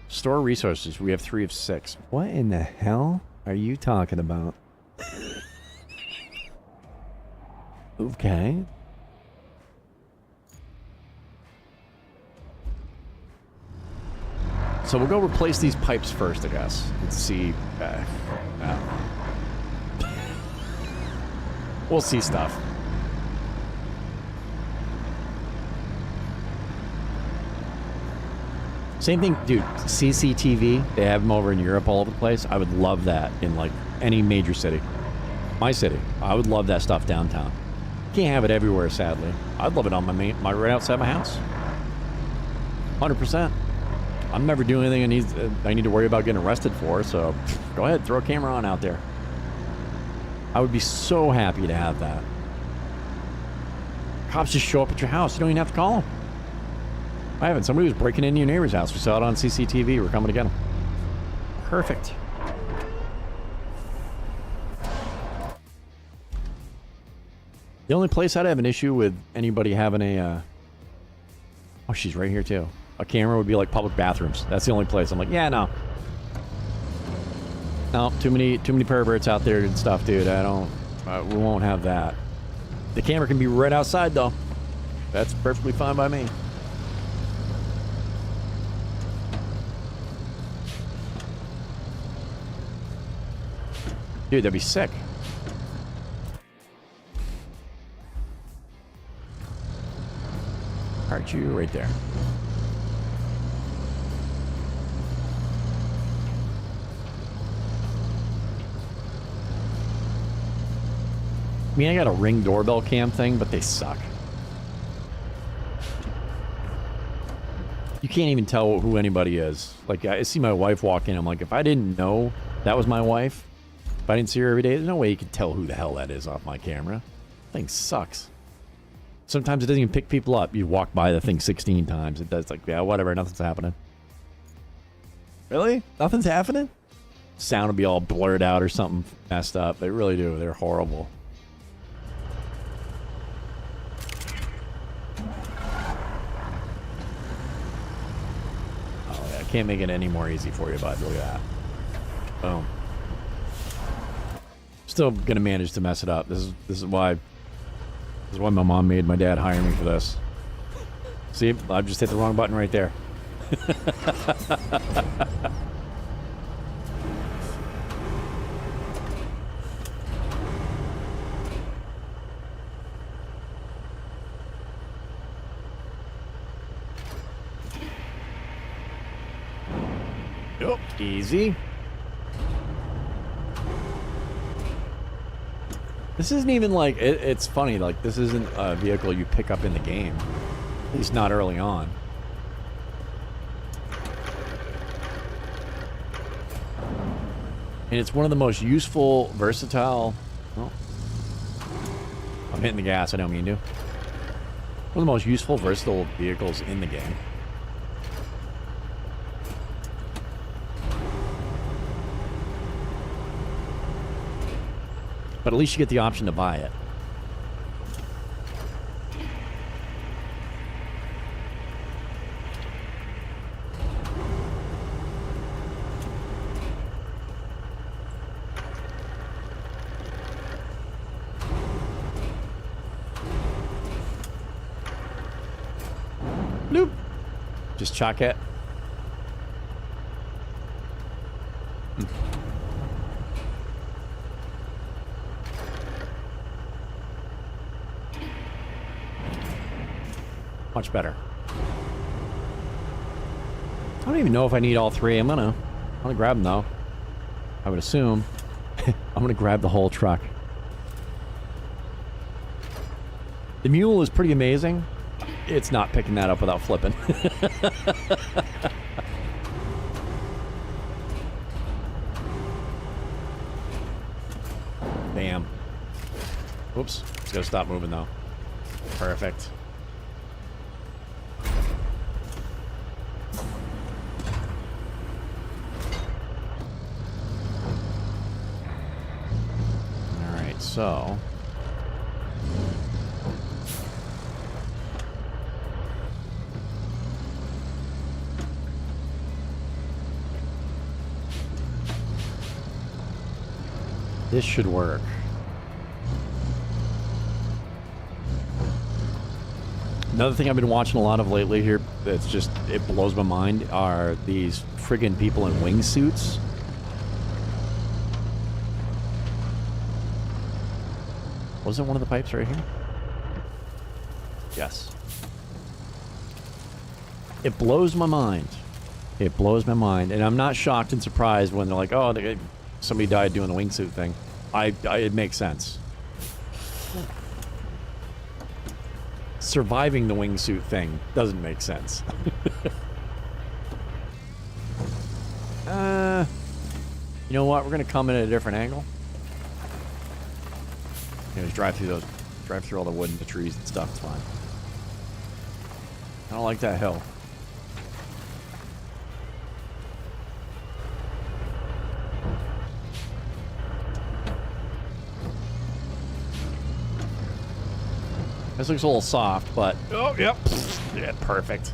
Store resources. We have 3 of 6. What in the hell are you talking about? Okay. So we'll go replace these pipes first, I guess. Let's see. We'll see stuff. Same thing, dude, CCTV, they have them over in Europe all over the place. I would love that in, like, any major city. My city. I would love that stuff downtown. Can't have it everywhere, sadly. I'd love it on my right outside my house. 100%. I'm never doing anything I need to worry about getting arrested for, so go ahead, throw a camera on out there. I would be so happy to have that. Cops just show up at your house. You don't even have to call them. I haven't. Somebody was breaking into your neighbor's house. We saw it on CCTV. We're coming to get them. Perfect. The only place I'd have an issue with anybody having a... oh, she's right here, too. A camera would be like public bathrooms. That's the only place. I'm like, yeah, no. No, too many perverts out there and stuff, dude. I don't... we won't have that. The camera can be right outside, though. That's perfectly fine by me. Dude, that'd be sick. Aren't you right there? I mean, I got a Ring doorbell cam thing, but they suck. You can't even tell who anybody is. Like, I see my wife walk in, I'm like, if I didn't know that was my wife, if I didn't see her every day, there's no way you could tell who the hell that is off my camera. Thing sucks. Sometimes it doesn't even pick people up. You walk by the thing 16 times. It does, like, yeah, whatever, nothing's happening. Really? Nothing's happening? Sound will be all blurred out or something messed up. They really do. They're horrible. Oh, yeah, I can't make it any more easy for you, bud. Look at that. Boom. Still gonna manage to mess it up. This is why my mom made my dad hire me for this. See, I've just hit the wrong button right there. Oh, easy. This isn't even like, it's funny, like this isn't a vehicle you pick up in the game. At least not early on. And it's one of the most useful, versatile... Oh. I'm hitting the gas, I don't mean to. One of the most useful, versatile vehicles in the game. But at least you get the option to buy it. Bloop. Just chuck it. Much better. I don't even know if I need all three. I'm gonna grab them though. I would assume. I'm gonna grab the whole truck. The mule is pretty amazing. It's not picking that up without flipping. Bam. Oops. Just gotta stop moving though. Perfect. Alright, so... this should work. Another thing I've been watching a lot of lately here that's just, it blows my mind, are these friggin' people in wingsuits. Was it one of the pipes right here? Yes. It blows my mind. It blows my mind. And I'm not shocked and surprised when they're like, oh, somebody died doing the wingsuit thing. It makes sense. Surviving the wingsuit thing doesn't make sense. You know what? We're gonna come in at a different angle. Just drive through all the wood and the trees and stuff. It's fine. I don't like that hill. This looks a little soft, but... oh, yep. Yeah, perfect.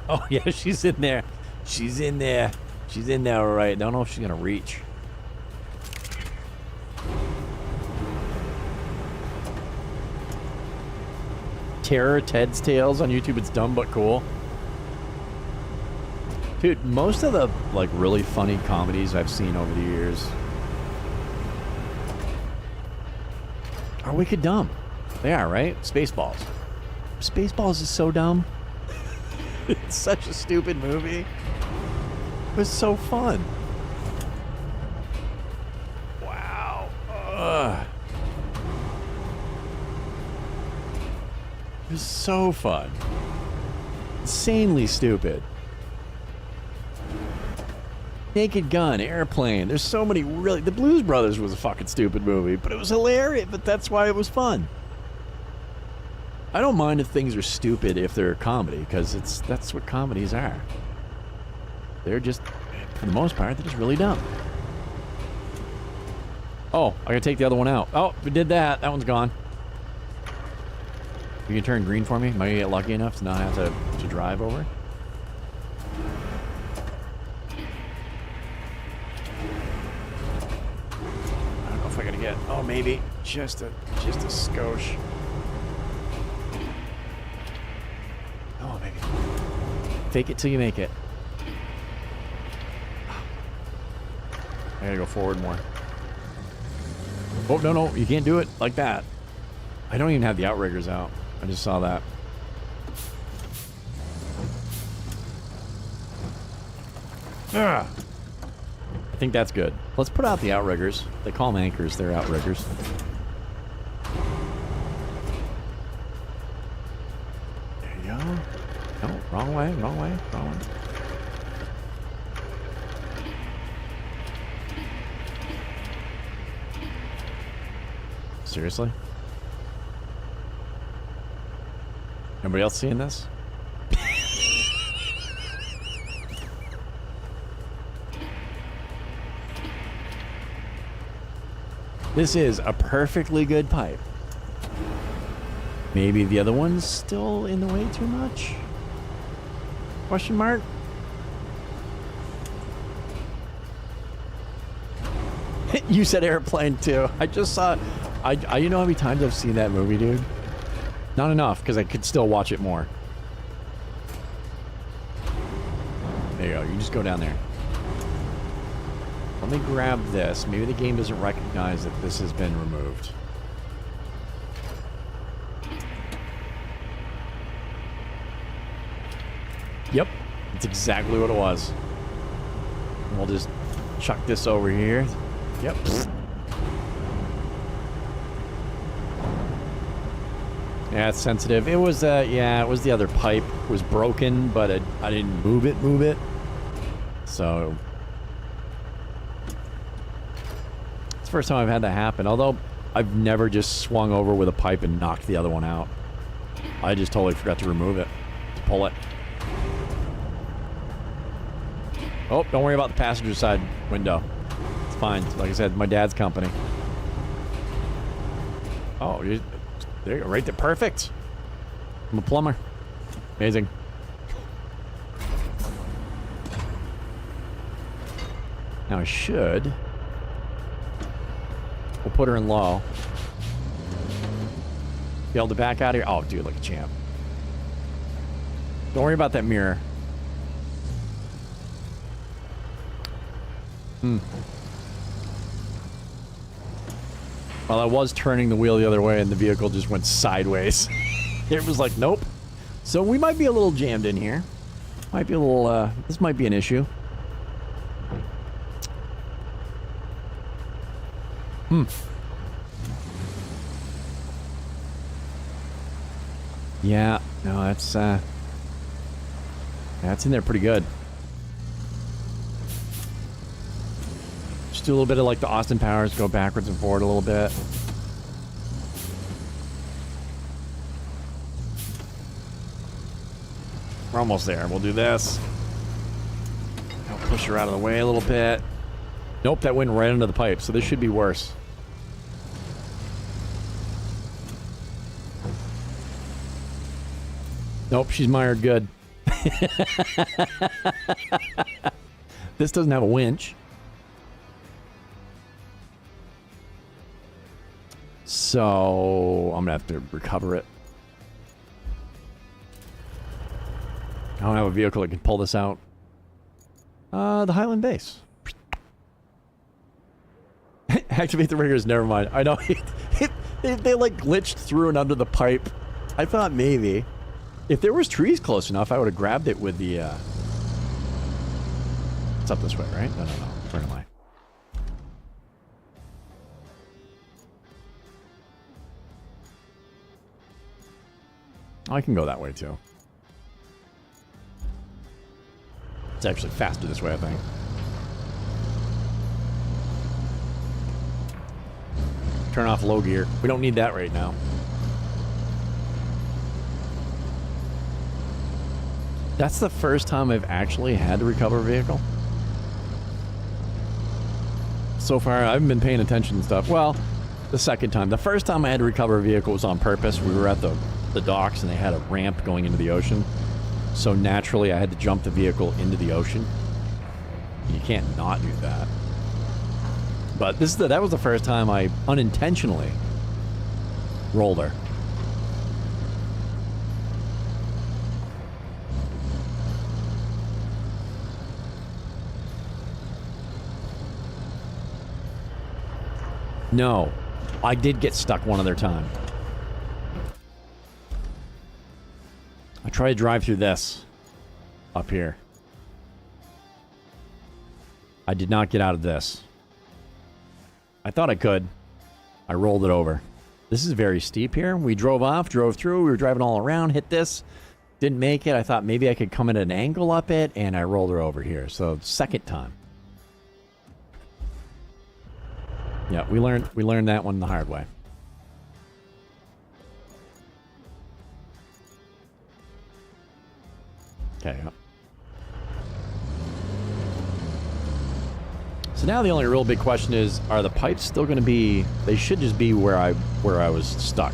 Oh, yeah, she's in there. She's in there. She's in there, all right. Don't know if she's going to reach. Terror Ted's Tales on YouTube. It's dumb but cool. Dude, most of the, like, really funny comedies I've seen over the years... are wicked dumb. They are, right? Spaceballs. Spaceballs is so dumb. It's such a stupid movie. It was so fun. Wow. Ugh. It was so fun. Insanely stupid. Naked Gun, Airplane. There's so many really... The Blues Brothers was a fucking stupid movie, but it was hilarious, but that's why it was fun. I don't mind if things are stupid if they're a comedy, because that's what comedies are. They're just, for the most part, they're just really dumb. Oh, I gotta take the other one out. Oh, we did that. That one's gone. You can turn green for me? Am I gonna get lucky enough to not have to drive over? I gotta get, oh, maybe just a skosh. Oh, maybe. Fake it till you make it. I gotta go forward more. Oh, no, you can't do it like that. I don't even have the outriggers out. I just saw that. Ugh. I think that's good. Let's put out the outriggers. They call them anchors. They're outriggers. There you go. No, wrong way, wrong way, wrong way. Seriously? Nobody else seeing this? This is a perfectly good pipe. Maybe the other one's still in the way too much? Question mark? You said airplane too. I just saw... you know how many times I've seen that movie, dude? Not enough, because I could still watch it more. There you go. You just go down there. Let me grab this. Maybe the game doesn't recognize that this has been removed. Yep. That's exactly what it was. And we'll just chuck this over here. Yep. Yeah, it's sensitive. It was, yeah, it was the other pipe. It was broken, but I didn't move it. So... it's the first time I've had that happen. Although, I've never just swung over with a pipe and knocked the other one out. I just totally forgot to remove it. To pull it. Oh, don't worry about the passenger side window. It's fine. Like I said, my dad's company. Oh, there you go. Right there. Perfect. I'm a plumber. Amazing. Now I should... we'll put her in low. Be able to back out of here. Oh, dude, like a champ. Don't worry about that mirror. Well, I was turning the wheel the other way and the vehicle just went sideways. It was like, nope. So we might be a little jammed in here. Might be a little, this might be an issue. Yeah, no, that's in there pretty good. Just do a little bit of like the Austin Powers, go backwards and forward a little bit. We're almost there. We'll do this. I'll push her out of the way a little bit. Nope, that went right into the pipe, so this should be worse. Nope, she's mired good. This doesn't have a winch. So, I'm gonna have to recover it. I don't have a vehicle that can pull this out. The Highland Base. Activate the riggers, never mind. I know, they like glitched through and under the pipe. I thought maybe. If there was trees close enough, I would have grabbed it with the, It's up this way, right? No. Where am I? I can go that way, too. It's actually faster this way, I think. Turn off low gear. We don't need that right now. That's the first time I've actually had to recover a vehicle. So far, I haven't been paying attention and stuff. Well, the second time. The first time I had to recover a vehicle was on purpose. We were at the docks and they had a ramp going into the ocean. So naturally, I had to jump the vehicle into the ocean. You can't not do that. But that was the first time I unintentionally rolled her. No, I did get stuck one other time. I tried to drive through this up here. I did not get out of this. I thought I could. I rolled it over. This is very steep here. We drove off, drove through. We were driving all around, hit this. Didn't make it. I thought maybe I could come at an angle up it, and I rolled her over here. So, second time. Yeah, we learned that one the hard way. Okay, yep. So now the only real big question is, are the pipes still going to be... They should just be where I was stuck.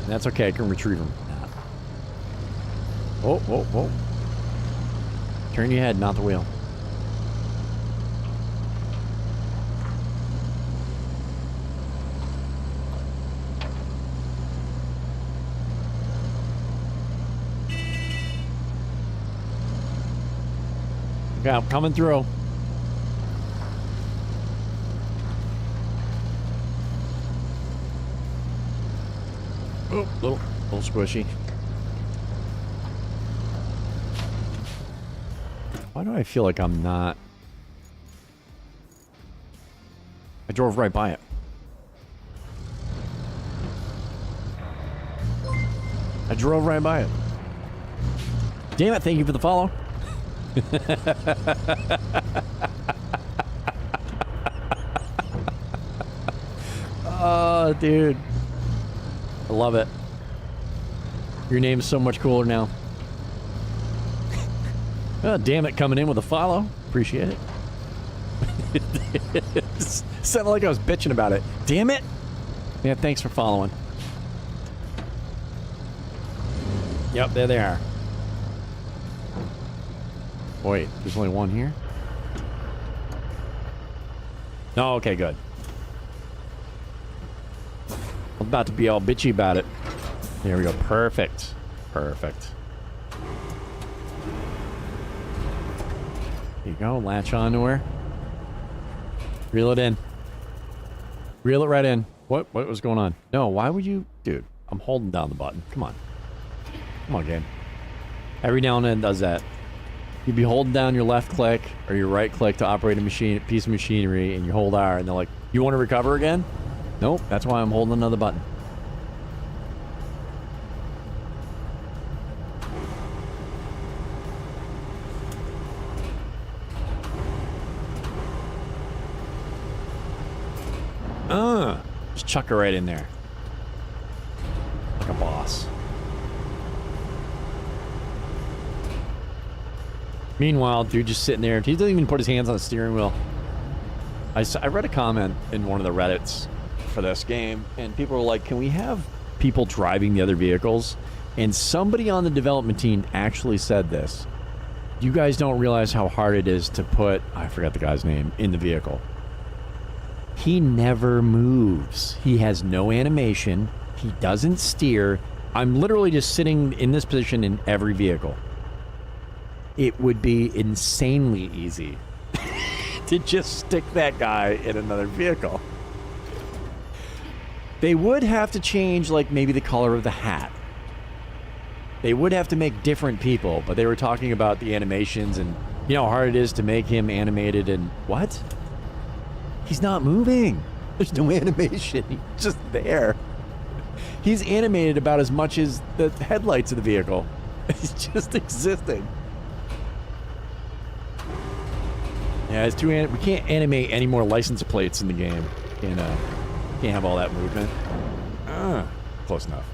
And that's okay, I can retrieve them. Oh, whoa, whoa. Turn your head, not the wheel. Yeah, I'm coming through. Oh, little squishy. Why do I feel like I'm not? I drove right by it. I drove right by it. Damn it, thank you for the follow. Oh, dude. I love it. Your name's so much cooler now. Oh, damn it, coming in with a follow. Appreciate it. Sounded like I was bitching about it. Damn it. Yeah, thanks for following. Yep, there they are. Wait, there's only one here? No, okay, good. I'm about to be all bitchy about it. There we go. Perfect. Perfect. There you go. Latch onto her. Reel it in. Reel it right in. What was going on? No, why would you... Dude, I'm holding down the button. Come on. Come on, game. Every now and then it does that. You'd be holding down your left click or your right click to operate a piece of machinery, and you hold R, and they're like, you want to recover again? Nope, that's why I'm holding another button. Just chuck her right in there. Like a boss. Meanwhile, dude just sitting there. He doesn't even put his hands on the steering wheel. I read a comment in one of the Reddits for this game, and people were like, can we have people driving the other vehicles? And somebody on the development team actually said this. You guys don't realize how hard it is to put, I forgot the guy's name, in the vehicle. He never moves. He has no animation. He doesn't steer. I'm literally just sitting in this position in every vehicle. It would be insanely easy to just stick that guy in another vehicle. They would have to change, like, maybe the color of the hat. They would have to make different people, but they were talking about the animations and, you know, how hard it is to make him animated and... What? He's not moving. There's no animation. He's just there. He's animated about as much as the headlights of the vehicle. He's just existing. Yeah, it's too we can't animate any more license plates in the game. Can't have all that movement. Close enough.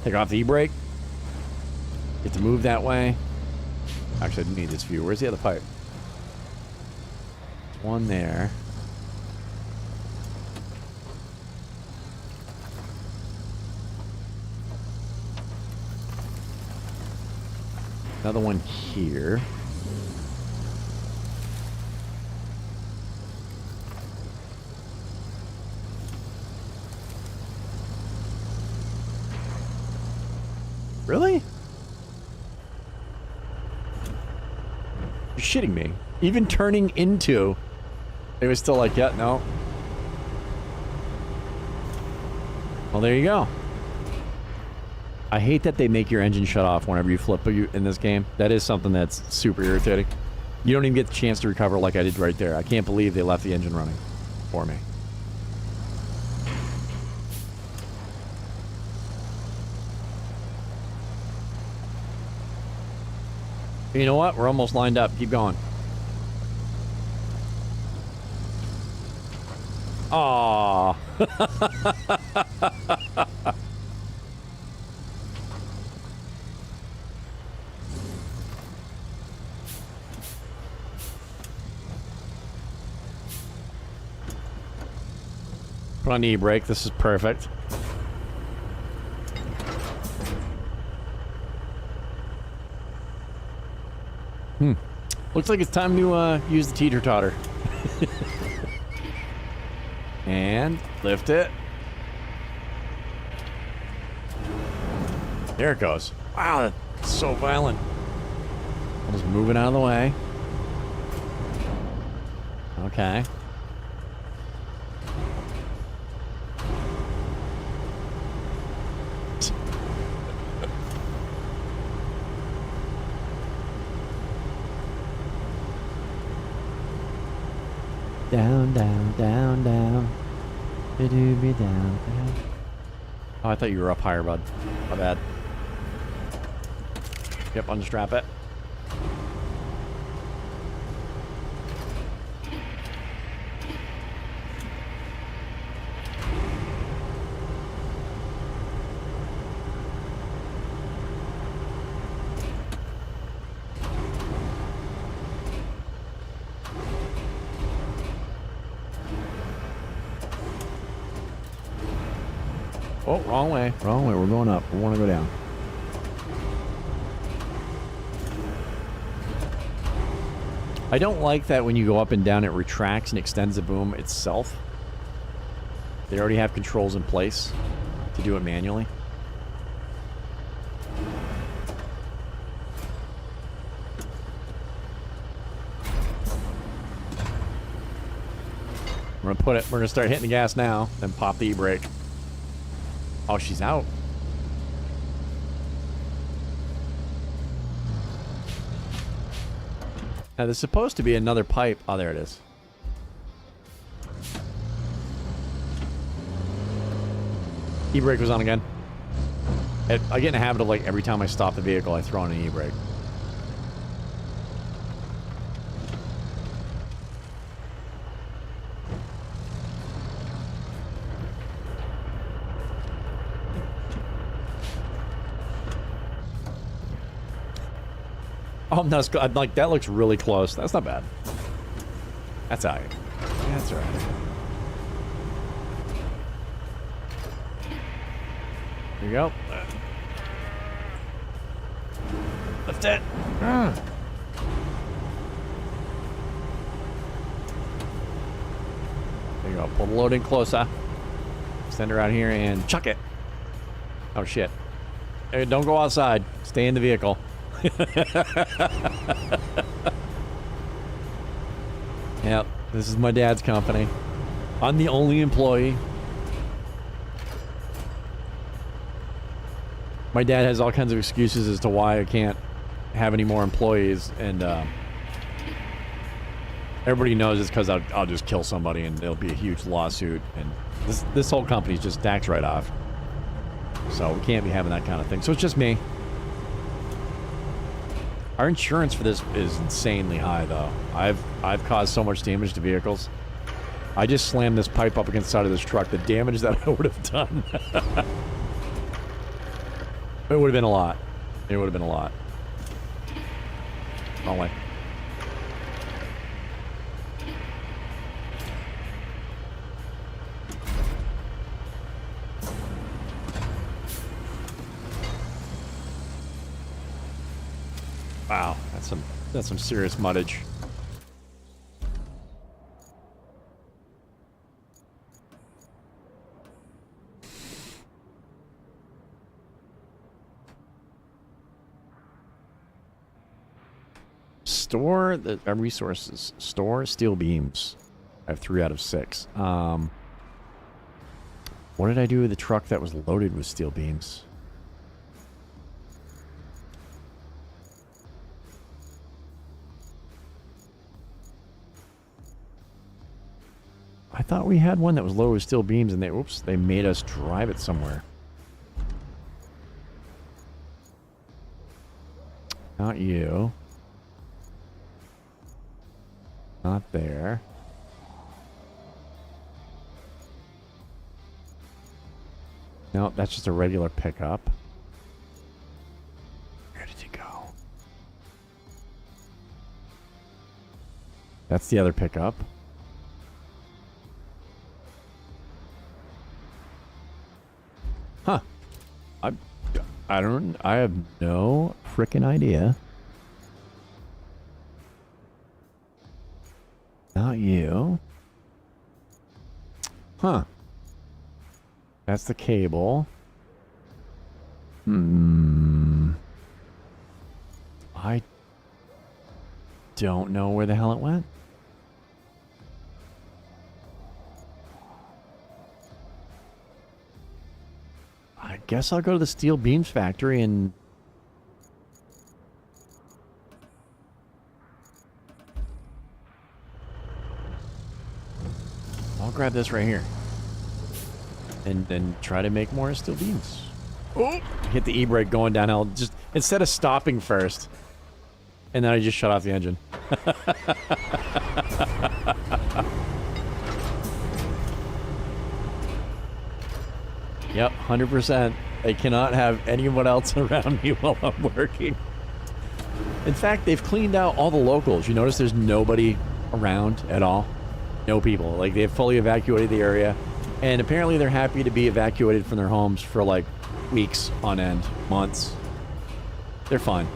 Take off the e-brake. Get to move that way. Actually, I didn't need this view. Where's the other pipe? There's one there. Another one here. Really? You're shitting me. Even turning into, it was still like, yeah, no. Well, there you go. I hate that they make your engine shut off whenever you flip in this game. That is something that's super irritating. You don't even get the chance to recover like I did right there. I can't believe they left the engine running for me. You know what? We're almost lined up. Keep going. Aww. Put on the e-brake. This is perfect. Looks like it's time to use the teeter-totter. And lift it. There it goes. Wow, that's so violent. I'll just move it out of the way. Okay. Down, down, down, down. Be down, down. Oh, I thought you were up higher, bud. My bad. Yep, unstrap it. Oh, wrong way. Wrong way. We're going up. We want to go down. I don't like that when you go up and down, it retracts and extends the boom itself. They already have controls in place to do it manually. We're gonna start hitting the gas now, then pop the e-brake. Oh, she's out. Now, there's supposed to be another pipe. Oh, there it is. E-brake was on again. I get in a habit of, like, every time I stop the vehicle, I throw on an e-brake. Oh, no, I'm like, that looks really close. That's not bad. That's all right. That's all right. Here you go. Lift it. There you go. Pull the load in closer. Send her out here and chuck it. Oh, shit. Hey, don't go outside. Stay in the vehicle. Yep, this is my dad's company. I'm the only employee. My dad has all kinds of excuses as to why I can't have any more employees, and everybody knows it's because I'll just kill somebody and there'll be a huge lawsuit, and this whole company's just taxed right off. So we can't be having that kind of thing. So it's just me. Our insurance for this is insanely high, though. I've caused so much damage to vehicles. I just slammed this pipe up against the side of this truck. The damage that I would have done. It would have been a lot. It would have been a lot. Wrong way. Wow, that's some serious muddage. Store the resources. Store steel beams. I have 3 out of 6. What did I do with the truck that was loaded with steel beams? thought we had one that was loaded with steel beams, and they made us drive it somewhere. Not you. Not there. No, that's just a regular pickup. Where did you go? That's the other pickup. Huh. I have no frickin' idea. Not you. Huh. That's the cable. I don't know where the hell it went. I guess I'll go to the steel beams factory and... I'll grab this right here. And then try to make more steel beams. Oh! Hit the e-brake going downhill. Just instead of stopping first. And then I just shut off the engine. Yep, 100%. I cannot have anyone else around me while I'm working. In fact, they've cleaned out all the locals. You notice there's nobody around at all? No people. Like, they've fully evacuated the area. And apparently they're happy to be evacuated from their homes for, like, weeks on end. Months. They're fine.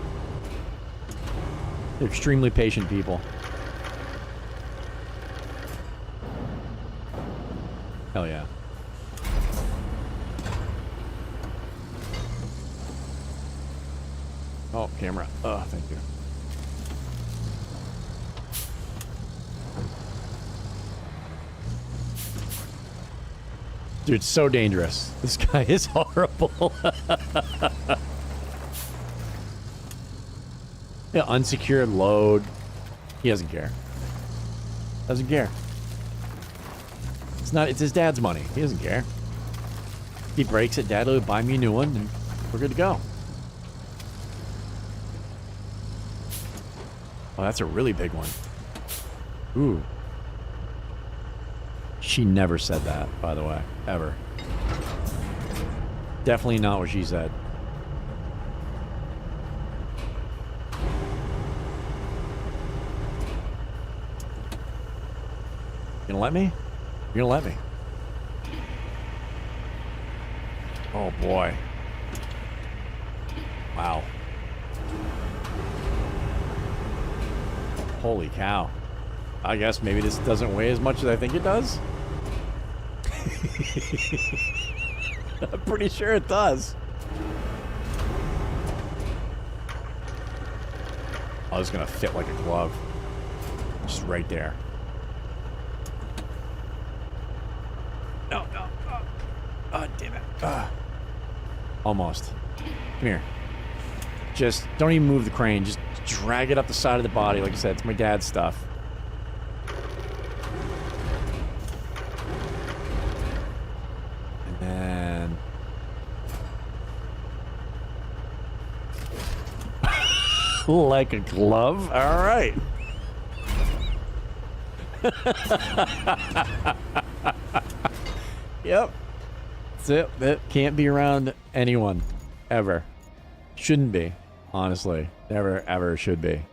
They're extremely patient people. Hell yeah. Oh, camera. Oh, thank you. Dude, so dangerous. This guy is horrible. Yeah, unsecured load. He doesn't care. Doesn't care. It's his dad's money. He doesn't care. He breaks it, Dad will buy me a new one, and we're good to go. Oh, that's a really big one. Ooh. She never said that, by the way. Ever. Definitely not what she said. You gonna let me? You're gonna let me. Oh boy. Wow. Holy cow. I guess maybe this doesn't weigh as much as I think it does. I'm pretty sure it does. I was gonna fit like a glove. Just right there. No, no. Oh, damn it. Almost. Come here. Just don't even move the crane. Just drag it up the side of the body. Like I said, it's my dad's stuff. And then... like a glove? All right. Yep. That's it. That can't be around anyone. Ever. Shouldn't be. Honestly. Never, ever should be.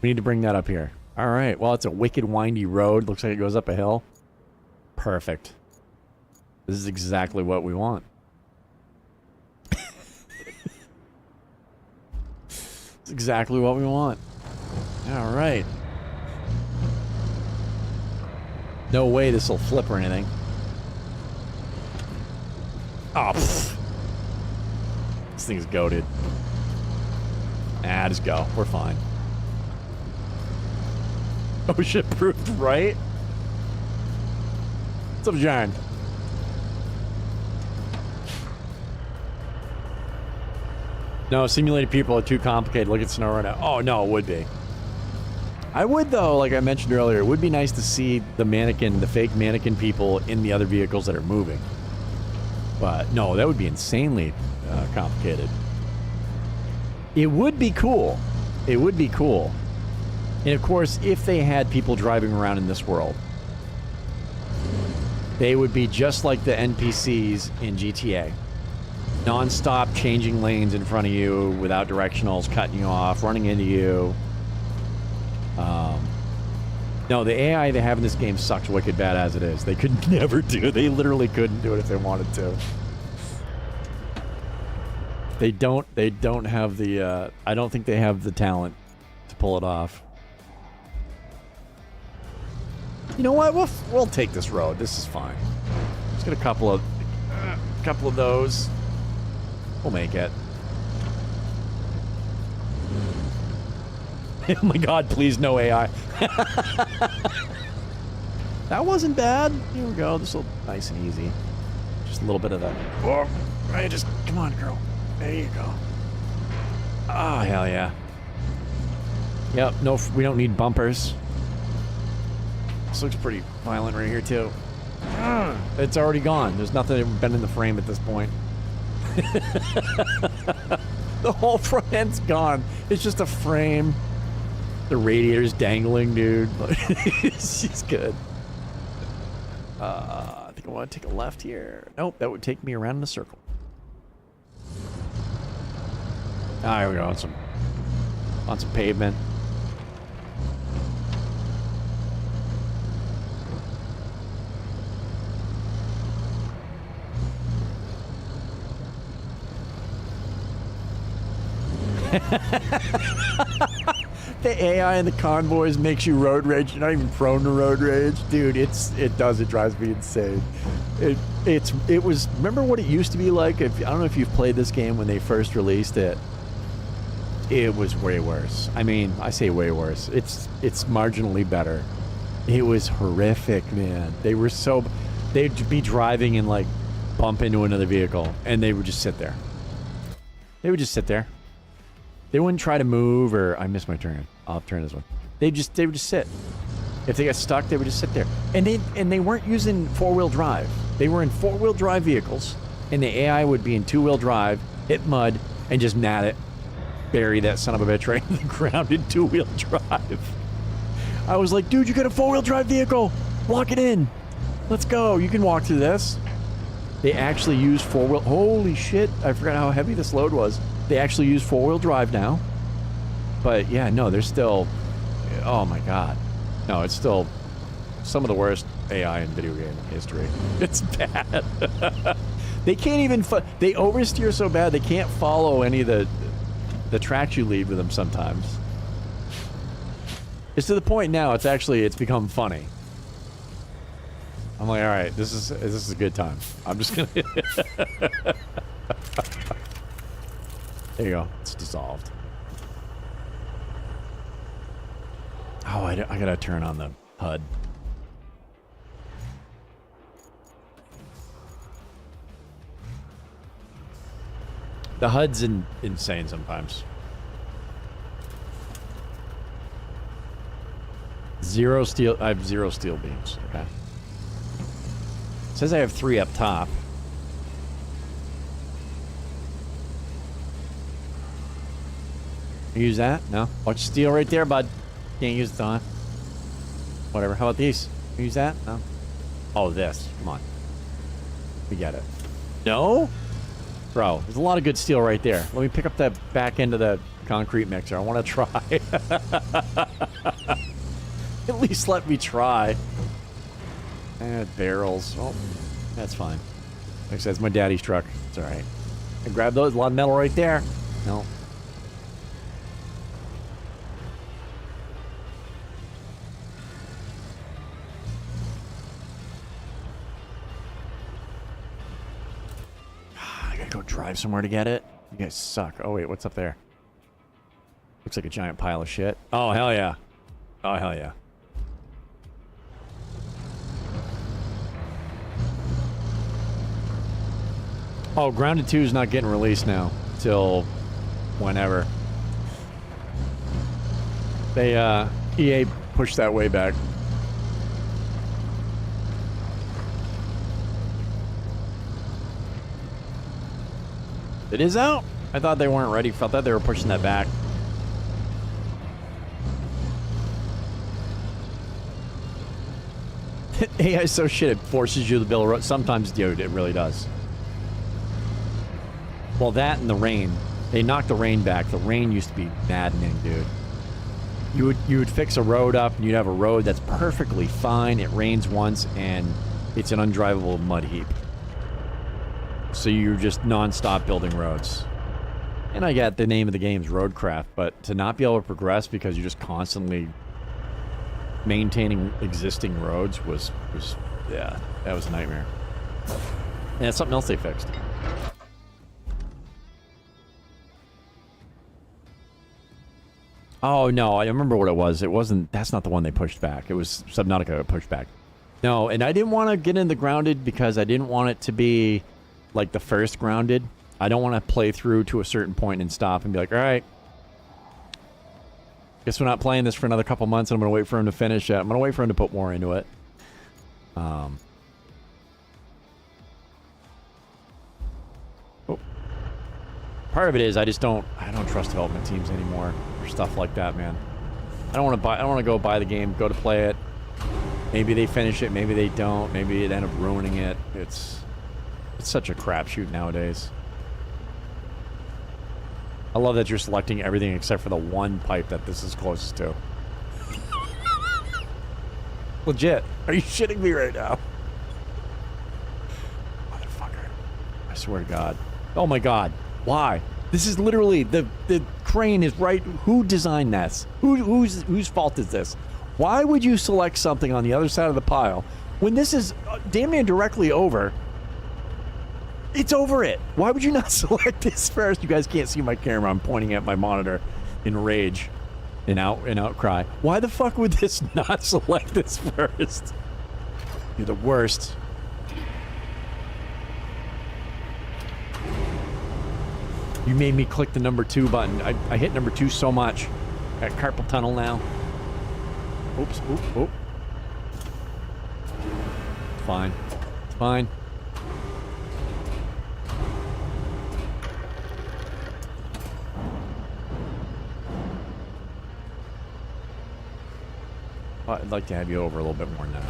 We need to bring that up here. All right. Well, it's a wicked windy road. Looks like it goes up a hill. Perfect. This is exactly what we want. It's exactly what we want. All right. No way this will flip or anything. Oh, pfft. This thing's goated. Just go. We're fine. Oh shit, proved right. What's up, John? No, simulated people are too complicated. Look at snow right now. Oh no, it would be. I would, though, like I mentioned earlier, it would be nice to see the fake mannequin people in the other vehicles that are moving. But no, that would be insanely complicated. It would be cool. It would be cool. And of course, if they had people driving around in this world, they would be just like the NPCs in GTA. Non-stop changing lanes in front of you without directionals, cutting you off, running into you. No, the AI they have in this game sucks wicked bad as it is. They could never do it. They literally couldn't do it if they wanted to. They don't have the, I don't think they have the talent to pull it off. You know what? We'll take this road. This is fine. Let's get a couple of those. We'll make it. Oh my god, please no AI. That wasn't bad. Here we go. This will be nice and easy. Just a little bit of that. Oh, right, just come on, girl. There you go. Ah, hell yeah. Yep, no, we don't need bumpers. This looks pretty violent right here, too. It's already gone. There's nothing been in the frame at this point. The whole front end's gone. It's just a frame. The radiator's dangling, dude. She's good. I think I want to take a left here. Nope, that would take me around in a circle. Ah, here we go. On some pavement. The AI in the convoys makes you road rage. You're not even prone to road rage, dude. It drives me insane. It was. Remember what it used to be like? I don't know if you've played this game when they first released it. It was way worse. I mean, I say way worse. It's marginally better. It was horrific, man. They'd be driving and like bump into another vehicle, and they would just sit there. They would just sit there. They wouldn't try to move, or I missed my turn. I'll turn this one. They would just sit. If they got stuck, they would just sit there. And they weren't using 4-wheel drive. They were in 4-wheel drive vehicles, and the AI would be in 2-wheel drive, hit mud, and just nat it, bury that son of a bitch right in the ground in 2-wheel drive. I was like, dude, you got a 4-wheel drive vehicle. Walk it in. Let's go. You can walk through this. They actually use 4-wheel. Holy shit! I forgot how heavy this load was. They actually use 4-wheel drive now. But yeah, no, they're still... Oh my god. No, it's still some of the worst AI in video game history. It's bad. They can't even... They oversteer so bad, they can't follow any of the tracks you leave with them sometimes. It's to the point now, it's become funny. I'm like, alright, this is a good time. I'm just gonna... There you go. It's dissolved. Oh, I gotta turn on the HUD. The HUD's insane sometimes. 0 steel. I have 0 steel beams. Okay. It says I have 3 up top. Use that? No? Watch steel right there, bud. Can't use it, huh? Whatever. How about these? Use that? No? Oh, this. Come on. We get it. No? Bro, there's a lot of good steel right there. Let me pick up that back end of the concrete mixer. I want to try. At least let me try. Barrels. Oh, that's fine. Like I said, it's my daddy's truck. It's alright. I grabbed those. A lot of metal right there. No. Go drive somewhere to get it. You guys suck. Oh wait, what's up there? Looks like a giant pile of shit. Oh hell yeah. Oh hell yeah. Oh, Grounded 2 is not getting released now till whenever. They EA pushed that way back. It is out? I thought they weren't ready. I thought they were pushing that back. AI is so shit, it forces you to build a road. Sometimes, dude, it really does. Well, that and the rain. They knocked the rain back. The rain used to be maddening, dude. You would fix a road up, and you'd have a road that's perfectly fine. It rains once, and it's an undrivable mud heap. So you're just non-stop building roads. And I get the name of the game's Roadcraft, but to not be able to progress because you're just constantly maintaining existing roads was yeah, that was a nightmare. And that's something else they fixed. Oh no, I remember what it was. It wasn't, that's not the one they pushed back. It was Subnautica that pushed back. No, and I didn't want to get into Grounded because I didn't want it to be like the first Grounded. I don't want to play through to a certain point and stop and be like, all right, guess we're not playing this for another couple months, and I'm going to wait for him to finish it. I'm going to wait for him to put more into it. Oh. Part of it is I don't trust development teams anymore for stuff like that, man. I don't want to go buy the game, go to play it. Maybe they finish it, maybe they don't, maybe it end up ruining it. It's such a crapshoot nowadays. I love that you're selecting everything except for the one pipe that this is closest to. Legit. Are you shitting me right now? Motherfucker. I swear to God. Oh my God. Why? This is literally the crane is right. Who designed this? Whose fault is this? Why would you select something on the other side of the pile when this is damn near directly over? It's over it. Why would you not select this first? You guys can't see my camera. I'm pointing at my monitor in rage and outcry. Why the fuck would this not select this first? You're the worst. You made me click the number 2 button. I hit number 2 so much. Got carpal tunnel now. Oops, oop. It's fine. It's fine. I'd like to have you over a little bit more than that.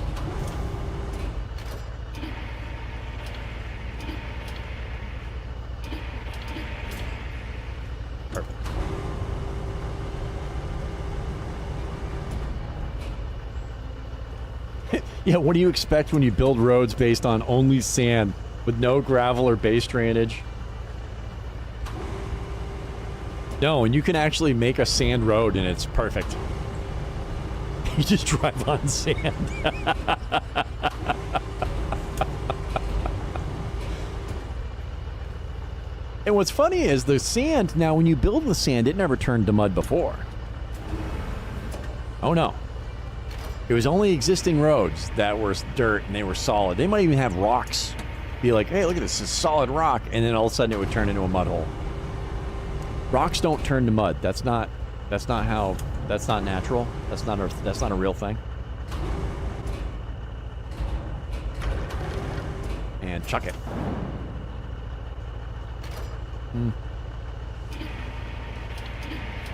Perfect. Yeah, what do you expect when you build roads based on only sand with no gravel or base drainage? No, and you can actually make a sand road and it's perfect. You just drive on sand. And what's funny is the sand, now when you build with sand, it never turned to mud before. Oh no. It was only existing roads that were dirt and they were solid. They might even have rocks. Be like, hey, look at this, it's a solid rock. And then all of a sudden it would turn into a mud hole. Rocks don't turn to mud. That's not how... That's not natural. That's not a real thing. And chuck it.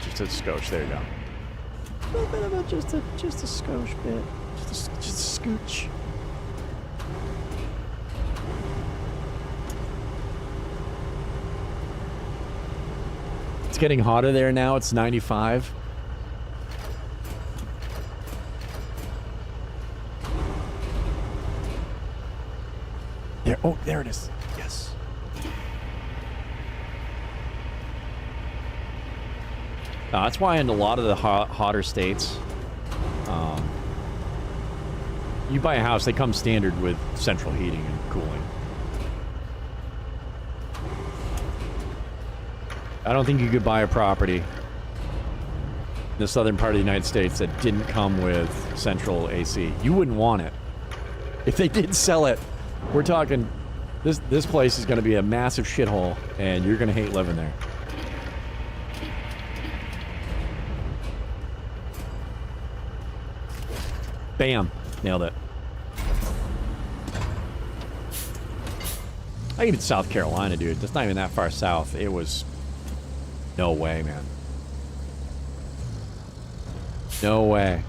Just a skosh. There you go. A little bit of a just a skosh bit. Just a scooch. It's getting hotter there now. It's 95. There, oh, there it is. Yes. That's why in a lot of the hotter states, you buy a house, they come standard with central heating and cooling. I don't think you could buy a property in the southern part of the United States that didn't come with central AC. You wouldn't want it. If they did sell it, we're talking, this place is going to be a massive shithole, and you're going to hate living there. Bam. Nailed it. I even South Carolina, dude. That's not even that far south. It was... No way, man. No way.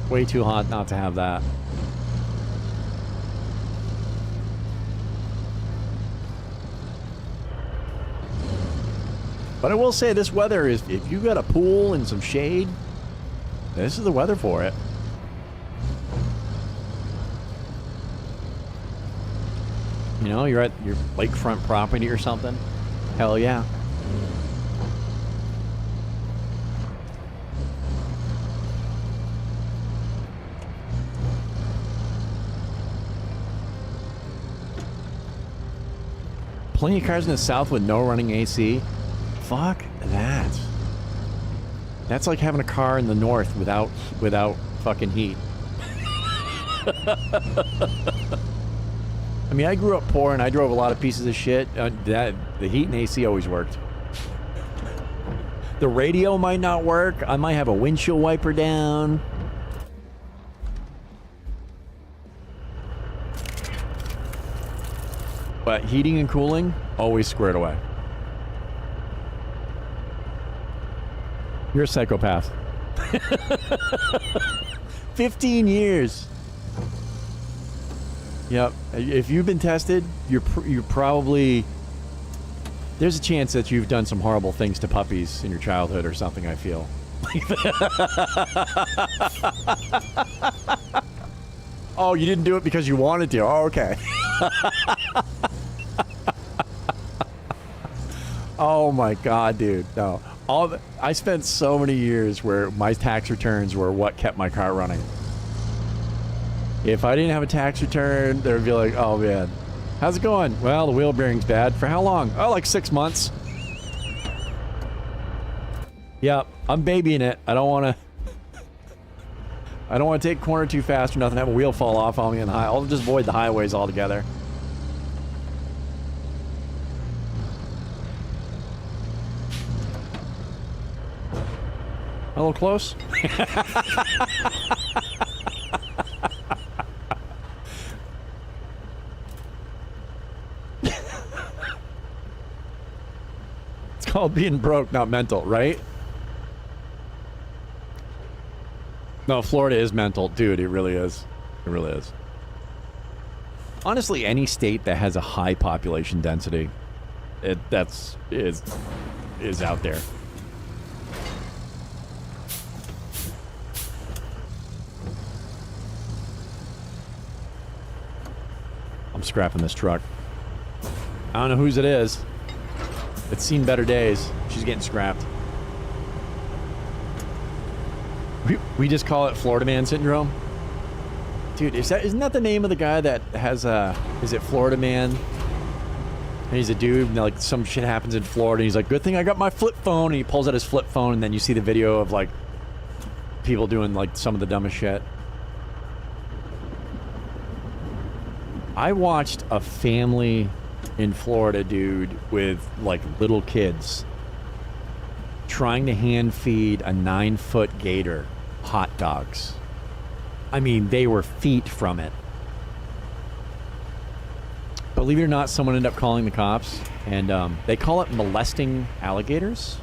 Way too hot not to have that. But I will say this weather is, if you got a pool and some shade, this is the weather for it. You know, you're at your lakefront property or something. Hell yeah. Plenty of cars in the south with no running AC. Fuck that. That's like having a car in the north without fucking heat. I mean, I grew up poor and I drove a lot of pieces of shit. The heat and AC always worked. The radio might not work. I might have a windshield wiper down. But heating and cooling, always squared away. You're a psychopath. 15 years. Yep. If you've been tested, you're probably... There's a chance that you've done some horrible things to puppies in your childhood or something, I feel. Oh, you didn't do it because you wanted to. Oh, okay. Oh my God, dude. No. I spent so many years where my tax returns were what kept my car running. If I didn't have a tax return, they would be like, oh man, how's it going? Well, the wheel bearing's bad. For how long? Oh, like 6 months. Yep, I'm babying it. I don't want to take a corner too fast or nothing, have a wheel fall off on me on the high. I'll just avoid the highways altogether. A little close? It's called being broke, not mental, right? No, Florida is mental. Dude, it really is. It really is. Honestly, any state that has a high population density, is out there. I'm scrapping this truck. I don't know whose it is. It's seen better days. She's getting scrapped. We just call it Florida Man syndrome. Dude, isn't that the name of the guy that has is it Florida Man? And he's a dude, and like some shit happens in Florida, and he's like, good thing I got my flip phone, and he pulls out his flip phone, and then you see the video of like people doing like some of the dumbest shit. I watched a family in Florida, dude, with like little kids trying to hand feed a 9-foot gator hot dogs. I mean, they were feet from it. Believe it or not, someone ended up calling the cops, and they call it molesting alligators.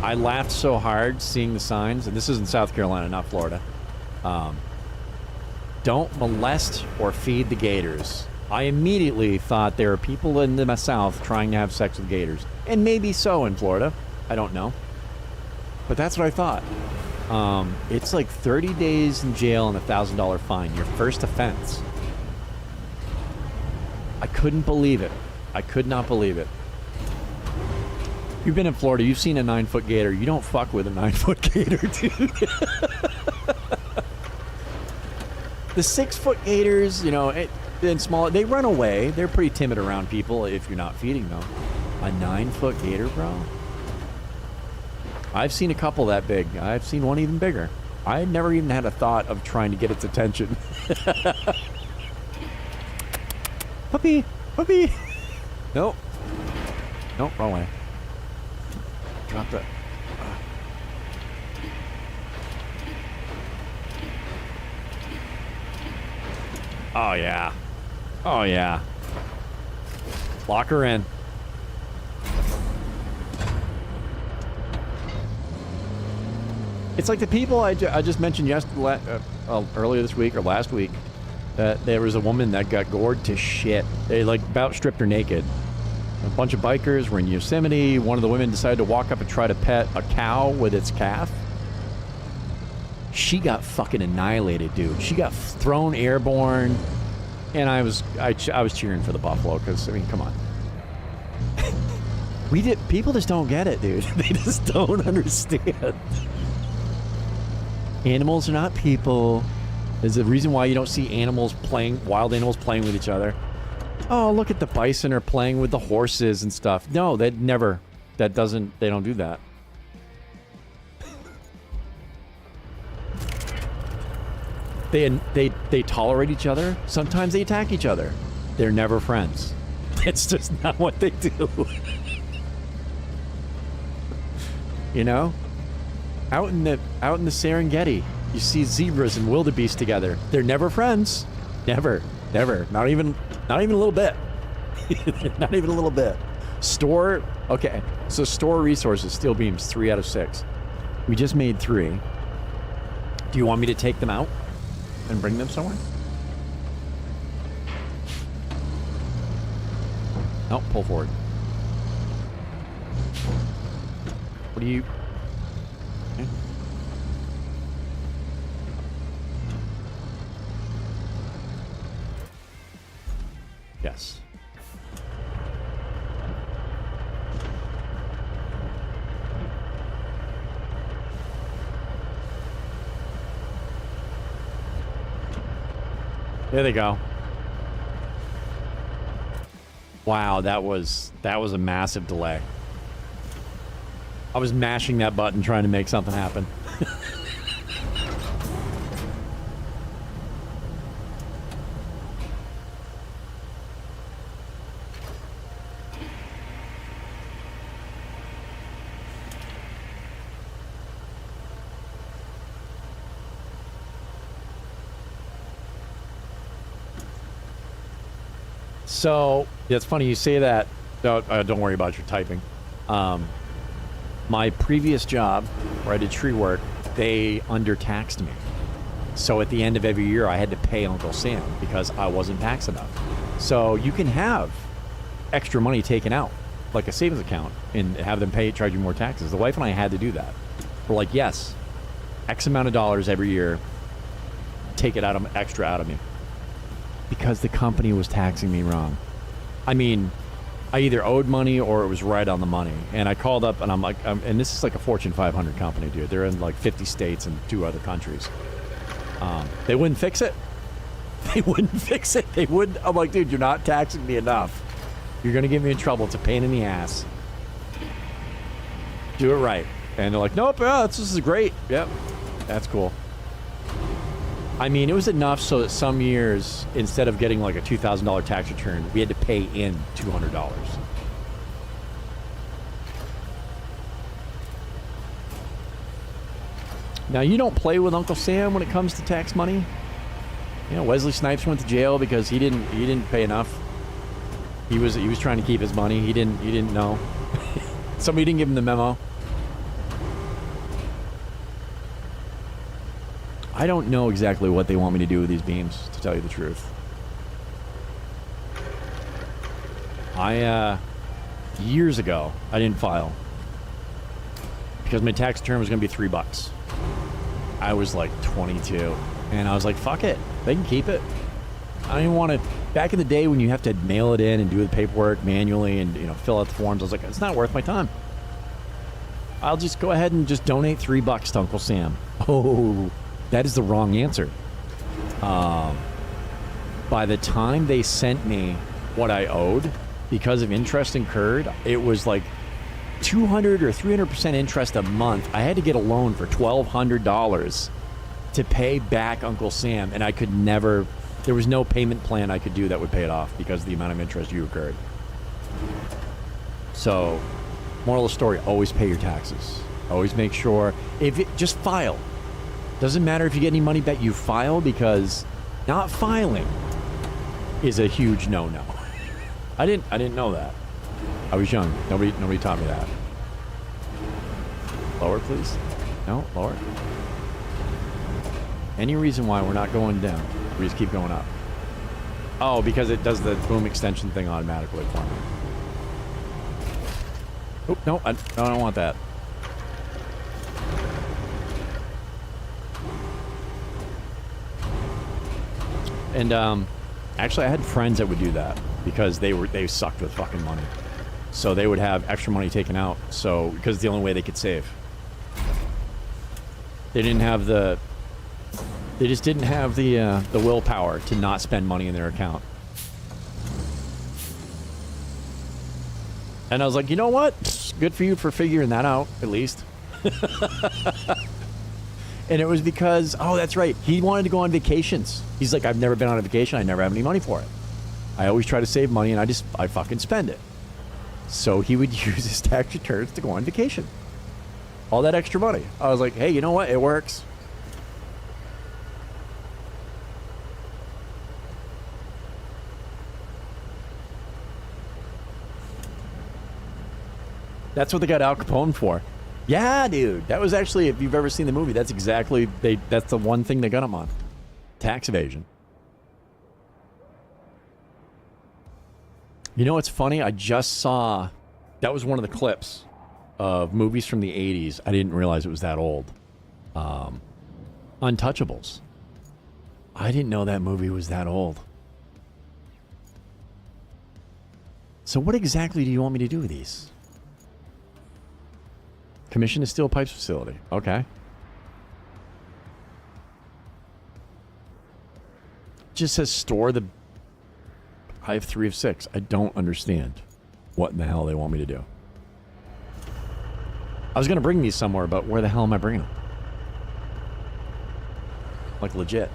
I laughed so hard seeing the signs, and this is in South Carolina, not Florida. Don't molest or feed the gators. I immediately thought there are people in the South trying to have sex with gators. And maybe so in Florida. I don't know. But that's what I thought. It's like 30 days in jail and a $1,000 fine. Your first offense. I couldn't believe it. I could not believe it. You've been in Florida. You've seen a 9-foot gator. You don't fuck with a 9-foot gator, dude. The 6-foot gators, you know, and small, they run away. They're pretty timid around people if you're not feeding them. A 9-foot gator, bro? I've seen a couple that big. I've seen one even bigger. I never even had a thought of trying to get its attention. Puppy! Puppy! Nope. Nope, wrong way. Drop that. Oh, yeah. Oh, yeah. Lock her in. It's like the people I just mentioned earlier this week or last week, that there was a woman that got gored to shit. They like about stripped her naked. A bunch of bikers were in Yosemite. One of the women decided to walk up and try to pet a cow with its calf. She got fucking annihilated, dude. She got thrown airborne, and I was cheering for the buffalo because, I mean, come on. People just don't get it, dude. They just don't understand. Animals are not people. There's a reason why you don't see wild animals playing with each other. Oh, look at the bison are playing with the horses and stuff. No, they don't do that. They tolerate each other. Sometimes they attack each other. They're never friends. It's just not what they do. You know? Out in the Serengeti, you see zebras and wildebeest together. They're never friends. Never. Not even a little bit. Not even a little bit. Store resources, steel beams, 3 out of 6. We just made 3. Do you want me to take them out and bring them somewhere? No, pull forward. What do you... Okay. Yes. There they go. Wow, that was a massive delay. I was mashing that button trying to make something happen. So, yeah, it's funny you say that. Don't worry about your typing. My previous job, where I did tree work, they undertaxed me. So at the end of every year, I had to pay Uncle Sam because I wasn't taxed enough. So you can have extra money taken out, like a savings account, and have them charge you more taxes. The wife and I had to do that. We're like, yes, X amount of dollars every year, take it extra out of me. Because the company was taxing me wrong. I mean, I either owed money or it was right on the money. And I called up and I'm like, and this is like a Fortune 500 company, dude. They're in like 50 states and 2 other countries. They wouldn't fix it. They wouldn't fix it. They wouldn't. I'm like, dude, you're not taxing me enough. You're going to get me in trouble. It's a pain in the ass. Do it right. And they're like, nope, this is great. Yep, that's cool. I mean, it was enough so that some years, instead of getting like a $2,000 tax return, we had to pay in $200. Now, you don't play with Uncle Sam when it comes to tax money. You know, Wesley Snipes went to jail because he didn't pay enough. He was trying to keep his money. He didn't know. Somebody didn't give him the memo. I don't know exactly what they want me to do with these beams, to tell you the truth. Years ago, I didn't file because my tax return was going to be $3. I was like 22, and I was like, fuck it. They can keep it. I don't even want to... Back in the day when you have to mail it in and do the paperwork manually and, you know, fill out the forms, I was like, it's not worth my time. I'll just go ahead and just donate $3 to Uncle Sam. Oh... That is the wrong answer. By the time they sent me what I owed, because of interest incurred, it was like 200 or 300% interest a month. I had to get a loan for $1,200 to pay back Uncle Sam, and I could never... There was no payment plan I could do that would pay it off because of the amount of interest you incurred. So, moral of the story, always pay your taxes. Always make sure, just file. Doesn't matter if you get any money back, you file, because not filing is a huge no-no. I didn't know that. I was young. Nobody taught me that. Lower, please. No, lower. Any reason why we're not going down? We just keep going up. Oh, because it does the boom extension thing automatically for me. Oh, no, I don't want that. And actually I had friends that would do that because they sucked with fucking money. So they would have extra money taken out, so because it's the only way they could save. They just didn't have the willpower to not spend money in their account. And I was like, you know what? Good for you for figuring that out, at least. And it was because, oh, that's right, he wanted to go on vacations. He's like, I've never been on a vacation. I never have any money for it. I always try to save money, and I fucking spend it. So he would use his tax returns to go on vacation. All that extra money. I was like, hey, you know what? It works. That's what they got Al Capone for. Yeah, dude. That was actually, if you've ever seen the movie, that's exactly, that's the one thing they got him on. Tax evasion. You know what's funny? I just saw, that was one of the clips of movies from the 80s. I didn't realize it was that old. Untouchables. I didn't know that movie was that old. So what exactly do you want me to do with these? Commission a steel pipes facility. Okay. Just says store the... I have 3 of 6. I don't understand what in the hell they want me to do. I was going to bring these somewhere, but where the hell am I bringing them? Like, legit.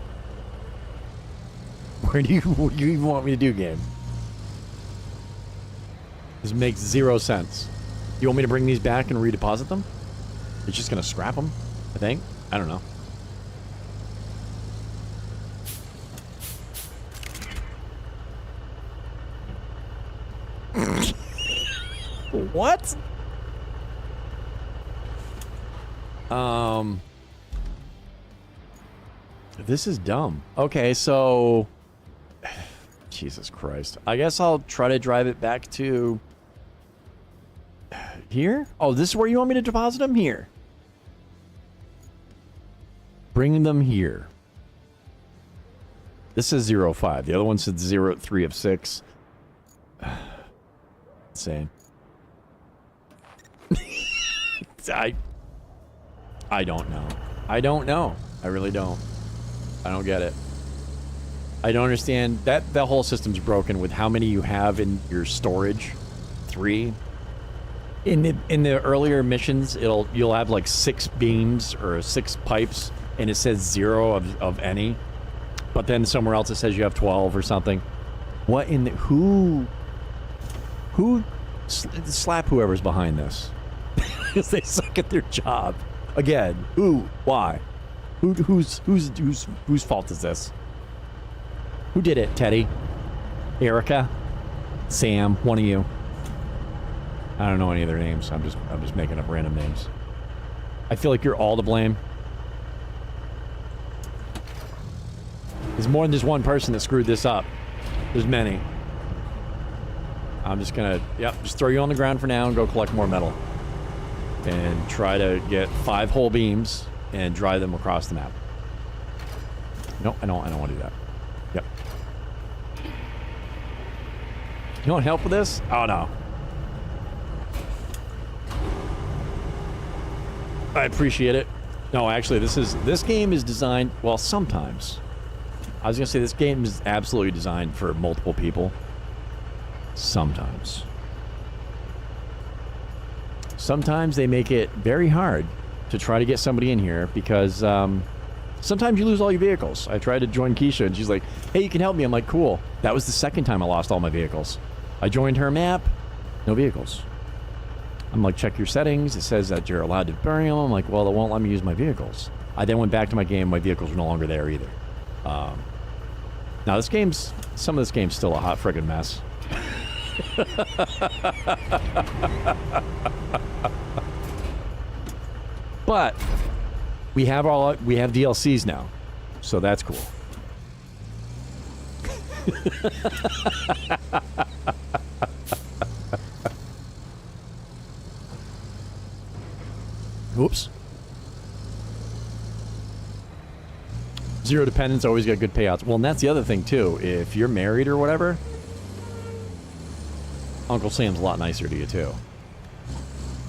What do you even want me to do, game? This makes 0 sense. You want me to bring these back and redeposit them? It's just going to scrap them, I think. I don't know. What? This is dumb. Okay, so... Jesus Christ. I guess I'll try to drive it back to... Here? Oh, this is where you want me to deposit them? Here. Bring them here. This is 0.5. The other one said 0.3 of 6. Insane. I don't know. I don't know. I really don't. I don't get it. I don't understand. That whole system's broken with how many you have in your storage. 3. In the earlier missions, you'll have like 6 beams or 6 pipes, and it says 0 of any. But then somewhere else it says you have 12 or something. What in the... Who slap whoever's behind this? Because they suck at their job. Again, who? Why? Whose fault is this? Who did it? Teddy? Erica? Sam? One of you? I don't know any of their names. I'm just making up random names. I feel like you're all to blame. There's more than just one person that screwed this up. There's many. I'm just gonna, just throw you on the ground for now and go collect more metal. And try to get 5 whole beams and drive them across the map. No, I don't want to do that. Yep. You want help with this? Oh, no. I appreciate it. No, actually, this game is designed, well, sometimes. I was gonna say this game is absolutely designed for multiple people. Sometimes. Sometimes they make it very hard to try to get somebody in here because sometimes you lose all your vehicles. I tried to join Keisha and she's like, hey, you can help me. I'm like, cool. That was the second time I lost all my vehicles. I joined her map, no vehicles. I'm like, check your settings. It says that you're allowed to bury them. I'm like, well, it won't let me use my vehicles. I then went back to my game. My vehicles were no longer there either. Now, some of this game's still a hot friggin' mess. But we have DLCs now, so that's cool. Whoops. Zero dependents, always got good payouts. Well, and that's the other thing, too. If you're married or whatever, Uncle Sam's a lot nicer to you, too.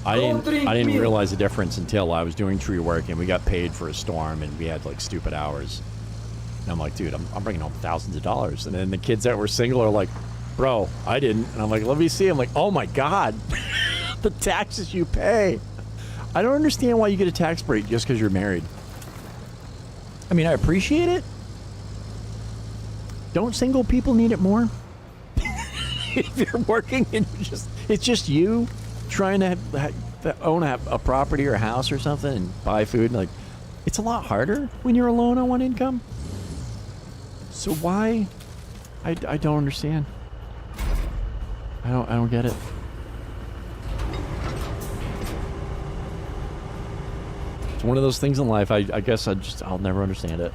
I didn't realize the difference until I was doing tree work and we got paid for a storm and we had, like, stupid hours. And I'm like, dude, I'm bringing home thousands of dollars. And then the kids that were single are like, bro, I didn't. And I'm like, let me see. I'm like, oh, my God. The taxes you pay. I don't understand why you get a tax break just because you're married. I mean, I appreciate it. Don't single people need it more? If you're working and it's just you trying to own a property or a house or something and buy food, like, it's a lot harder when you're alone on one income. So why? I don't understand. I don't get it. It's one of those things in life, I guess I'll never understand it.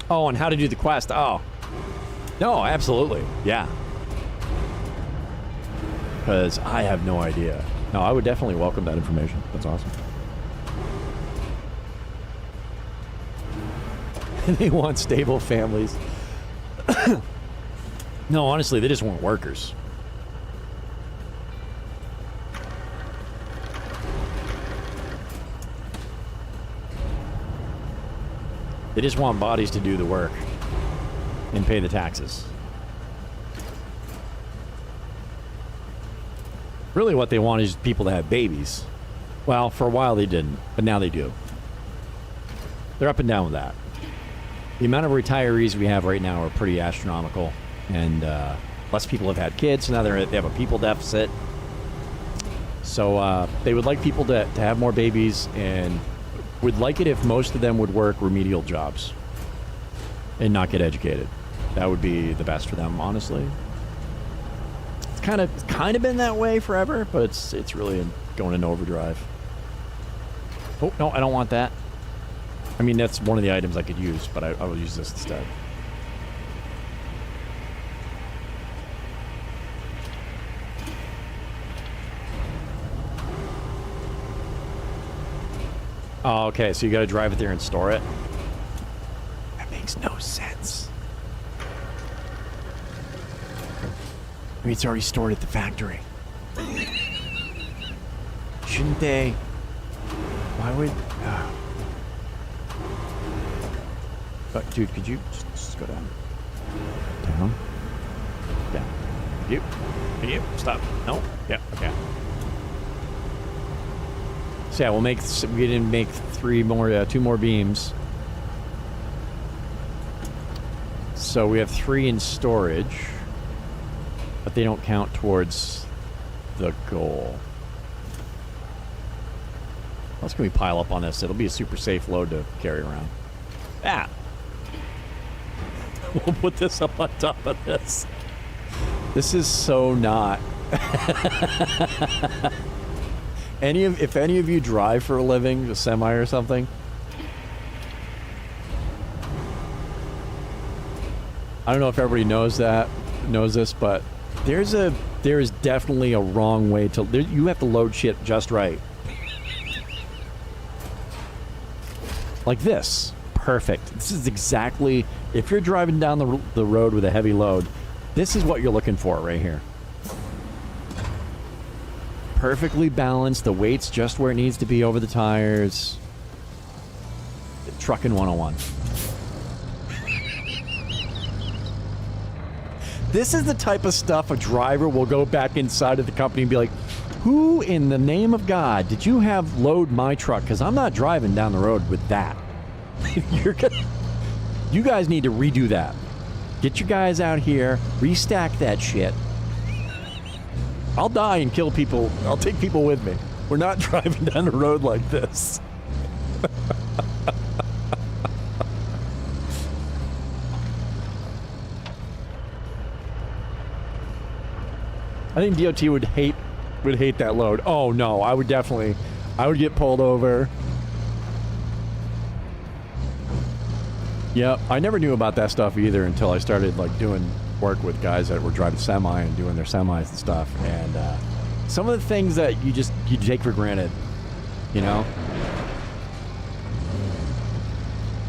Oh, and how to do the quest. Oh. No, absolutely. Yeah. Because I have no idea. No, I would definitely welcome that information. That's awesome. They want stable families. No, honestly, they just want workers. They just want bodies to do the work and pay the taxes. Really what they want is people to have babies. Well, for a while they didn't, but now they do. They're up and down with that. The amount of retirees we have right now are pretty astronomical, and less people have had kids, so now they have a people deficit. So they would like people to have more babies, and would like it if most of them would work remedial jobs and not get educated. That would be the best for them, honestly. It's kind of been that way forever, but it's really going into overdrive. Oh, no, I don't want that. I mean, that's one of the items I could use, but I will use this instead. Oh, okay, so you gotta drive it there and store it? That makes no sense. I mean, it's already stored at the factory. Shouldn't they? Why would... But, dude, could you just go down? Down? Down. You. Stop. No? Yeah, okay. So yeah, we didn't make two more beams. So we have 3 in storage, but they don't count towards the goal. How else can we pile up on this? It'll be a super safe load to carry around. Ah! We'll put this up on top of this. This is so not. If any of you drive for a living, a semi or something, I don't know if everybody knows this, but there is definitely a wrong way to. You have to load shit just right. Like this, perfect. This is exactly, if you're driving down the road with a heavy load, this is what you're looking for right here. Perfectly balanced, the weight's just where it needs to be over the tires. Trucking 101. This is the type of stuff a driver will go back inside of the company and be like, who in the name of God did you have load my truck? Because I'm not driving down the road with that. You guys need to redo that. Get your guys out here, restack that shit. I'll die and kill people. I'll take people with me. We're not driving down the road like this. I think DOT would hate that load. Oh no, I would get pulled over. Yep, I never knew about that stuff either until I started like doing work with guys that were driving semi and doing their semis and stuff. And some of the things that you take for granted, you know,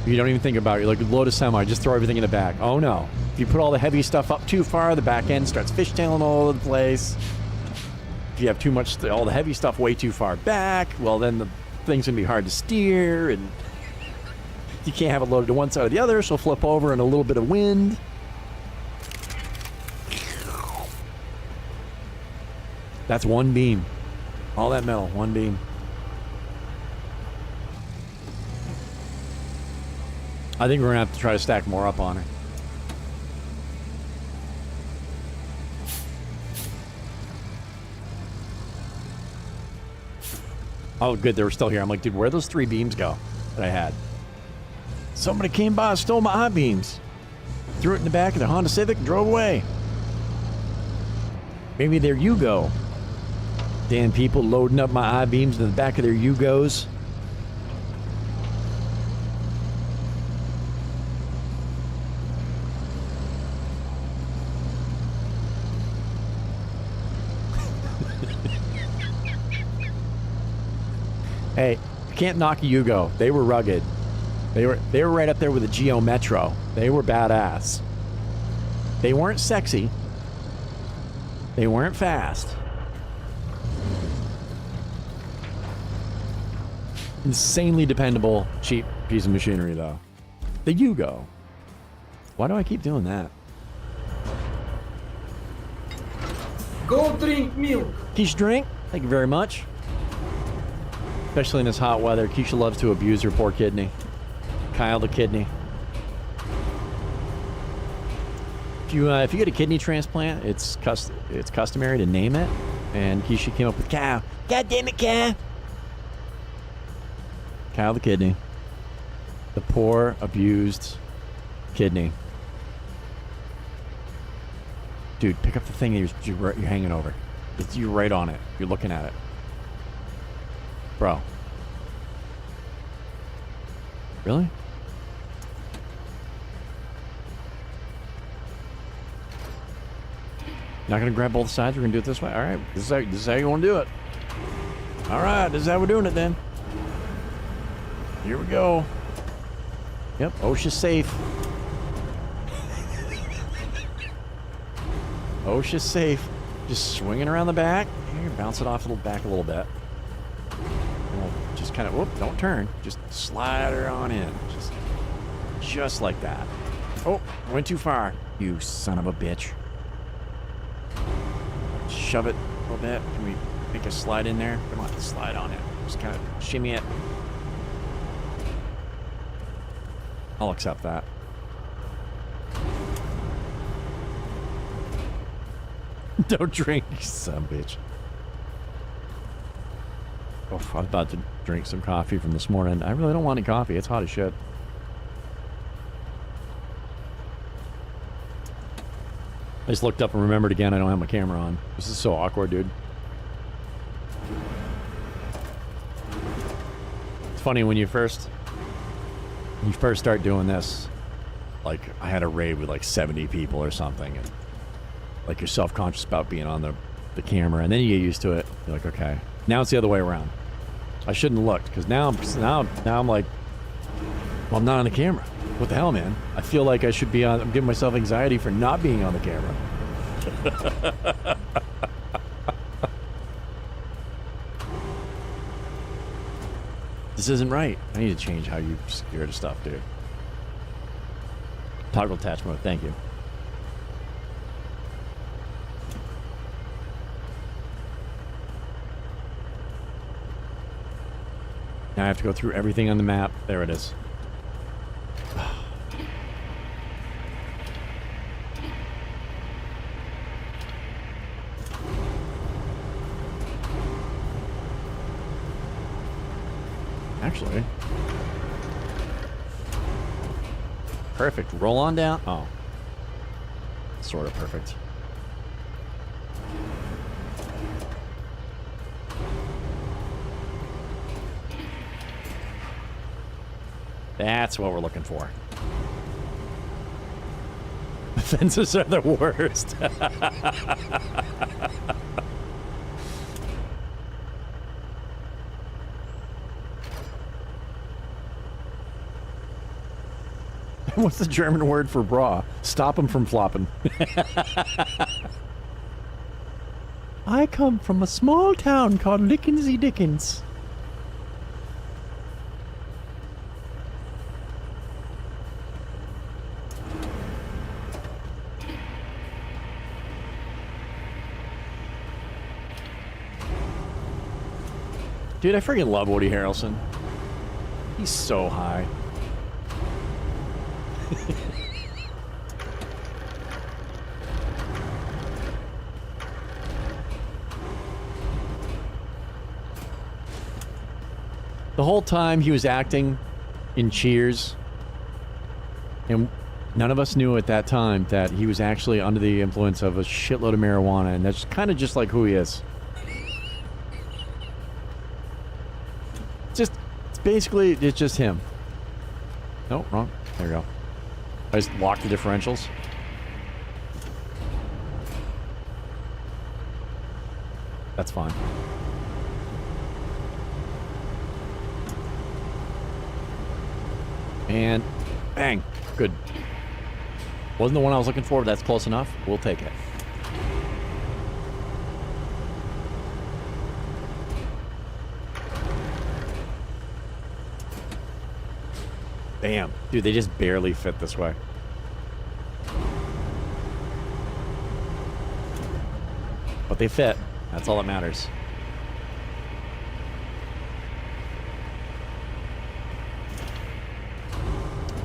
you don't even think about it. You're like, load a semi, just throw everything in the back. Oh no, if you put all the heavy stuff up too far, the back end starts fishtailing all over the place. If you have too much, all the heavy stuff way too far back, well then the thing's gonna be hard to steer, and you can't have it loaded to one side or the other, so flip over in a little bit of wind. That's one beam. All that metal, one beam. I think we're gonna have to try to stack more up on her. Oh, good, they were still here. I'm like, dude, where'd those 3 beams go that I had? Somebody came by and stole my I-beams. Threw it in the back of the Honda Civic and drove away. Maybe there you go. Damn people loading up my I-beams in the back of their Yugos. Hey, you can't knock a Yugo. They were rugged. They were right up there with a Geo Metro. They were badass. They weren't sexy. They weren't fast. Insanely dependable, cheap piece of machinery, though. The Yugo. Why do I keep doing that? Go drink milk. Keisha, drink. Thank you very much. Especially in this hot weather. Keisha loves to abuse her poor kidney. Kyle the kidney. If you get a kidney transplant, it's customary to name it. And Keisha came up with Kyle. God damn it, Kyle. Kyle the kidney. The poor, abused kidney. Dude, pick up the thing that you're hanging over. You're right on it. You're looking at it. Bro. Really? Not gonna grab both sides? We're gonna do it this way? Alright, this is how you wanna do it. Alright, this is how we're doing it then. Here we go. Yep, OSHA's safe. OSHA's safe. Just swinging around the back. Here, bounce it off back a little bit. And we'll just kind of, whoop, don't turn. Just slide her on in. Just like that. Oh, went too far. You son of a bitch. Shove it a little bit. Can we make a slide in there? Come on, slide on it. Just kind of shimmy it. I'll accept that. Don't drink, you son of a bitch. Oh, I was about to drink some coffee from this morning. I really don't want any coffee. It's hot as shit. I just looked up and remembered again I don't have my camera on. This is so awkward, dude. It's funny when you first start doing this, like I had a raid with like 70 people or something, and like you're self-conscious about being on the camera, and then you get used to it. You're like, okay. Now it's the other way around. I shouldn't have looked, because now I'm like, well, I'm not on the camera. What the hell, man? I feel like I should be on. I'm giving myself anxiety for not being on the camera. This isn't right. I need to change how you secure the stuff, dude. Toggle attach mode. Thank you. Now I have to go through everything on the map. There it is. Actually. Perfect. Roll on down. Oh. Sort of perfect. That's what we're looking for. The fences are the worst. What's the German word for bra? Stop them from flopping. I come from a small town called Lickensy Dickens. Dude, I freaking love Woody Harrelson. He's so high. The whole time he was acting in Cheers, and none of us knew at that time that he was actually under the influence of a shitload of marijuana, and that's kind of just like who he is. It's just him. No, wrong. There we go. I just locked the differentials. That's fine. And bang. Good. Wasn't the one I was looking for, but that's close enough. We'll take it. Damn. Dude, they just barely fit this way. But they fit. That's all that matters.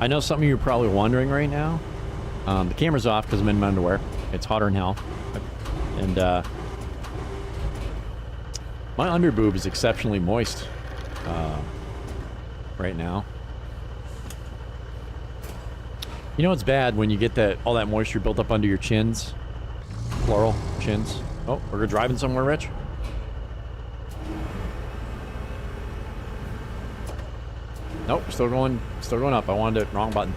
I know some of you are probably wondering right now. The camera's off because I'm in my underwear. It's hotter than hell. And, my underboob is exceptionally moist, right now. You know it's bad when you get all that moisture built up under your chins? Plural, chins. Oh, we're driving somewhere, Rich? Nope, still going up. I wanted it, wrong button.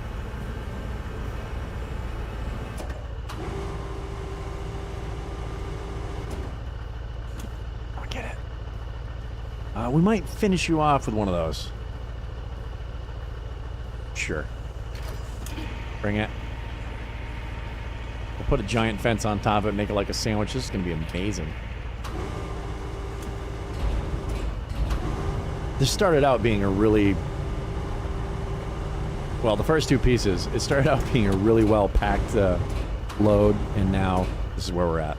I'll get it. We might finish you off with one of those. Sure. Bring it. We'll put a giant fence on top of it, make it like a sandwich. This is going to be amazing. This started out being a really... Well, the first two pieces, it started out being a really well-packed load, and now this is where we're at.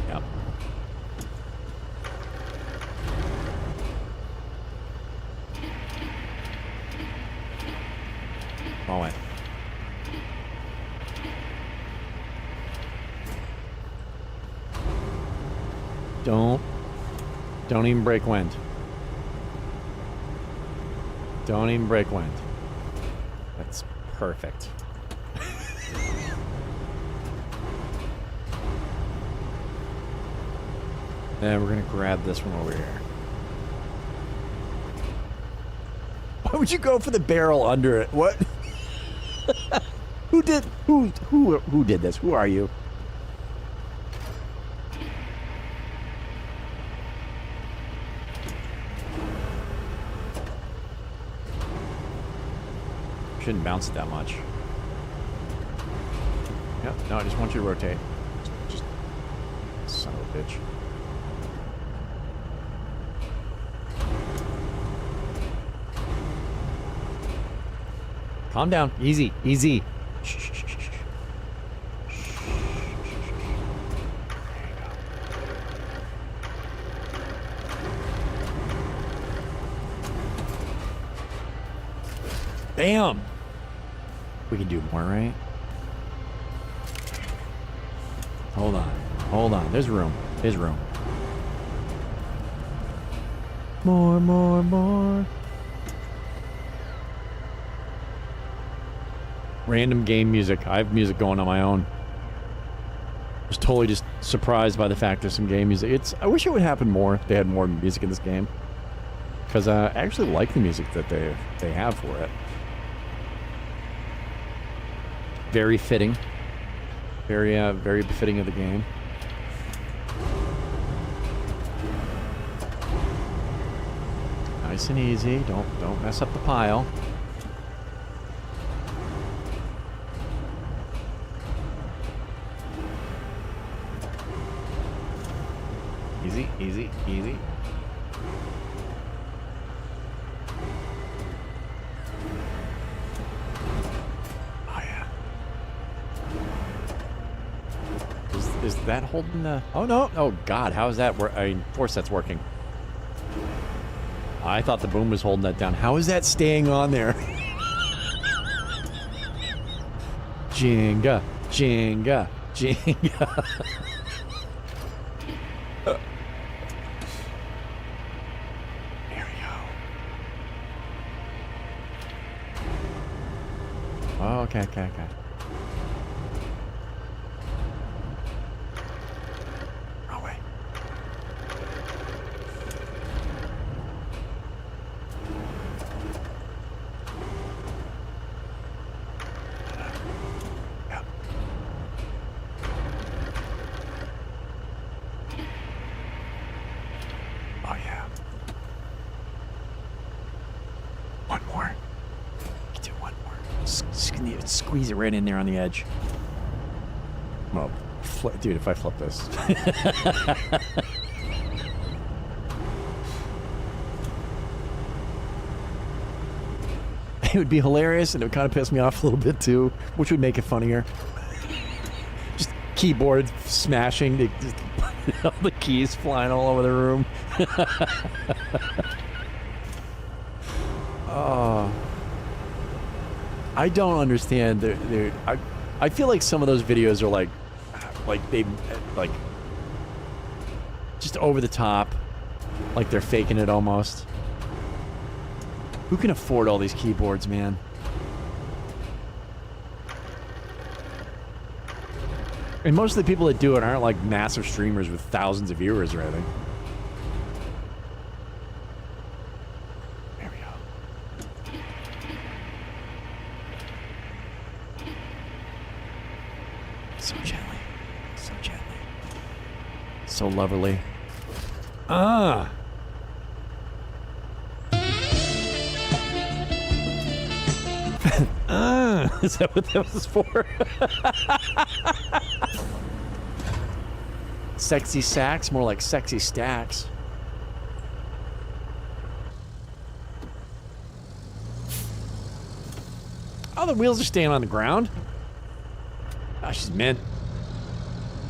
Yep. Wrong way. Don't even break wind. Don't even break wind. That's perfect. And we're gonna grab this one over here. Why would you go for the barrel under it? What? Who did this? Who are you? Shouldn't bounce it that much. Yep, no, I just want you to rotate. Just son of a bitch. Calm down. Easy, easy. Shh, shh, shh, shh, shh. Bam! We can do more, right? Hold on. Hold on. There's room. There's room. More, more, more. Random game music. I have music going on my own. I was totally just surprised by the fact there's some game music. I wish it would happen more if they had more music in this game. Because I actually like the music that they have for it. Very fitting. Very befitting of the game. Nice and easy. Don't mess up the pile. Easy, easy, easy. Oh yeah. Is that holding the? Oh no! Oh God! How is that? I mean, of course that's working. I thought the boom was holding that down. How is that staying on there? Jenga, Jenga, Jenga. There we go. Oh, okay. Wrong way. Yeah. Oh yeah. One more. You do one more. Squeeze it right in there on the edge. Well, dude, if I flip this. It would be hilarious, and it would kind of piss me off a little bit too, which would make it funnier. Just keyboard smashing, all the keys flying all over the room. Oh, I don't understand. I feel like some of those videos are like they just over the top, like they're faking it almost. Who can afford all these keyboards, man? And most of the people that do it aren't like massive streamers with thousands of viewers or anything. There we go. So gently. So gently. So loverly. Ah! Is that what that was for? Sexy sacks, more like sexy stacks. Oh, the wheels are staying on the ground. Ah, she's mint.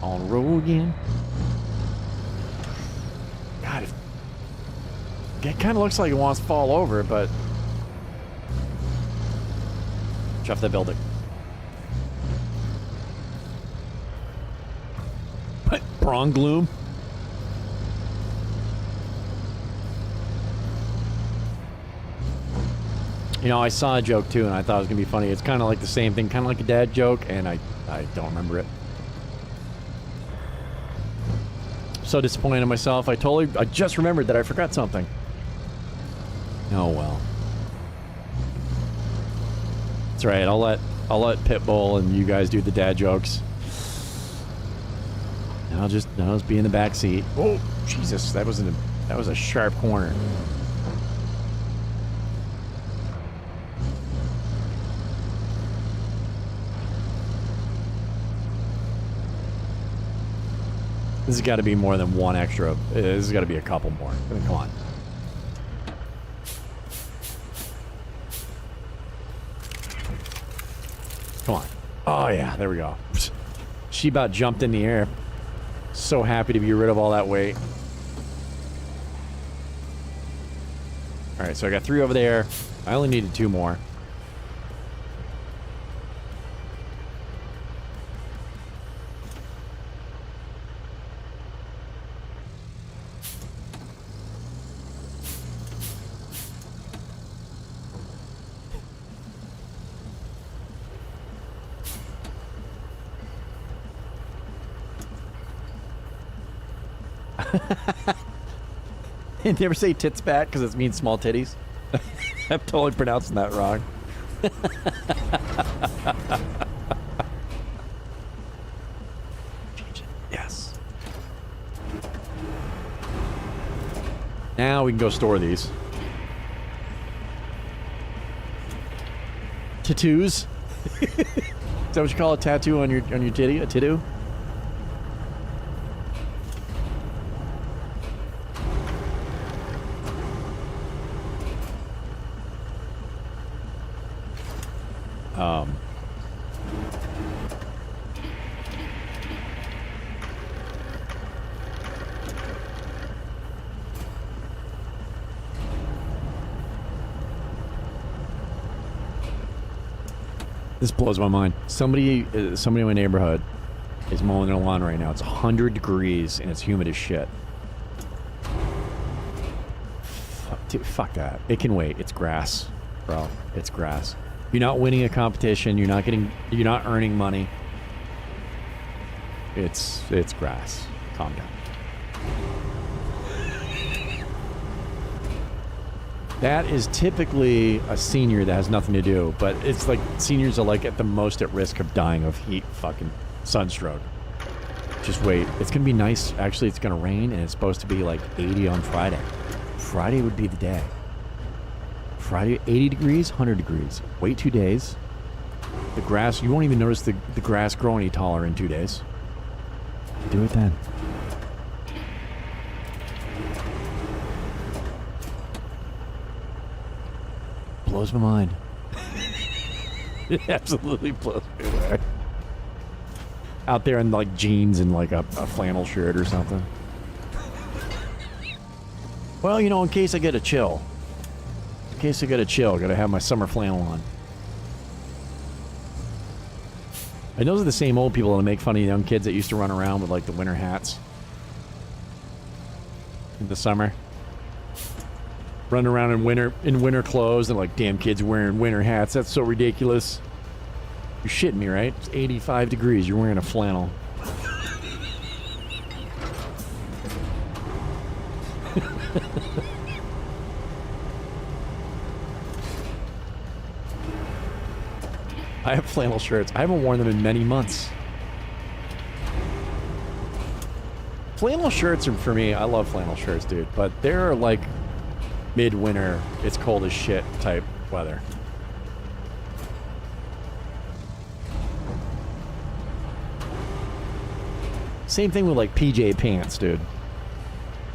On the road again. God, it kind of looks like it wants to fall over, but off that building. What? Brawn gloom? You know, I saw a joke too, and I thought it was gonna be funny. It's kind of like the same thing, kind of like a dad joke, and I don't remember it. So disappointed in myself. I just remembered that I forgot something. Oh well. That's right. I'll let Pitbull and you guys do the dad jokes. And I'll just be in the back seat. Oh, Jesus! That was a sharp corner. This has got to be more than one extra. This has got to be a couple more. I mean, come on. Come on. Oh, yeah. There we go. She about jumped in the air. So happy to be rid of all that weight. All right, so I got 3 over there. I only needed 2 more. You ever say tits back because it means small titties? I'm totally pronouncing that wrong. Change it. Yes. Now we can go store these. Tattoos? Is that what you call a tattoo on your titty? A tattoo? This blows my mind. Somebody in my neighborhood is mowing their lawn right now. It's 100 degrees and it's humid as shit. Dude, fuck that. It can wait. It's grass, bro. It's grass. You're not winning a competition. You're not earning money. It's grass. Calm down. That is typically a senior that has nothing to do, but it's like seniors are like at the most at risk of dying of heat, fucking sunstroke. Just wait. It's going to be nice. Actually, it's going to rain and it's supposed to be like 80 on Friday. Friday would be the day. Friday, 80 degrees, 100 degrees. Wait 2 days. The grass, you won't even notice the grass grow any taller in 2 days. Do it then. Blows my mind. It absolutely blows me away. Out there in like jeans and like a flannel shirt or something. Well, you know, in case I get a chill. In case I get a chill, gotta have my summer flannel on. And those are the same old people that make fun of young kids that used to run around with like the winter hats. In the summer. Running around in winter clothes and like, damn kids wearing winter hats. That's so ridiculous. You're shitting me, right? It's 85 degrees. You're wearing a flannel. I have flannel shirts. I haven't worn them in many months. Flannel shirts are for me. I love flannel shirts, dude. But they're like midwinter, it's cold as shit type weather. Same thing with like PJ pants, dude.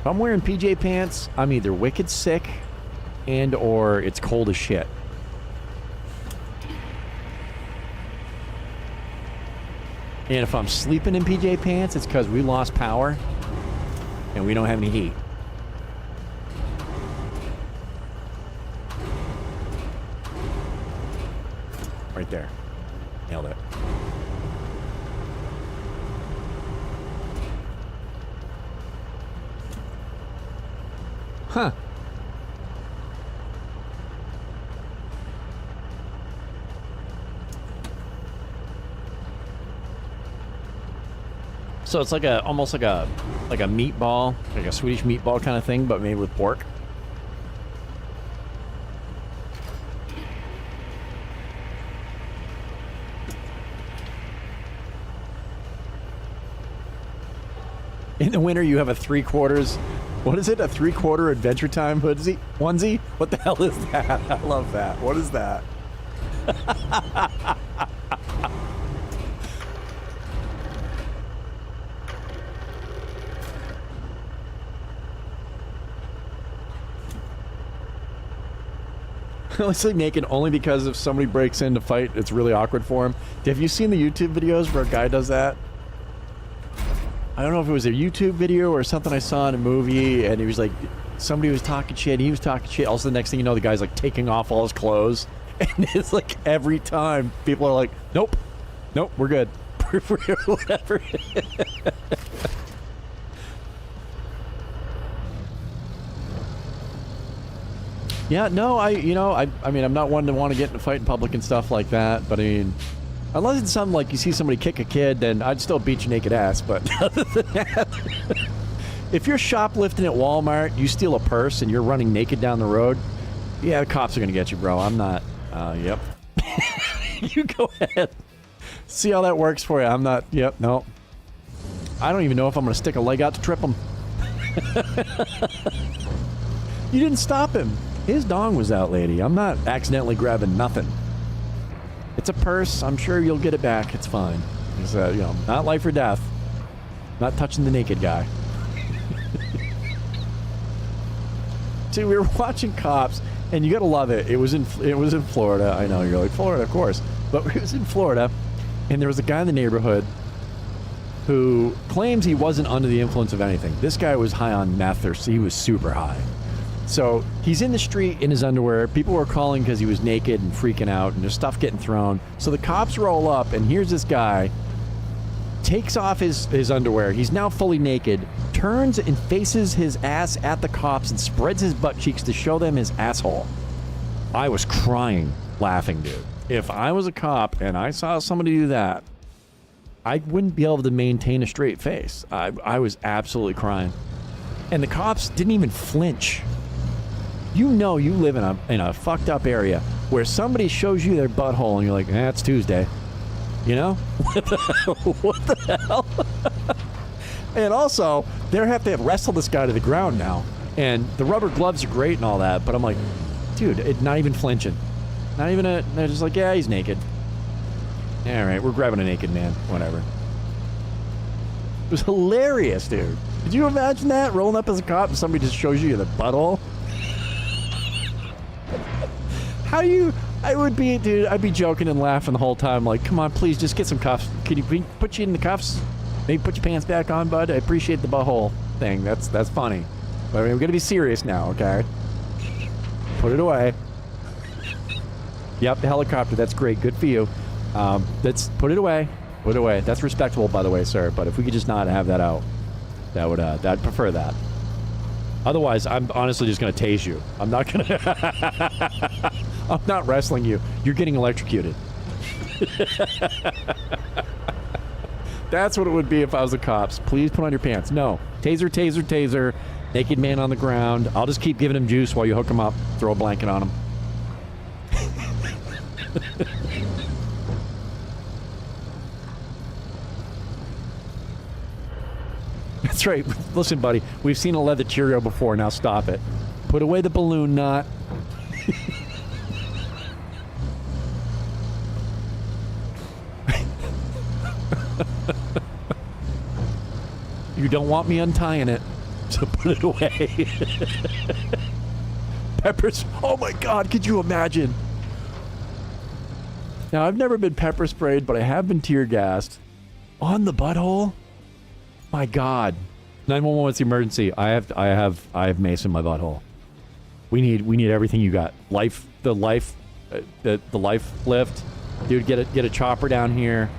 If I'm wearing PJ pants, I'm either wicked sick and or it's cold as shit. And if I'm sleeping in PJ pants, it's because we lost power and we don't have any heat. Right there. Nailed it. Huh. So it's like almost like a meatball, like a Swedish meatball kind of thing, but made with pork. In the winter, you have a 3/4. What is it? A 3/4 Adventure Time onesie? What the hell is that? I love that. What is that? Honestly, naked only because if somebody breaks in to fight, it's really awkward for him. Have you seen the YouTube videos where a guy does that? I don't know if it was a YouTube video or something I saw in a movie, and he was like, somebody was talking shit, he was talking shit. Also, the next thing you know, the guy's like taking off all his clothes, and it's like every time people are like, nope, we're good, whatever. Yeah, no, I mean, I'm not one to want to get in a fight in public and stuff like that, but I mean, unless it's something like you see somebody kick a kid, then I'd still beat your naked ass, but other than that, If you're shoplifting at Walmart, you steal a purse, and you're running naked down the road, yeah, the cops are going to get you, bro. I'm not. Yep. You go ahead. See how that works for you. I'm not. Yep, no. I don't even know if I'm going to stick a leg out to trip him. You didn't stop him. His dong was out, lady. I'm not accidentally grabbing nothing. It's a purse. I'm sure you'll get it back. It's fine. It's, not life or death. Not touching the naked guy. See, we were watching Cops, and you gotta love it. It was in Florida. I know, you're like, Florida, of course. But it was in Florida, and there was a guy in the neighborhood who claims he wasn't under the influence of anything. This guy was high on meth, or he was super high. So he's in the street in his underwear. People were calling because he was naked and freaking out, and there's stuff getting thrown. So the cops roll up, and here's this guy, takes off his underwear. He's now fully naked, turns and faces his ass at the cops and spreads his butt cheeks to show them his asshole. I was crying, laughing, dude. If I was a cop and I saw somebody do that, I wouldn't be able to maintain a straight face. I was absolutely crying. And the cops didn't even flinch. You know you live in a fucked up area where somebody shows you their butthole and you're like, it's Tuesday. You know? What the hell? And also, they have to wrestle this guy to the ground now. And the rubber gloves are great and all that, but I'm like, dude, not even flinching. Not even they're just like, yeah, he's naked. All right, we're grabbing a naked man. Whatever. It was hilarious, dude. Did you imagine that? Rolling up as a cop and somebody just shows you the butthole? I would be, dude, I'd be joking and laughing the whole time. Like, come on, please, just get some cuffs. Can you put you in the cuffs? Maybe put your pants back on, bud? I appreciate the butthole thing. That's funny. But I mean, we're going to be serious now, okay? Put it away. Yep, the helicopter. That's great. Good for you. Put it away. Put it away. That's respectable, by the way, sir. But if we could just not have that out, I'd prefer that. Otherwise, I'm honestly just going to tase you. I'm not going to... I'm not wrestling you. You're getting electrocuted. That's what it would be if I was the cops. Please put on your pants. No. Taser, taser, taser. Naked man on the ground. I'll just keep giving him juice while you hook him up. Throw a blanket on him. That's right. Listen, buddy. We've seen a leather Cheerio before. Now stop it. Put away the balloon knot. You don't want me untying it, so put it away. Peppers. Oh my God, could you imagine? Now, I've never been pepper sprayed, but I have been tear gassed. On the butthole? My God. 911, what's the emergency? I have mace in my butthole. We need everything you got. The life lift. Dude, get a chopper down here.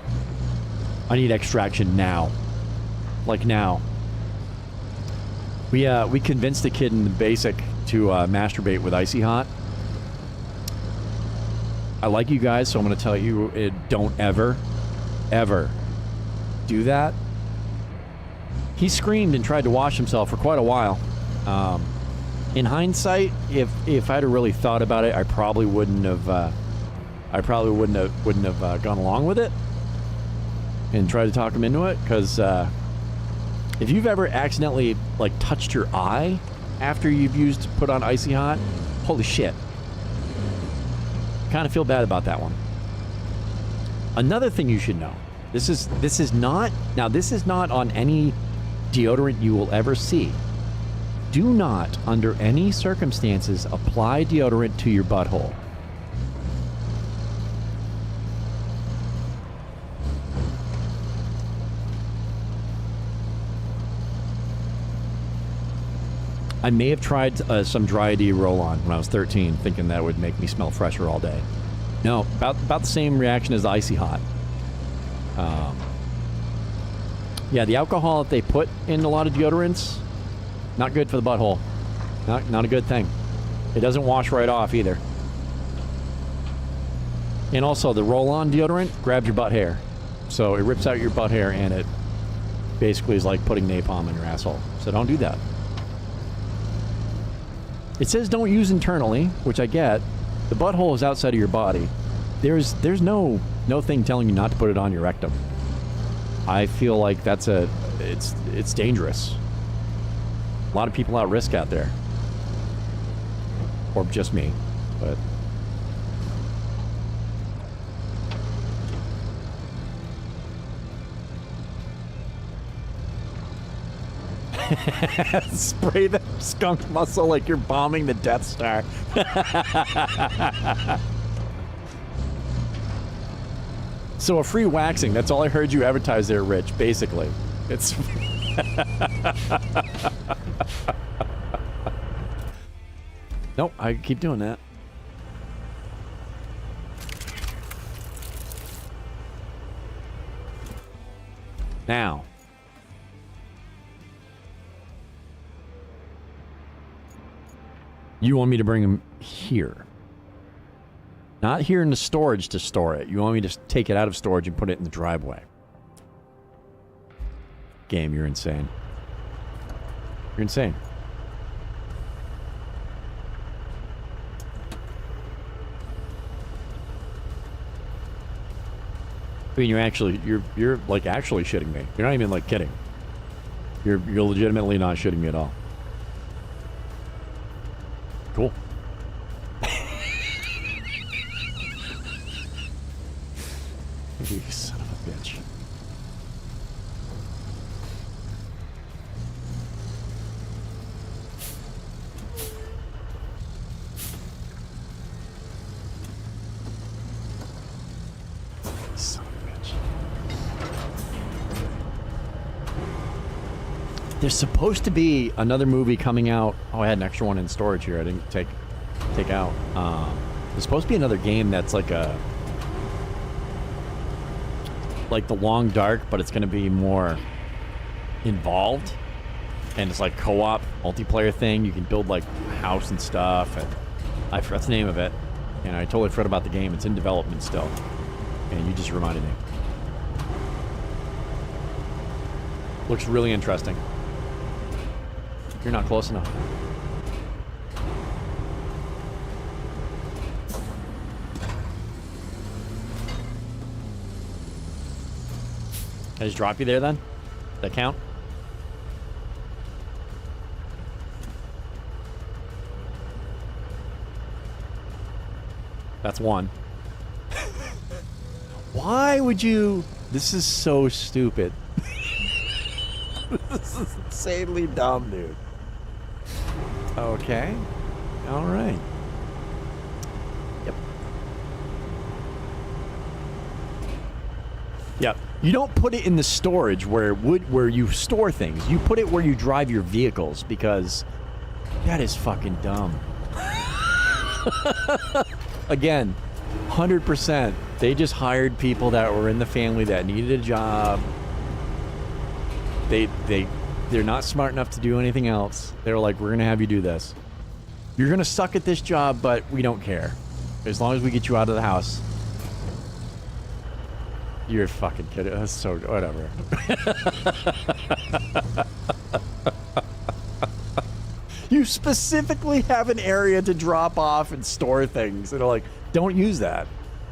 I need extraction now. Like now. We convinced a kid in the basic to masturbate with Icy Hot. I like you guys, so I'm going to tell you, don't ever do that. He screamed and tried to wash himself for quite a while. In hindsight, if I'd have really thought about it, I probably wouldn't have gone along with it and tried to talk him into it, because if you've ever accidentally like touched your eye after you've put on Icy Hot, holy shit. Kind of feel bad about that one. Another thing you should know. This is not on any deodorant you will ever see. Do not, under any circumstances, apply deodorant to your butthole. I may have tried some Dry ID roll-on when I was 13, thinking that would make me smell fresher all day. No, about the same reaction as the Icy Hot. Yeah, the alcohol that they put in a lot of deodorants, not good for the butthole. Not a good thing. It doesn't wash right off either. And also, the roll-on deodorant grabs your butt hair. So it rips out your butt hair, and basically is like putting napalm in your asshole. So don't do that. It says don't use internally, which I get. The butthole is outside of your body. There's no thing telling you not to put it on your rectum. I feel like it's dangerous. A lot of people at risk out there. Or just me, but... Spray the skunk muscle like you're bombing the Death Star. So a free waxing, that's all I heard you advertise there, Rich, basically. It's... Nope, I keep doing that. Now. You want me to bring him here. Not here in the storage to store it. You want me to take it out of storage and put it in the driveway. Game, you're insane. You're insane. I mean, you're like actually shitting me. You're not even like kidding. You're legitimately not shitting me at all. Cool. You son of a bitch. Son of a bitch. There's supposed to be another movie coming out. Oh, I had an extra one in storage here. I didn't take out. There's supposed to be another game that's like The Long Dark, but it's going to be more involved, and it's like co-op multiplayer thing. You can build like a house and stuff, and I forgot the name of it, and I totally forgot about the game. It's in development still, and you just reminded me. Looks really interesting. You're not close enough. Can I just drop you there then? Does that count? That's one. Why would you... This is so stupid. This is insanely dumb, dude. Okay. All right. Yep. Yep. You don't put it in the storage where you store things. You put it where you drive your vehicles, because that is fucking dumb. Again, 100%. They just hired people that were in the family that needed a job. They're not smart enough to do anything else. They were like, we're gonna have you do this. You're gonna suck at this job, but we don't care. As long as we get you out of the house. You're fucking kidding. That's so... Whatever. You specifically have an area to drop off and store things. And they're like, don't use that.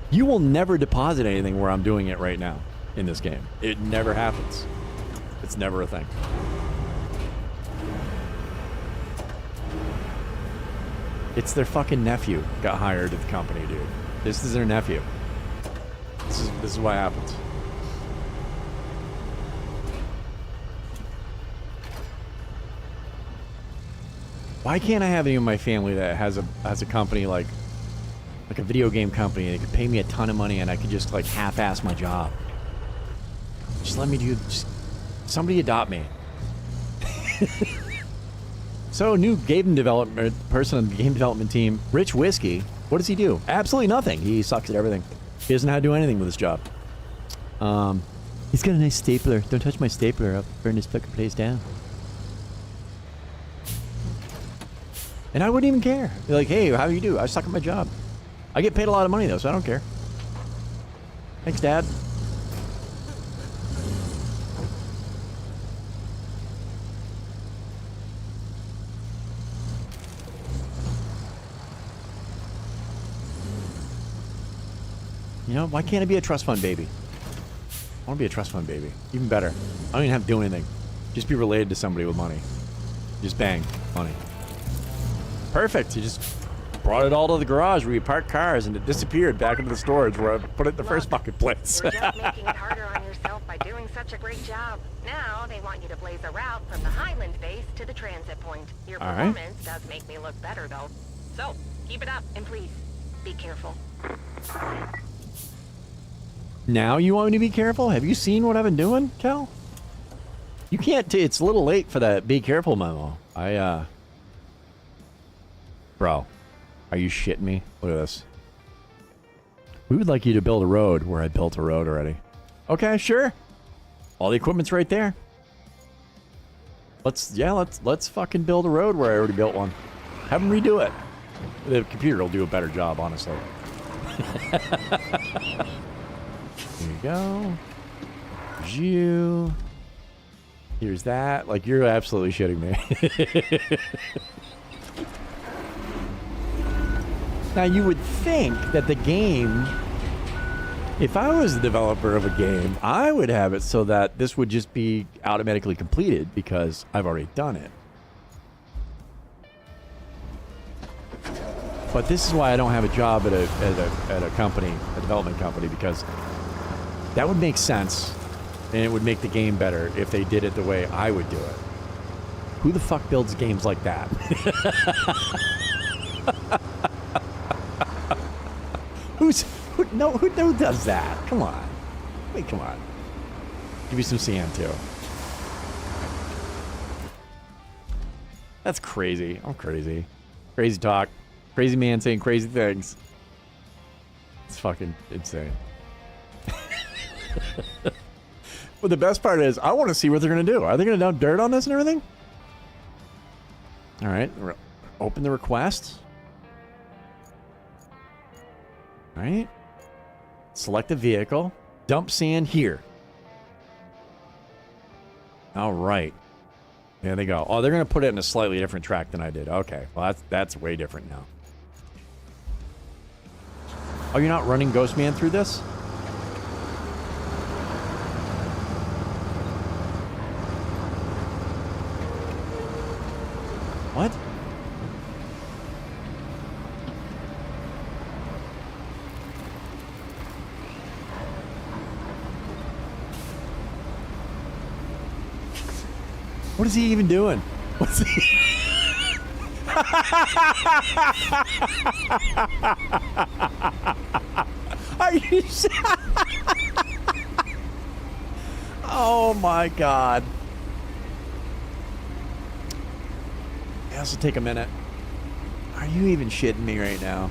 You will never deposit anything where I'm doing it right now in this game. It never happens. It's never a thing. It's their fucking nephew got hired at the company, dude. This is their nephew. This is what happens. Why can't I have any of my family that has a company like a video game company, and they could pay me a ton of money and I could just like half-ass my job? Just let me do... Somebody adopt me. So, new game development person on the game development team, Rich Whiskey. What does he do? Absolutely nothing. He sucks at everything. He doesn't know how to do anything with his job. He's got a nice stapler. Don't touch my stapler. I'll burn this fucking place down. And I wouldn't even care. Be like, hey, how do you do? I suck at my job. I get paid a lot of money though, so I don't care. Thanks, Dad. You know, why can't it be a trust fund baby? I want to be a trust fund baby. Even better. I don't even have to do anything. Just be related to somebody with money. Just bang, money. Perfect. You just brought it all to the garage where you park cars and it disappeared back into the storage where I put it in the first fucking place. You're just making it harder on yourself by doing such a great job. Now they want you to blaze a route from the Highland base to the transit point. Your All right. performance does make me look better though. So, keep it up and please, be careful. Now you want me to be careful? Have you seen what I've been doing, Kel? You can't. It's a little late for that be careful memo. Bro, are you shitting me? Look at this. We would like you to build a road where I built a road already. Okay, sure. All the equipment's right there. Let's fucking build a road where I already built one. Have them redo it. The computer will do a better job, honestly. Here you go. Here's you. Here's that. Like, you're absolutely shitting me. Now, you would think that the game, if I was the developer of a game, I would have it so that this would just be automatically completed because I've already done it. But this is why I don't have a job at a company, a development company, because that would make sense and it would make the game better if they did it the way I would do it. Who the fuck builds games like that? Who does that? Come on. Wait, come on. Give me some sand too. That's crazy. I'm crazy. Crazy talk. Crazy man saying crazy things. It's fucking insane. But the best part is, I want to see what they're going to do. Are they going to dump dirt on this and everything? All right. Open the request. All right. Select a vehicle. Dump sand here. All right. There they go. Oh, they're going to put it in a slightly different track than I did. Okay. Well, that's way different now. Oh, you're not running Ghostman through this? What? What is he even doing? What's he? Are you? Oh my God. This will take a minute. Are you even shitting me right now?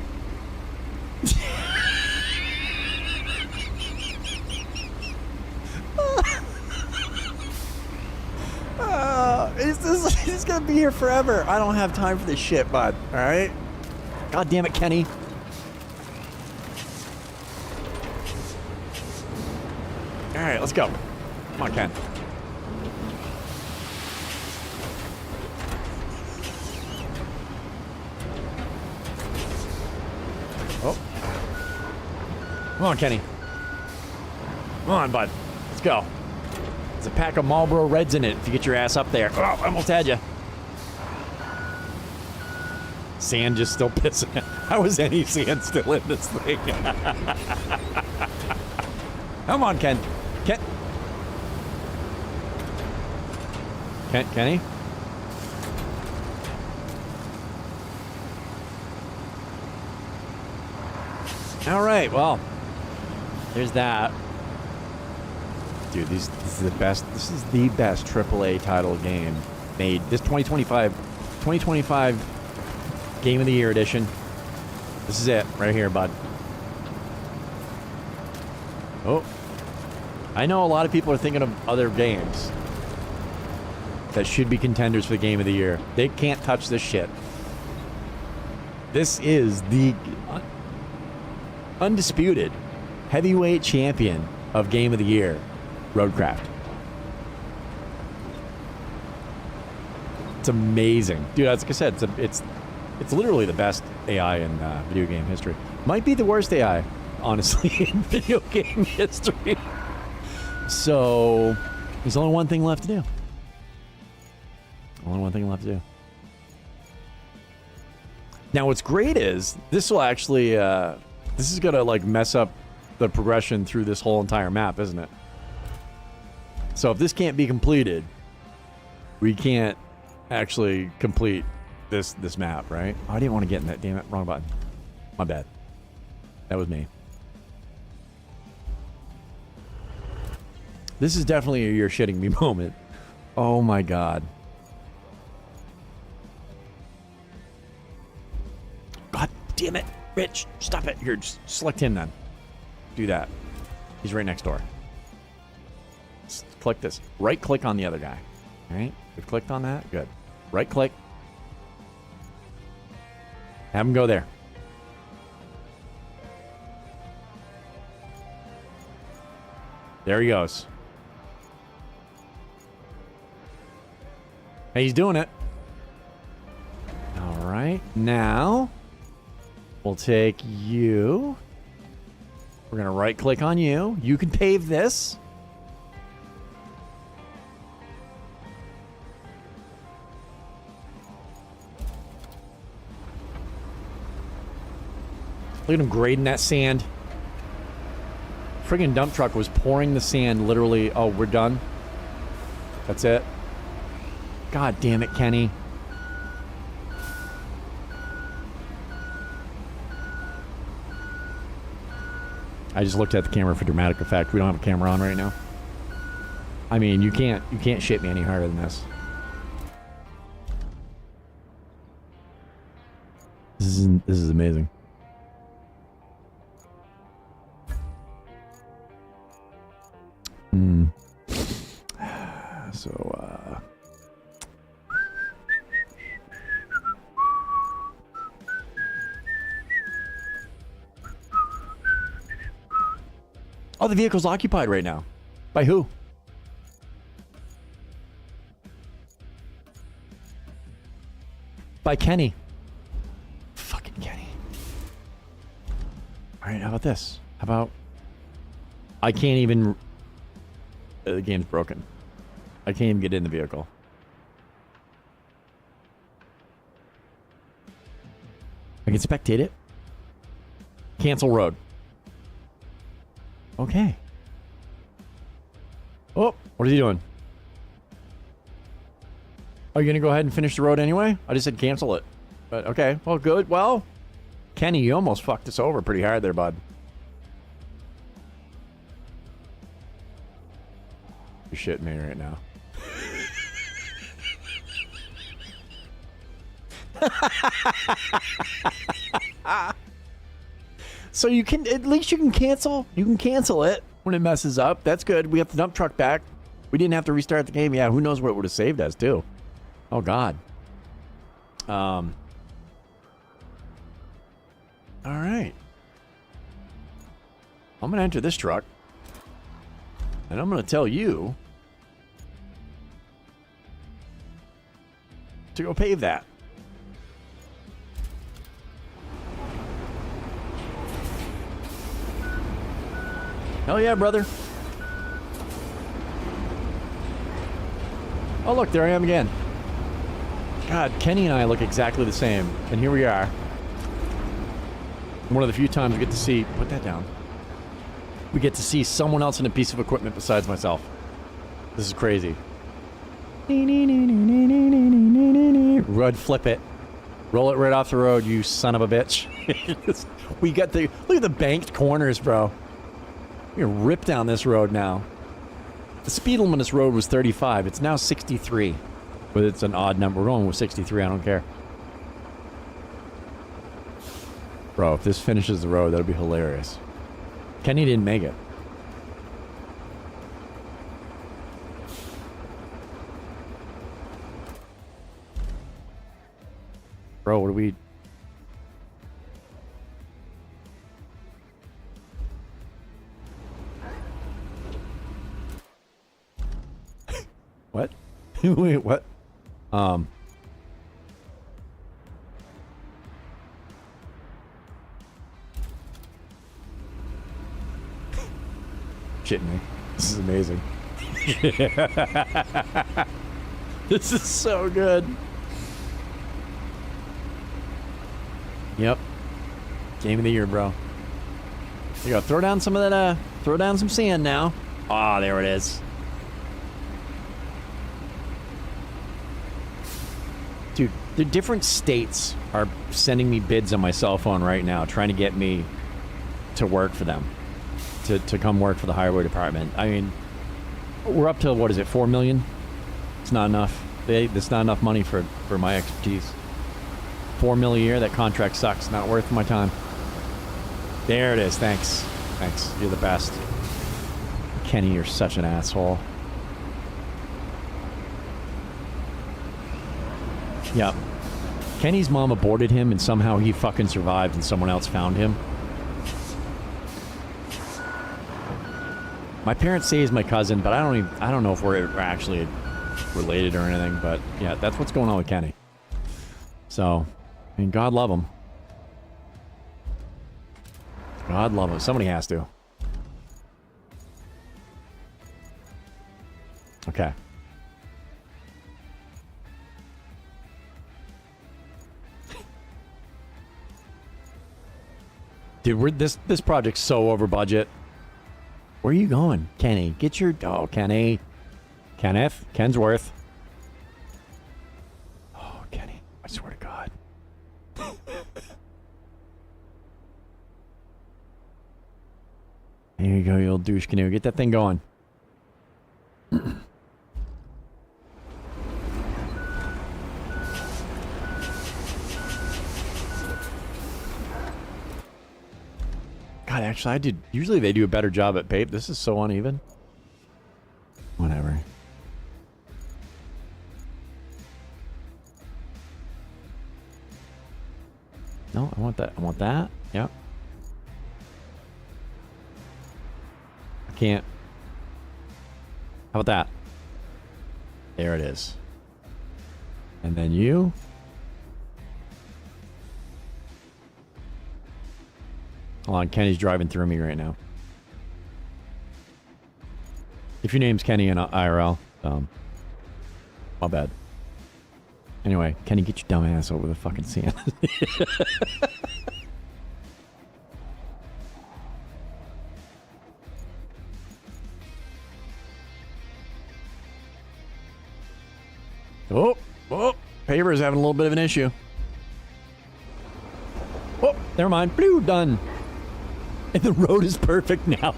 He's gonna be here forever. I don't have time for this shit, bud. All right. God damn it, Kenny. All right, let's go. Come on, Ken. Oh. Come on, Kenny. Come on, bud. Let's go. There's a pack of Marlboro Reds in it if you get your ass up there. Oh, I almost had you. Sand just still pissing. How is any sand still in this thing? Come on, Ken. Kenny? All right, well, there's that. Dude, this is the best. This is the best AAA title game made. This 2025 Game of the Year edition. This is it right here, bud. Oh, I know a lot of people are thinking of other games that should be contenders for the Game of the Year. They can't touch this shit. This is the undisputed heavyweight champion of Game of the Year. Roadcraft. It's amazing, dude. As I said, it's literally the best AI in video game history. Might be the worst AI. honestly, in video game history. So, there's only one thing left to do. Only one thing left to do. Now, what's great is this will actually, this is gonna like mess up the progression through this whole entire map, isn't it? So if this can't be completed, we can't actually complete this map, right? Oh, I didn't want to get in that, damn it, wrong button. My bad. That was me. This is definitely a you're shitting me moment. Oh my god. God damn it. Rich, stop it. Here, just select him then. Do that. He's right next door. Just click this. Right click on the other guy. All right? We've clicked on that. Good. Right click. Have him go there. There he goes. Hey, he's doing it. All right. Now, we'll take you. We're going to right click on you. You can pave this. Look at him grading that sand. Friggin' dump truck was pouring the sand literally. Oh, we're done. That's it. God damn it, Kenny. I just looked at the camera for dramatic effect. We don't have a camera on right now. I mean, you can't shit me any harder than this. This is amazing. So, oh, the vehicle's occupied right now. By who? By Kenny. Fucking Kenny. Alright, how about this? How about... I can't even... the game's broken. I can't even get in the vehicle. I can spectate it. Cancel road. Okay. Oh, what is he doing? Are you going to go ahead and finish the road anyway? I just said cancel it. But okay, well, good. Well, Kenny, you almost fucked us over pretty hard there, bud. You're shitting me right now. So you can, at least you can cancel it when it messes up. That's good. We got the dump truck back. We didn't have to restart the game. Yeah, who knows what it would have saved us too. Oh god. All right. I'm gonna enter this truck and I'm gonna tell you to go pave that. Hell yeah, brother. Oh, look, there I am again. God, Kenny and I look exactly the same. And here we are. One of the few times we get to see... Put that down. We get to see someone else in a piece of equipment besides myself. This is crazy. Rud, flip it. Roll it right off the road, you son of a bitch. We got the... Look at the banked corners, bro. We're gonna rip down this road now. The speed limit on this road was 35. It's now 63. But it's an odd number. We're going with 63. I don't care. Bro, if this finishes the road, that'll be hilarious. Kenny didn't make it. Bro, what do we... What? Wait, what? shitting me. This is amazing. This is so good. Yep. Game of the year, bro. There you go. Throw down some of that, throw down some sand now. Ah, there it is. Dude, the different states are sending me bids on my cell phone right now, trying to get me to work for them. To come work for the highway department. I mean, we're up to, what is it, 4 million? It's not enough. That's not enough money for my expertise. 4 million a year, that contract sucks. Not worth my time. There it is. Thanks. Thanks. You're the best. Kenny, you're such an asshole. Yep. Kenny's mom aborted him and somehow he fucking survived and someone else found him. My parents say he's my cousin, but I don't know if we're actually related or anything, but yeah, that's what's going on with Kenny. So, I mean, God love him. God love him. Somebody has to. Okay. Dude, this project's so over budget. Where are you going, Kenny? Get your... Oh, Kenny. Kenneth. Kensworth. Oh, Kenny. I swear to God. Here you go, you old douche canoe. Get that thing going. God, actually, I did... Usually they do a better job at paint. This is so uneven. Whatever. No, I want that. I want that. Yep. I can't. How about that? There it is. And then you... Hold on, Kenny's driving through me right now. If your name's Kenny in IRL, my bad. Anyway, Kenny, get your dumb ass over the fucking sand. Oh, paper's having a little bit of an issue. Oh, never mind. Blue, done. And the road is perfect now.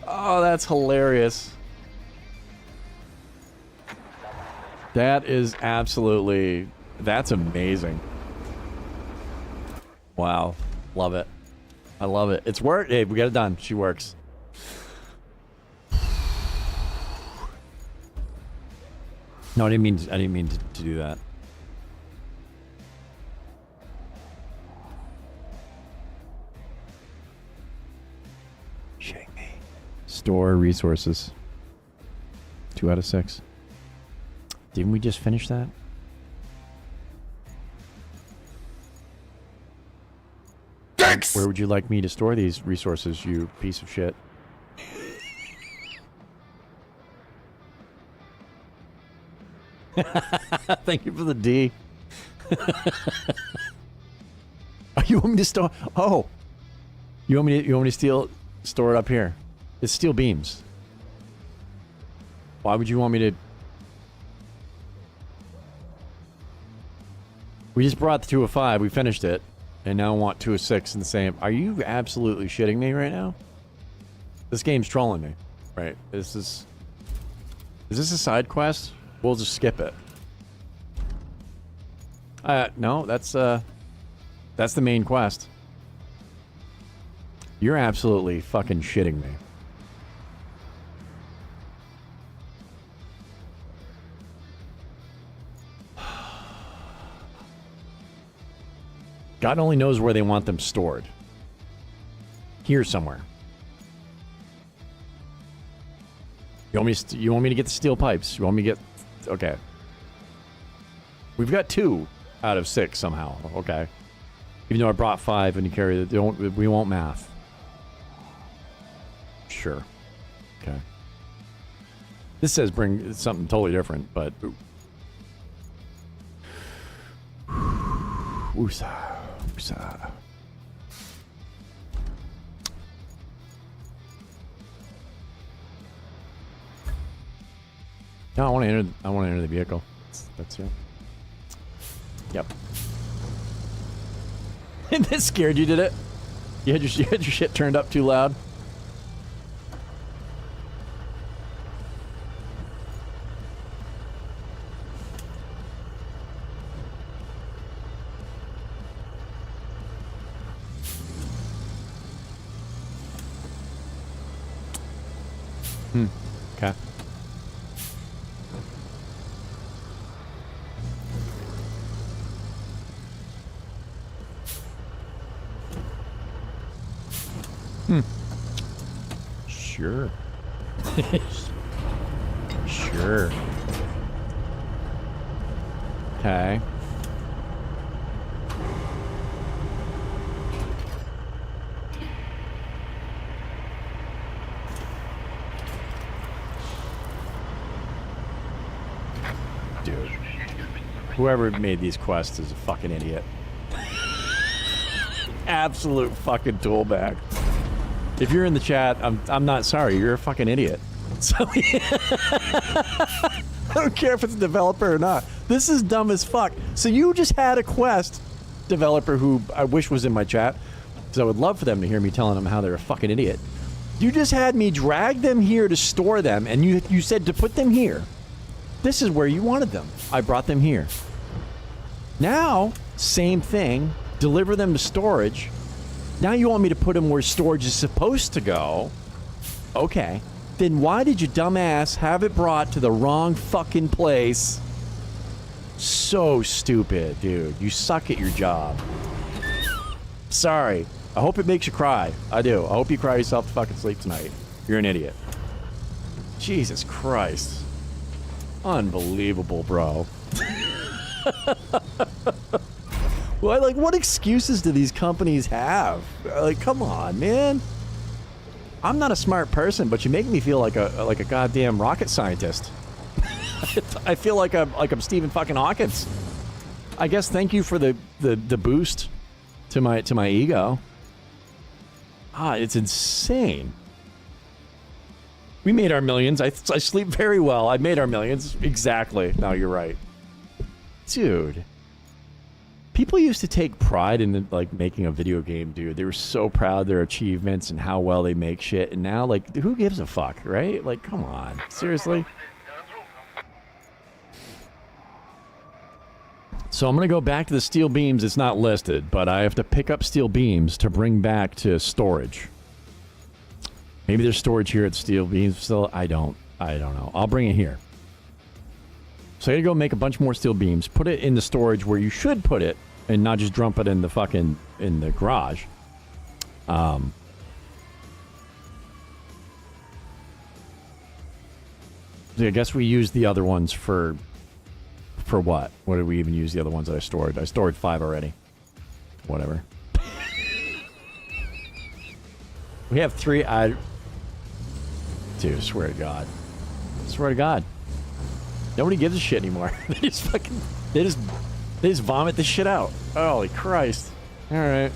Oh, that's hilarious. That is absolutely... That's amazing. Wow. Love it. I love it. It's work. Hey, we got it done. She works. No, I didn't mean to do that. Shitting me. Store resources. 2 out of 6. Didn't we just finish that? Thanks! Where would you like me to store these resources, you piece of shit? Thank you for the D. Oh, you want me to store? Oh, you want me to store it up here? It's steel beams. Why would you want me to? We just brought the 2 of 5. We finished it, and now I want 2 of 6 in the same. Are you absolutely shitting me right now? This game's trolling me. Right? Is this a side quest? We'll just skip it. No, that's the main quest. You're absolutely fucking shitting me. God only knows where they want them stored. Here somewhere. You want me to get the steel pipes? You want me to get... Okay. We've got 2 out of 6 somehow. Okay. Even though I brought 5 and you carry the... We won't math. Sure. Okay. This says bring something totally different, but... Woosah. Woosah. No, I want to enter the vehicle. That's it. Yep. This scared you, did it? You had your shit turned up too loud? Okay. Sure. Sure. Okay. Dude. Whoever made these quests is a fucking idiot. Absolute fucking toolbag. If you're in the chat, I'm not sorry. You're a fucking idiot. So I don't care if it's a developer or not. This is dumb as fuck. So you just had a quest developer who I wish was in my chat, because I would love for them to hear me telling them how they're a fucking idiot. You just had me drag them here to store them, and you said to put them here. This is where you wanted them. I brought them here. Now, same thing. Deliver them to storage. Now you want me to put them where storage is supposed to go. Okay. Then why did you dumbass have it brought to the wrong fucking place? So stupid, dude. You suck at your job. Sorry. I hope it makes you cry. I do. I hope you cry yourself to fucking sleep tonight. You're an idiot. Jesus Christ. Unbelievable, bro. Well, like, what excuses do these companies have? Like, come on, man. I'm not a smart person, but you make me feel like a goddamn rocket scientist. I feel like I'm Stephen fucking Hawkins. I guess thank you for the boost to my ego. It's insane. We made our millions. I sleep very well. I made our millions. Exactly. No, you're right. Dude. People used to take pride in like making a video game, dude. They were so proud of their achievements and how well they make shit. And now, like, who gives a fuck, right? Like, come on. Seriously? So I'm going to go back to the steel beams. It's not listed, but I have to pick up steel beams to bring back to storage. Maybe there's storage here at steel beams still. I don't know. I'll bring it here. So I gotta go make a bunch more steel beams, put it in the storage where you should put it, and not just dump it in the fucking, in the garage. I guess we used the other ones for what? What did we even use the other ones that I stored? I stored 5 already. Whatever. We have 3. Dude, swear to God. Swear to God. Nobody gives a shit anymore. They just vomit the shit out. Holy Christ. All right.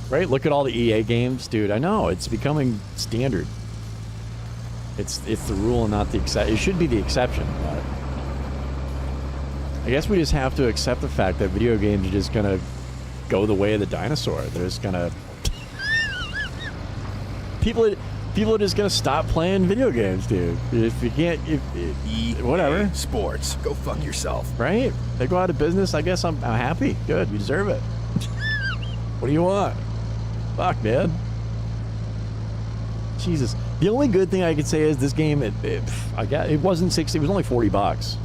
Right? Look at all the EA games, dude. I know it's becoming standard. It's the rule and not the exception. It should be the exception, but I guess we just have to accept the fact that video games are just gonna go the way of the dinosaur. They're just gonna People are just gonna stop playing video games, dude. If you can't, whatever. Sports. Go fuck yourself. Right? They go out of business. I guess I'm happy. Good. You deserve it. What do you want? Fuck, man. Jesus. The only good thing I could say is this game. It wasn't 60. It was only $40.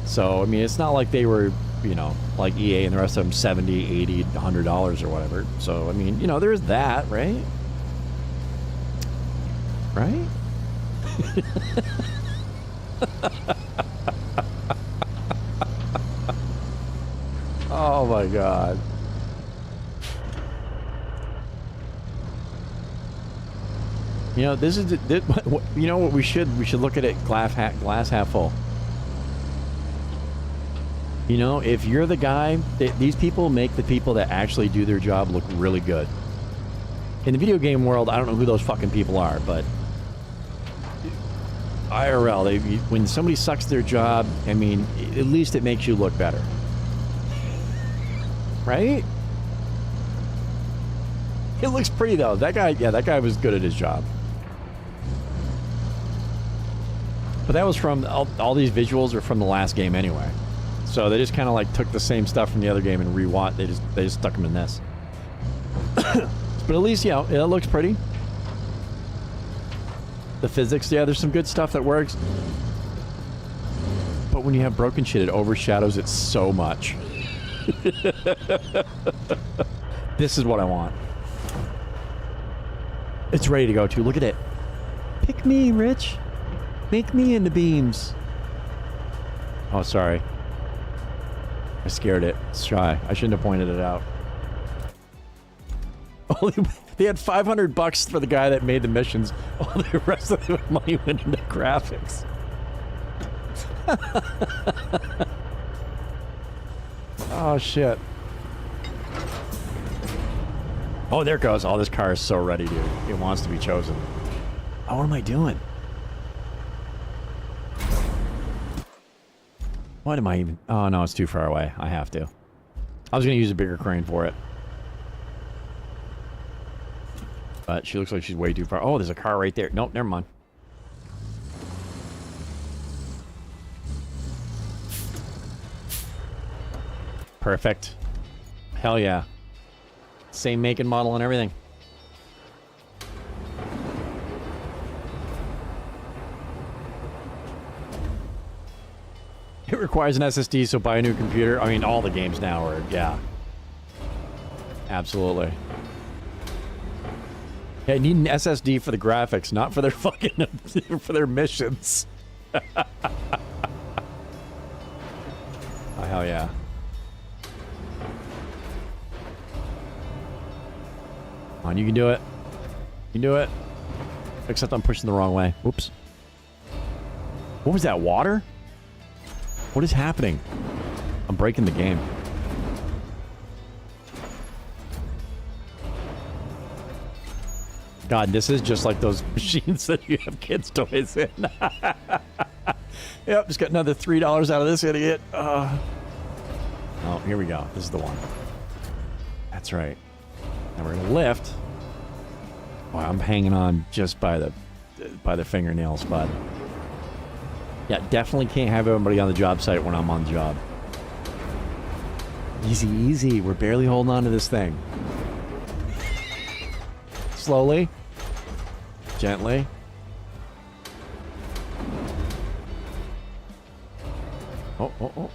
So I mean, it's not like they were, you know, like EA and the rest of them $70, $80, $100 or whatever. So I mean, you know, there's that, right? Right? Oh my God. You know, this is you know what we should look at it glass half full. You know, if you're the guy, these people make the people that actually do their job look really good. In the video game world, I don't know who those fucking people are, but IRL, when somebody sucks their job, I mean, at least it makes you look better. Right? It looks pretty though. That guy was good at his job. But that was from all these visuals are from the last game anyway. So they just kind of like took the same stuff from the other game and they just stuck them in this. But at least, yeah, it looks pretty. The physics, yeah, there's some good stuff that works. But when you have broken shit, it overshadows it so much. This is what I want. It's ready to go too. Look at it. Pick me, Rich. Make me into beams. Oh, sorry. I scared it. It's shy. I shouldn't have pointed it out. They had $500 for the guy that made the missions. All the rest of the money went into graphics. Oh, shit. Oh, there it goes. Oh, this car is so ready, dude. It wants to be chosen. Oh, what am I doing? What am I even... Oh, no, it's too far away. I have to. I was going to use a bigger crane for it. But she looks like she's way too far. Oh, there's a car right there. Nope, never mind. Perfect. Hell yeah. Same make and model and everything. It requires an SSD, so buy a new computer. I mean, all the games now are, yeah. Absolutely. Yeah, I need an SSD for the graphics, not for their fucking, for their missions. Oh, hell yeah. Come on, you can do it. You can do it. Except I'm pushing the wrong way. Whoops. What was that, water? What is happening? I'm breaking the game. God, this is just like those machines that you have kids' toys in. Yep, just got another $3 out of this idiot. Oh, here we go. This is the one. That's right. Now we're gonna lift. Wow, I'm hanging on just by the fingernails, bud. Yeah, definitely can't have everybody on the job site when I'm on the job. Easy, easy. We're barely holding on to this thing. Slowly. Gently. Oh, oh, oh.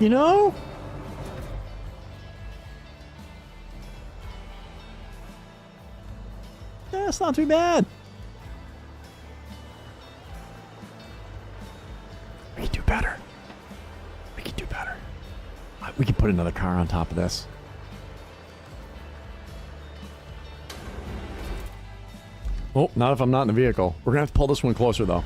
You know? Yeah, it's not too bad. We can do better. We can do better. We can put another car on top of this. Oh, not if I'm not in the vehicle. We're gonna have to pull this one closer, though.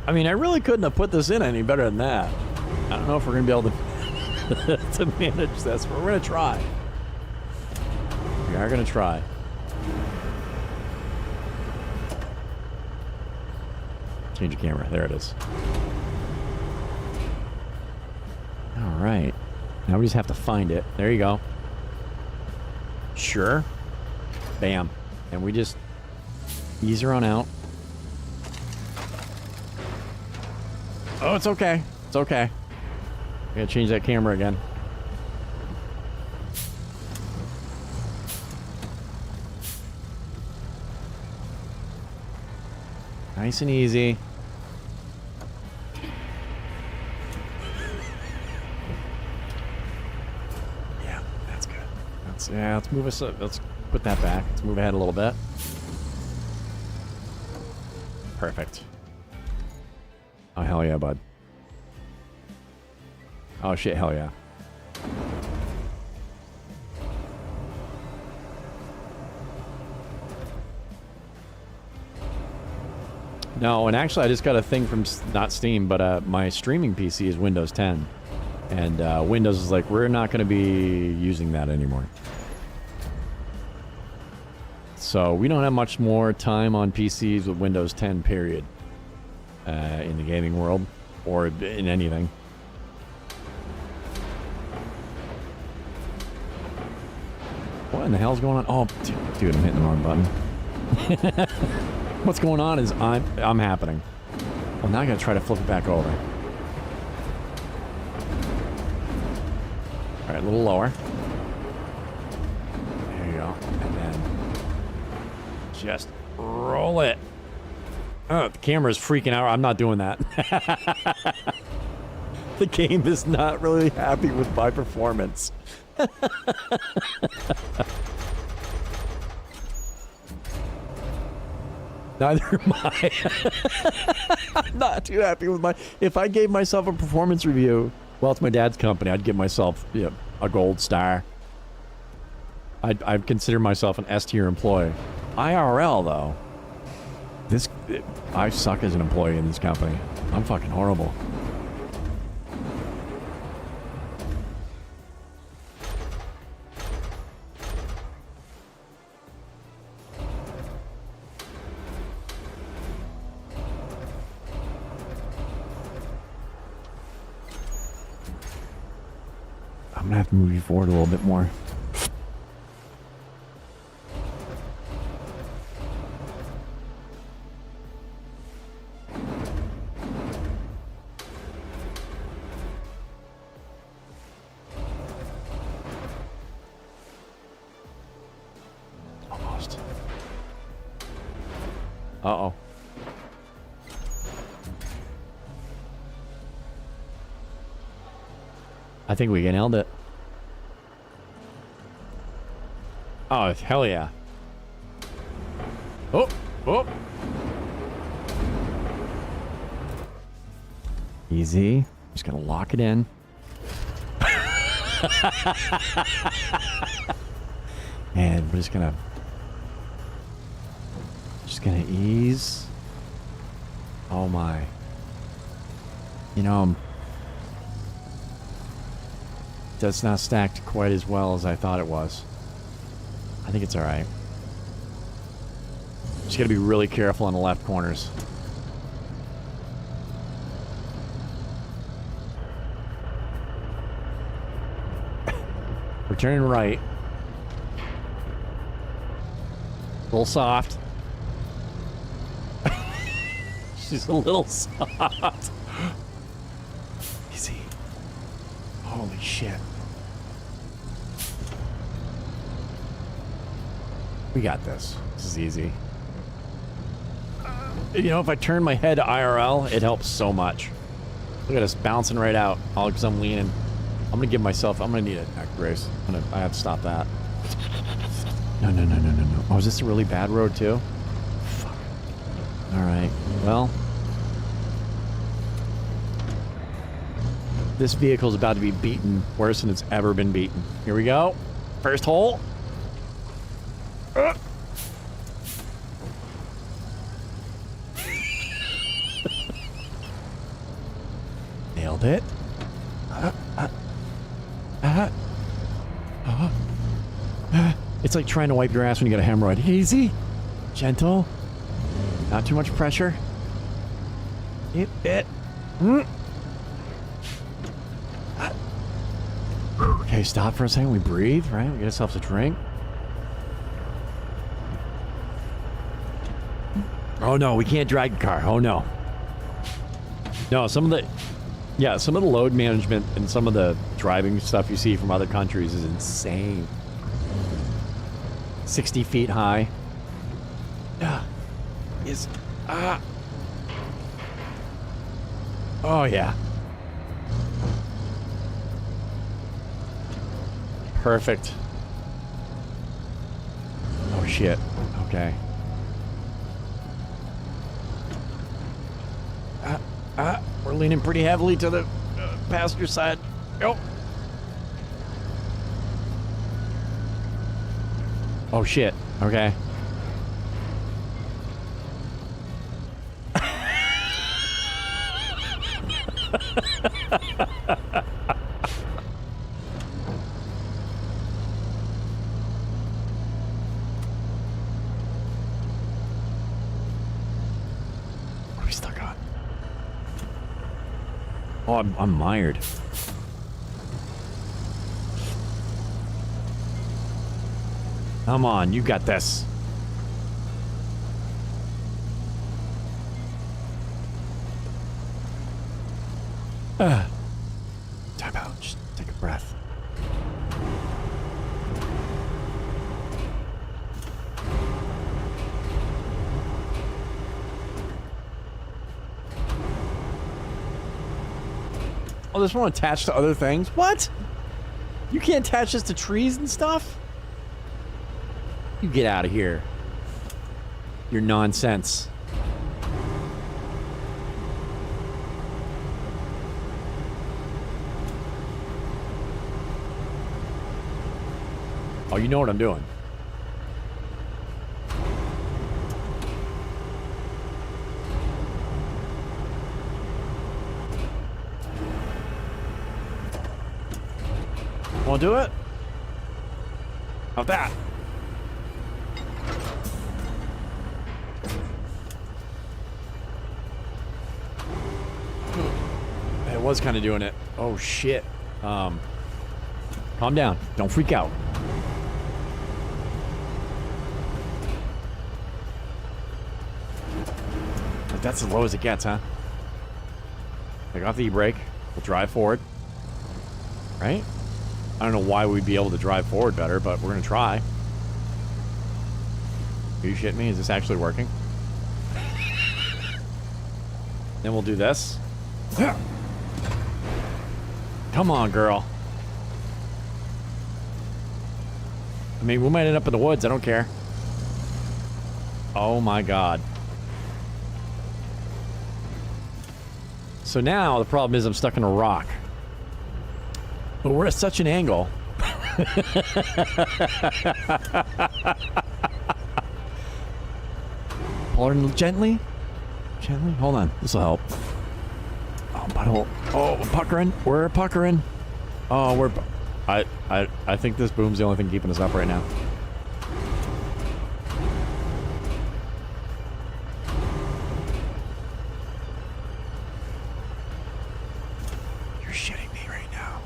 I mean, I really couldn't have put this in any better than that. I don't know if we're going to be able to, to manage this, but we're going to try. We are going to try. Change the camera. There it is. All right. Now we just have to find it. There you go. Sure. Bam. And we just ease her on out. Oh, it's okay. It's okay. I gotta change that camera again. Nice and easy. let's move us. Let's put that back. Let's move ahead a little bit. Perfect. Oh hell yeah, bud. Oh shit, hell yeah. No, and actually I just got a thing from, not Steam, but my streaming PC is Windows 10. And Windows is like, we're not going to be using that anymore. So we don't have much more time on PCs with Windows 10, period. In the gaming world, or in anything. What in the hell's going on? Oh, dude, I'm hitting the wrong button. What's going on is I'm happening. Well, now I gotta try to flip it back over. All right, a little lower. There you go. And then just roll it. Oh, the camera's freaking out. I'm not doing that. The game is not really happy with my performance. Neither am I. I'm not too happy with my... If I gave myself a performance review, well, it's my dad's company, I'd give myself a gold star. I'd consider myself an S-tier employee. IRL, though. I suck as an employee in this company. I'm fucking horrible. I'm gonna have to move you forward a little bit more. Almost. Uh-oh. I think we nailed it. Oh, hell yeah. Oh, oh. Easy. Just gonna lock it in. And we're just gonna ease. Oh my. You know, that's not stacked quite as well as I thought it was. I think it's alright. Just gotta be really careful on the left corners. We're turning right. A little soft. She's a little soft. Easy. Holy shit. We got this. This is easy. You know, if I turn my head to IRL, it helps so much. Look at us bouncing right out, all because I'm leaning. I'm gonna give myself, I'm gonna need a neck brace. I have to stop that. No. Oh, is this a really bad road too? Fuck. Alright, well. This vehicle's about to be beaten worse than it's ever been beaten. Here we go. First hole. Nailed it. It's like trying to wipe your ass when you get a hemorrhoid. Easy. Gentle. Not too much pressure. Okay, stop for a second. We breathe, right? We get ourselves a drink. Oh no, we can't drag the car. Oh no. No, some of the load management and some of the driving stuff you see from other countries is insane. 60 feet high. Oh yeah. Perfect. shit. Okay. We're leaning pretty heavily to the passenger side. Yep. Oh shit. Okay. What are we stuck on? Oh, I'm mired. Come on, you got this. Time out. Just take a breath. Oh, this one attached to other things? What? You can't attach this to trees and stuff? You get out of here. You're nonsense. Oh, you know what I'm doing. Wanna do it? How's that? It was kind of doing it. Oh shit. Calm down. Don't freak out. But that's as low as it gets, huh? Take off the e-brake. We'll drive forward. Right? I don't know why we'd be able to drive forward better, but we're gonna try. Are you shitting me? Is this actually working? Then we'll do this. Come on, girl. I mean, we might end up in the woods. I don't care. Oh my god. So now the problem is I'm stuck in a rock. But we're at such an angle. Pull her gently. Gently? Hold on. This will help. Oh, butthole. Oh, we're puckering. We're puckering. Oh, we're... I think this boom's the only thing keeping us up right now. You're shitting me right now.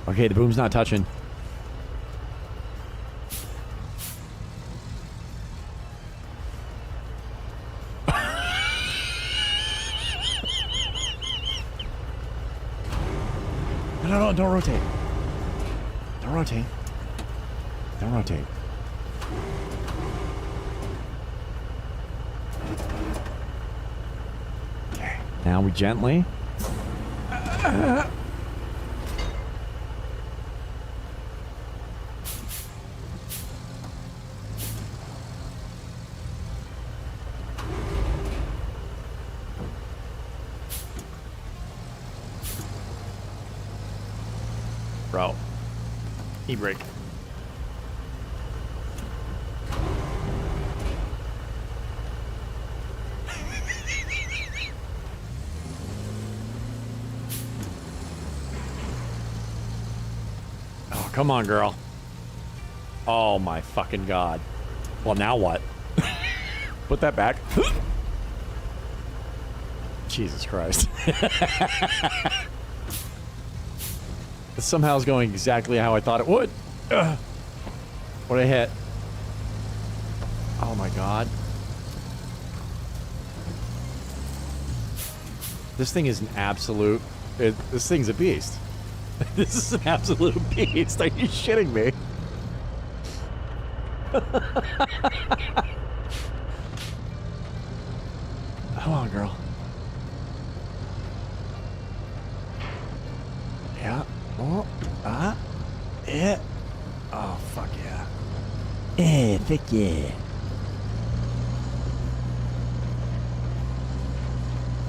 Okay, the boom's not touching. No, don't rotate. Don't rotate. Don't rotate. Okay, now we gently. Bro. E-brake. Oh, come on, girl. Oh my fucking god. Well, now what? Put that back. Jesus Christ. This somehow is going exactly how I thought it would. What I hit. Oh my god. This thing is an absolute... this thing's a beast. This is an absolute beast. Are you shitting me? Come on, girl. Yeah. Oh. Ah. Yeah. Oh, fuck yeah. Eh, fuck yeah.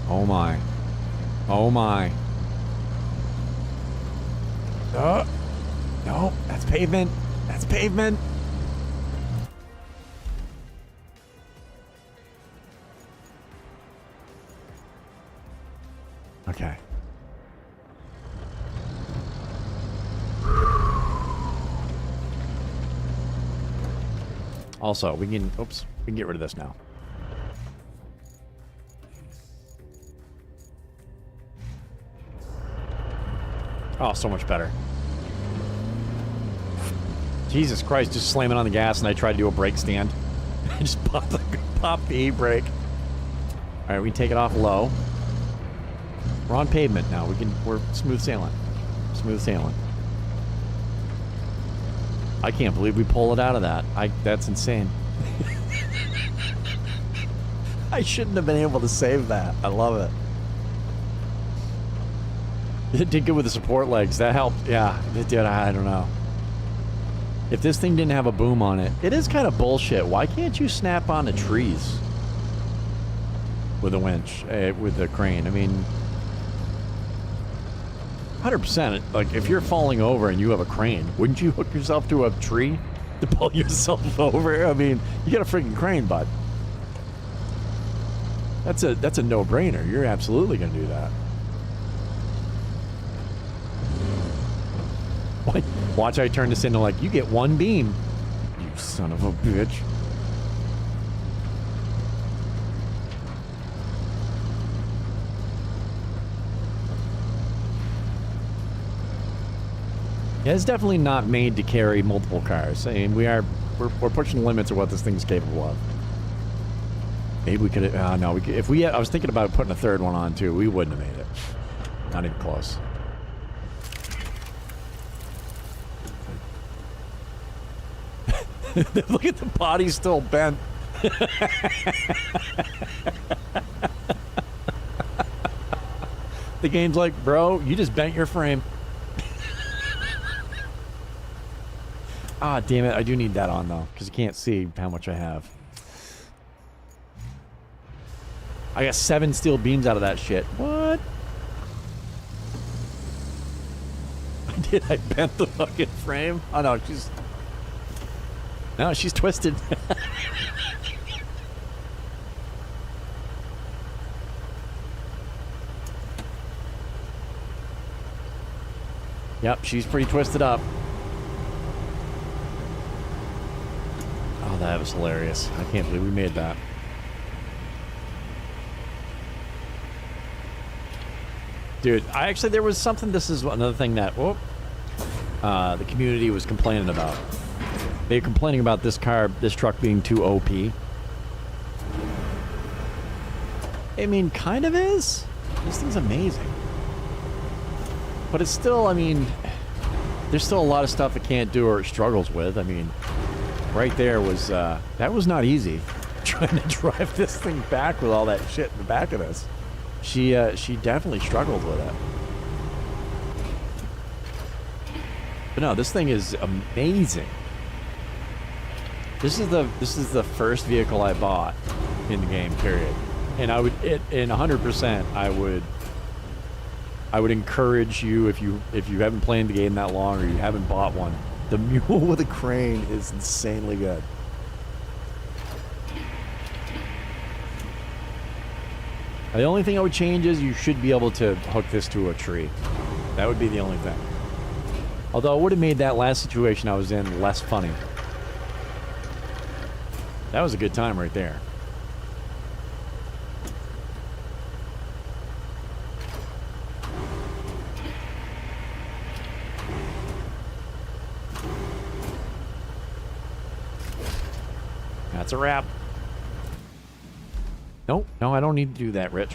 Oh my. Oh my. Oh. No, that's pavement. That's pavement. Okay. Also, we can get rid of this now. Oh, so much better. Jesus Christ, just slamming on the gas and I tried to do a brake stand. I just popped the e-brake. Alright, we can take it off low. We're on pavement now. We're smooth sailing. Smooth sailing. I can't believe we pulled it out of that. That's insane. I shouldn't have been able to save that. I love it. It did good with the support legs. That helped. Yeah, it did. I don't know. If this thing didn't have a boom on it, it is kind of bullshit. Why can't you snap onto trees with a winch, with the crane? I mean, 100%. Like, if you're falling over and you have a crane, wouldn't you hook yourself to a tree to pull yourself over? I mean, you got a freaking crane, bud. That's a no-brainer. You're absolutely gonna do that. Watch I turn this into like, you get one beam. You son of a bitch. Yeah, it's definitely not made to carry multiple cars. I mean, we're pushing the limits of what this thing's capable of. Maybe we could have, no, we could, I was thinking about putting a third one on too. We wouldn't have made it. Not even close. Look at the body still bent. The game's like, bro, you just bent your frame. Ah, damn it. I do need that on, though, because you can't see how much I have. I got 7 steel beams out of that shit. What? I did. I bent the fucking frame. Oh, no, she's... No, she's twisted. Yep, she's pretty twisted up. Oh, that was hilarious. I can't believe we made that. Dude, there was something, this is another thing that, the community was complaining about. They were complaining about this truck being too OP. I mean, kind of is. This thing's amazing. But it's still, I mean, there's still a lot of stuff it can't do or it struggles with. I mean, right there was, that was not easy. Trying to drive this thing back with all that shit in the back of this. She definitely struggled with it. But no, this thing is amazing. This is the first vehicle I bought in the game, period. And I would, in 100%, I would encourage you, if you haven't played the game that long or you haven't bought one, the mule with a crane is insanely good. The only thing I would change is you should be able to hook this to a tree. That would be the only thing. Although it would have made that last situation I was in less funny. That was a good time right there. That's a wrap. Nope, no, I don't need to do that, Rich.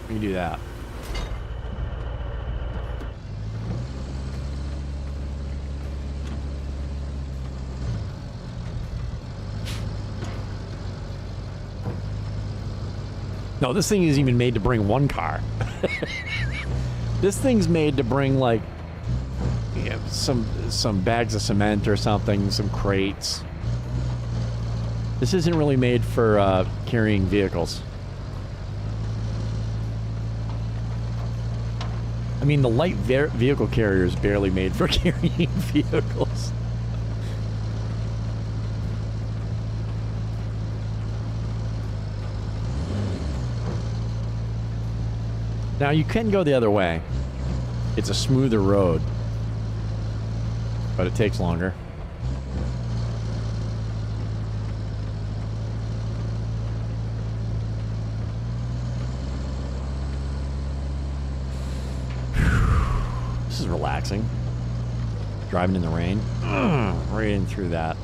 We can do that. No, this thing isn't even made to bring one car. This thing's made to bring, like, Yeah, some bags of cement or something, some crates. This isn't really made for carrying vehicles. I mean, the light vehicle carrier is barely made for carrying vehicles. Now, you can go the other way. It's a smoother road. But it takes longer. This is relaxing. Driving in the rain. Right in through that.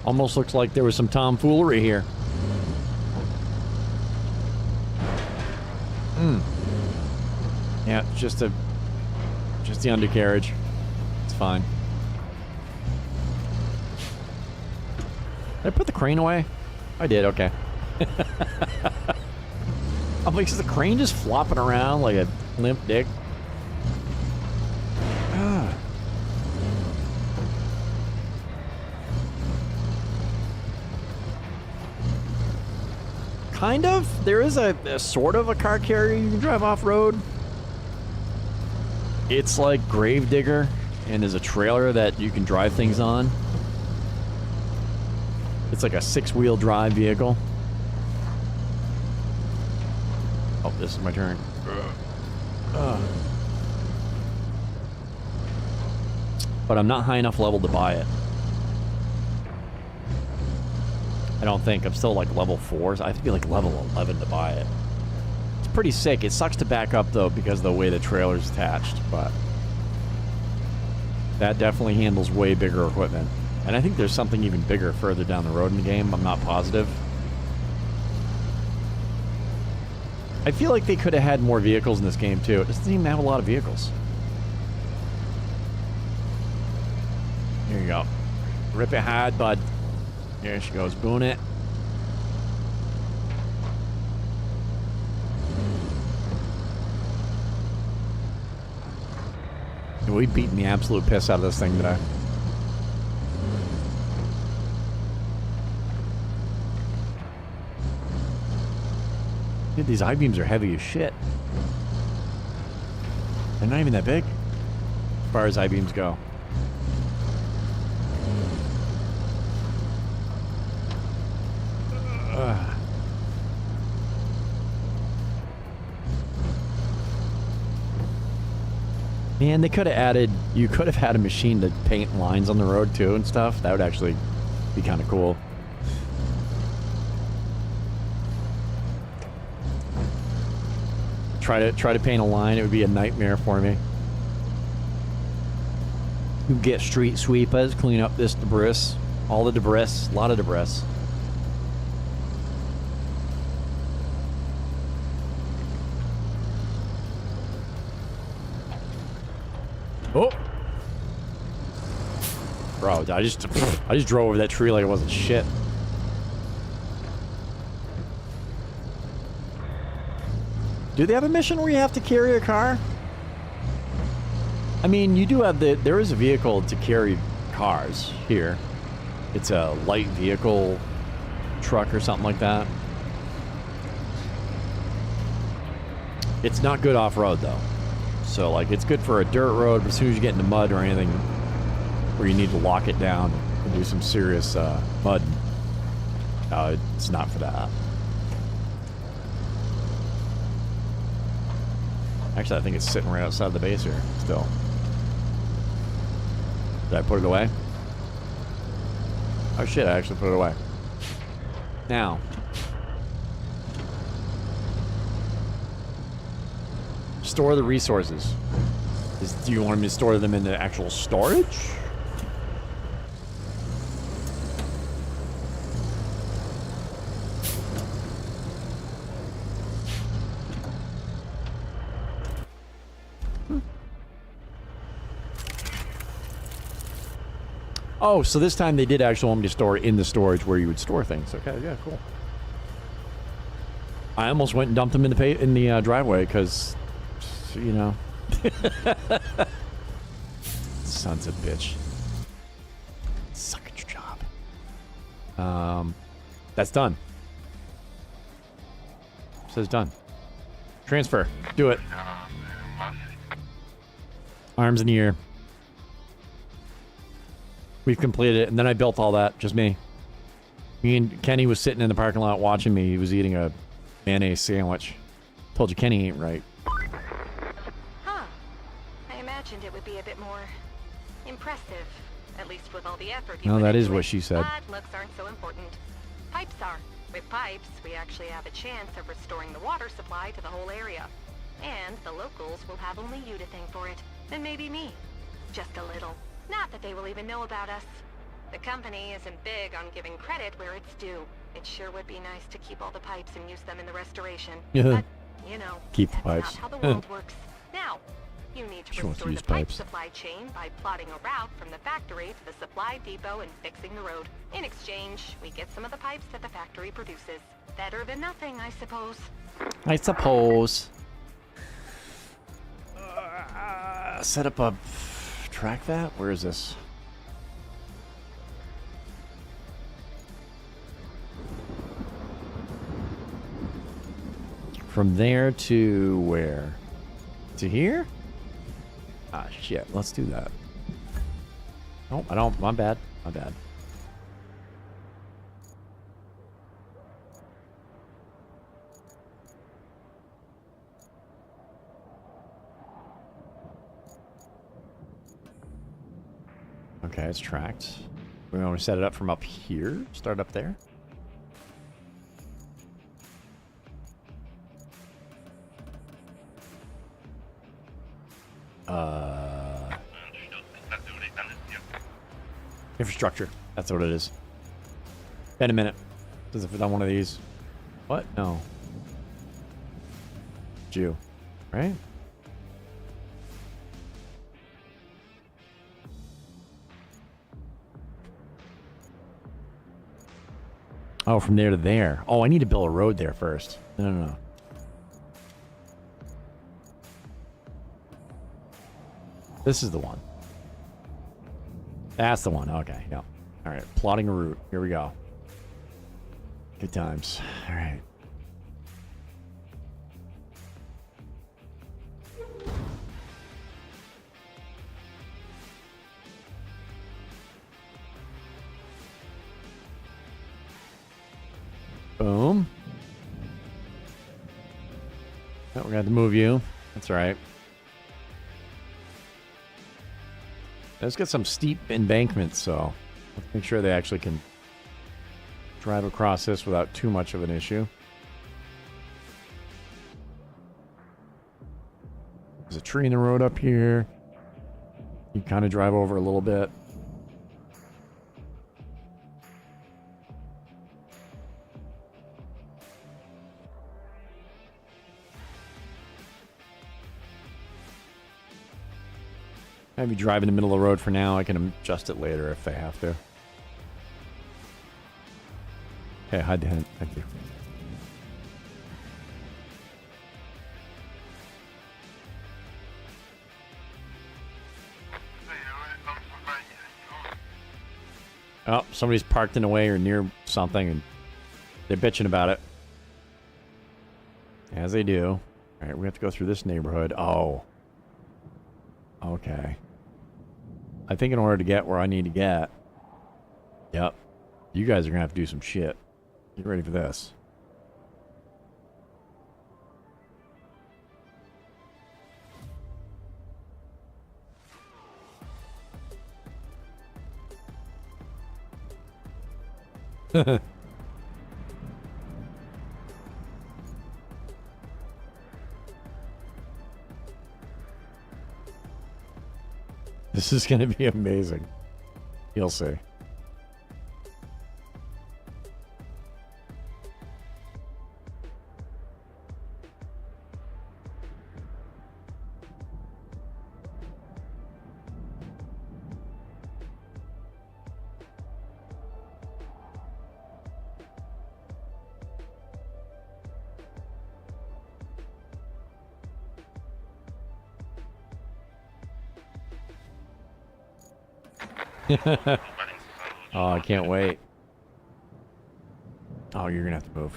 Almost looks like there was some tomfoolery here. Yeah, just the undercarriage. It's fine. Did I put the crane away? I did, okay. I'm like, is the crane just flopping around like a limp dick? Kind of. There is a sort of a car carrier you can drive off-road. It's like Gravedigger, and there's a trailer that you can drive things on. It's like a 6-wheel drive vehicle. Oh, this is my turn. But I'm not high enough level to buy it. I don't think. I'm still like level 4, so I have to be like level 11 to buy it. It's pretty sick. It sucks to back up though because of the way the trailer's attached, but that definitely handles way bigger equipment. And I think there's something even bigger further down the road in the game. I'm not positive. I feel like they could have had more vehicles in this game too. It doesn't even have a lot of vehicles. Here you go. Rip it hard, bud. There she goes, boon it. We beaten the absolute piss out of this thing today. Dude, these I-beams are heavy as shit. They're not even that big, as far as I-beams go. Man, they could have added, you could have had a machine to paint lines on the road too and stuff. That would actually be kind of cool. Try to paint a line, it would be a nightmare for me. You get street sweepers, clean up this debris. All the debris, a lot of debris. Oh, bro! I just drove over that tree like it wasn't shit. Do they have a mission where you have to carry a car? I mean, you do have there is a vehicle to carry cars here. It's a light vehicle truck or something like that. It's not good off-road though. So, like, it's good for a dirt road, but as soon as you get into mud or anything where you need to lock it down and do some serious mud, it's not for that. Actually, I think it's sitting right outside the base here, still. Did I put it away? Oh shit, I actually put it away. Now. Store the resources. Do you want me to store them in the actual storage? Oh, so this time they did actually want me to store it in the storage where you would store things. Okay, yeah, cool. I almost went and dumped them in the driveway because you know. Sons of bitch. Suck at your job. That's done. Says done. Transfer. Do it. Arms in the air. We've completed it, and then I built all that. Just me. Me and Kenny was sitting in the parking lot watching me. He was eating a mayonnaise sandwich. Told you Kenny ain't right. Huh. I imagined it would be a bit more impressive. At least with all the effort you No, put that is into what it. she said. But looks aren't so important. Pipes are. With pipes, we actually have a chance of restoring the water supply to the whole area. And the locals will have only you to thank for it. And maybe me. Just a little. Not that they will even know about us. The company isn't big on giving credit where it's due. It sure would be nice to keep all the pipes and use them in the restoration. Yeah. But, you know, Keep the that's pipes. not how the world works. Now, you need to She wants to restore use the pipe pipes. supply chain by plotting a route from the factory to the supply depot and fixing the road. In exchange, we get some of the pipes that the factory produces. Better than nothing, I suppose. I suppose. Set up a track that? Where is this? From there to where? To here? Ah, shit. Let's do that. Oh, I don't. My bad. My bad. Okay, it's tracked. We want to set it up from up here? Start up there? Infrastructure. That's what it is. Been a minute since I've done one of these. What? No. Jew. Right? Oh, from there to there. Oh, I need to build a road there first. No. This is the one. That's the one. Okay, yeah. All right, plotting a route. Here we go. Good times. All right. Boom. Oh, we're gonna have to move you. That's all right. Let's get some steep embankments, so let's make sure they actually can drive across this without too much of an issue. There's a tree in the road up here. You kind of drive over a little bit. Have you drive in the middle of the road for now. I can adjust it later if they have to. Okay, hide the hint. Thank you. Oh, somebody's parked in the way or near something and they're bitching about it. As they do. All right, we have to go through this neighborhood. Oh. Okay. I think in order to get where I need to get... Yep. You guys are going to have to do some shit. Get ready for this. This is going to be amazing. You'll see. Oh, I can't wait. Oh, you're gonna have to move.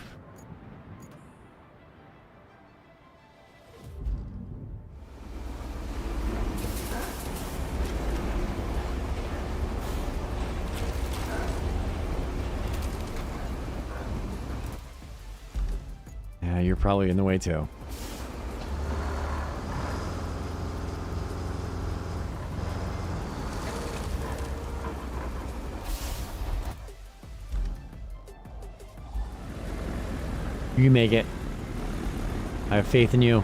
Yeah, you're probably in the way too. You make it. I have faith in you.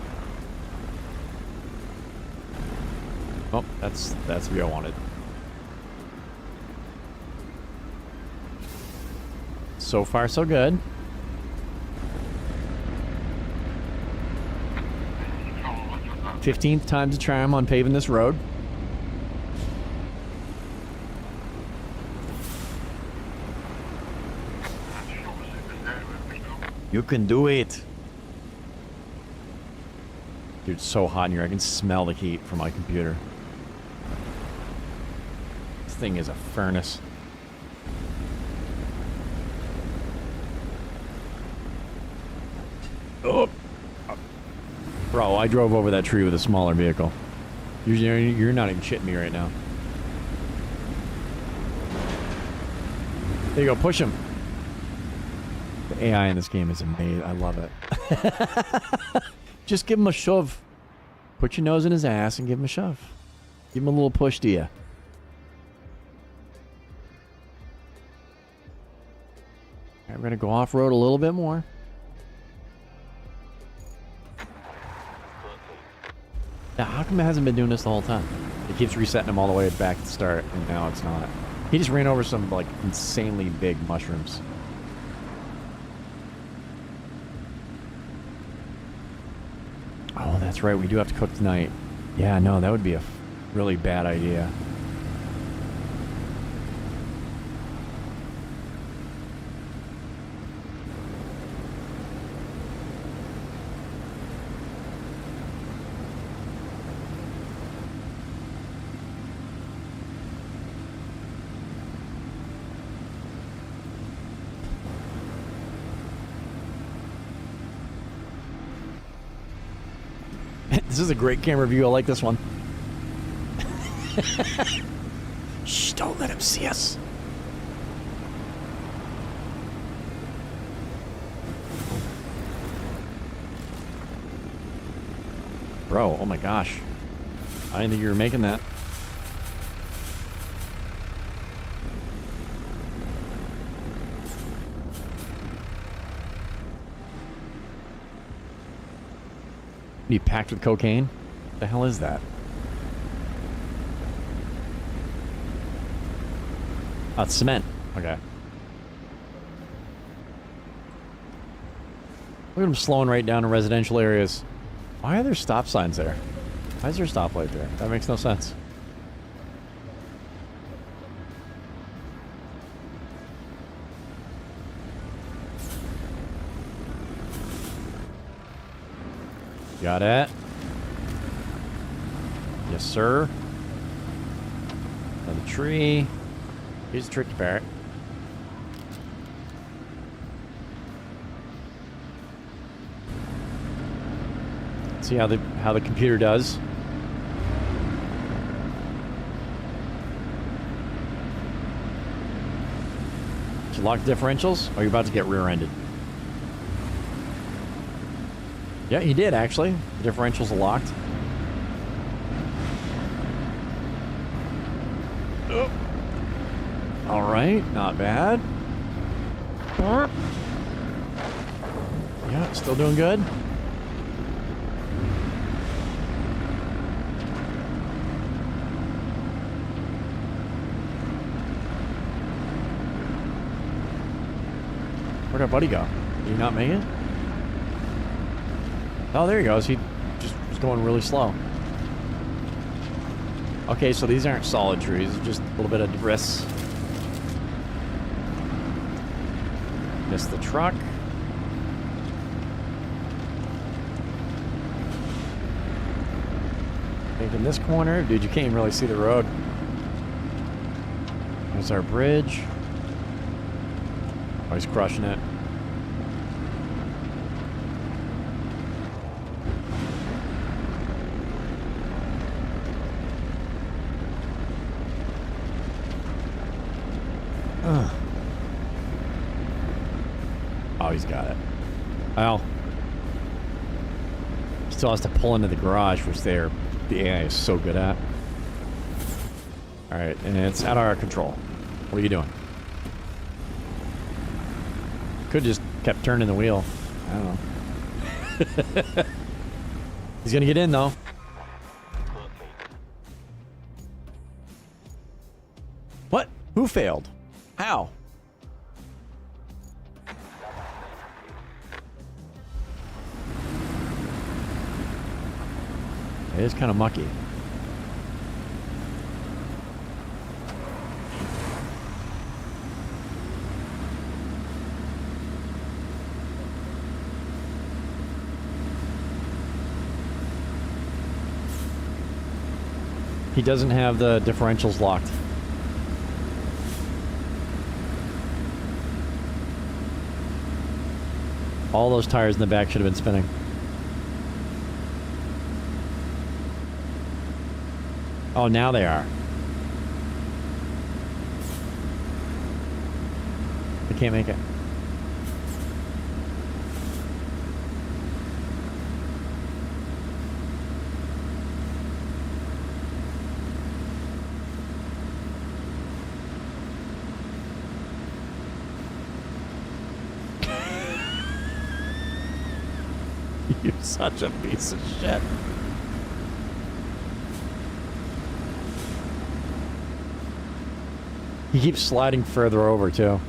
Oh, that's the view I wanted. So far, so good. "15th time's a charm on paving this road." You can do it. Dude, it's so hot in here. I can smell the heat from my computer. This thing is a furnace. Oh. Bro, I drove over that tree with a smaller vehicle. You're not even shitting me right now. There you go, push him. The AI in this game is amazing. I love it. Just give him a shove. Put your nose in his ass and give him a shove. Give him a little push to you. Alright, we're going to go off-road a little bit more. Now, how come it hasn't been doing this the whole time? It keeps resetting him all the way back to the start, and now it's not. He just ran over some, like, insanely big mushrooms. Oh, that's right. We do have to cook tonight. Yeah, no, that would be a really bad idea. This is a great camera view. I like this one. Shh, don't let him see us. Bro, oh my gosh. I didn't think you were making that. You packed with cocaine? The hell is that? Oh, it's cement. Okay. Look at them slowing right down in residential areas. Why are there stop signs there? Why is there a stoplight there? That makes no sense. Got it. Yes, sir. Another tree. Here's the tricky part. See how the computer does. Did you lock differentials? Or are you about to get rear-ended? Yeah, he did, actually. The differentials are locked. Oh. All right, not bad. Yeah, still doing good. Where'd our buddy go? Did he not make it? Oh, there he goes. He just was going really slow. Okay, so these aren't solid trees. Just a little bit of debris. Missed the truck. Making this corner. Dude, you can't even really see the road. There's our bridge. Oh, he's crushing it. Oh, he's got it. Well, still has to pull into the garage, which the AI is so good at. Alright, and it's out of our control. What are you doing? Could just kept turning the wheel. I don't know. He's gonna get in, though. What? Who failed? How? It is kind of mucky. He doesn't have the differentials locked. All those tires in the back should have been spinning. Oh, now they are. I can't make it. You're such a piece of shit. He keeps sliding further over, too.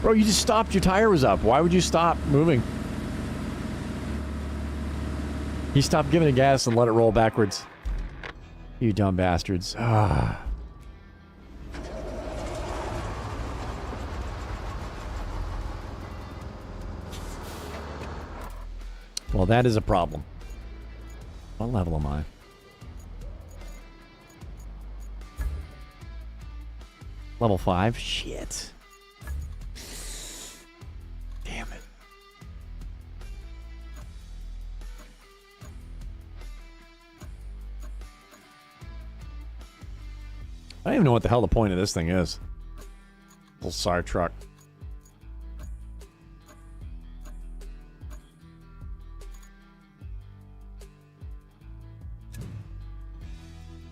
Bro, you just stopped. Your tire was up. Why would you stop moving? He stopped giving it gas and let it roll backwards. You dumb bastards. Ah. Well, that is a problem. What level am I? Level 5? Shit. Damn it. I don't even know what the hell the point of this thing is. Little SAR truck.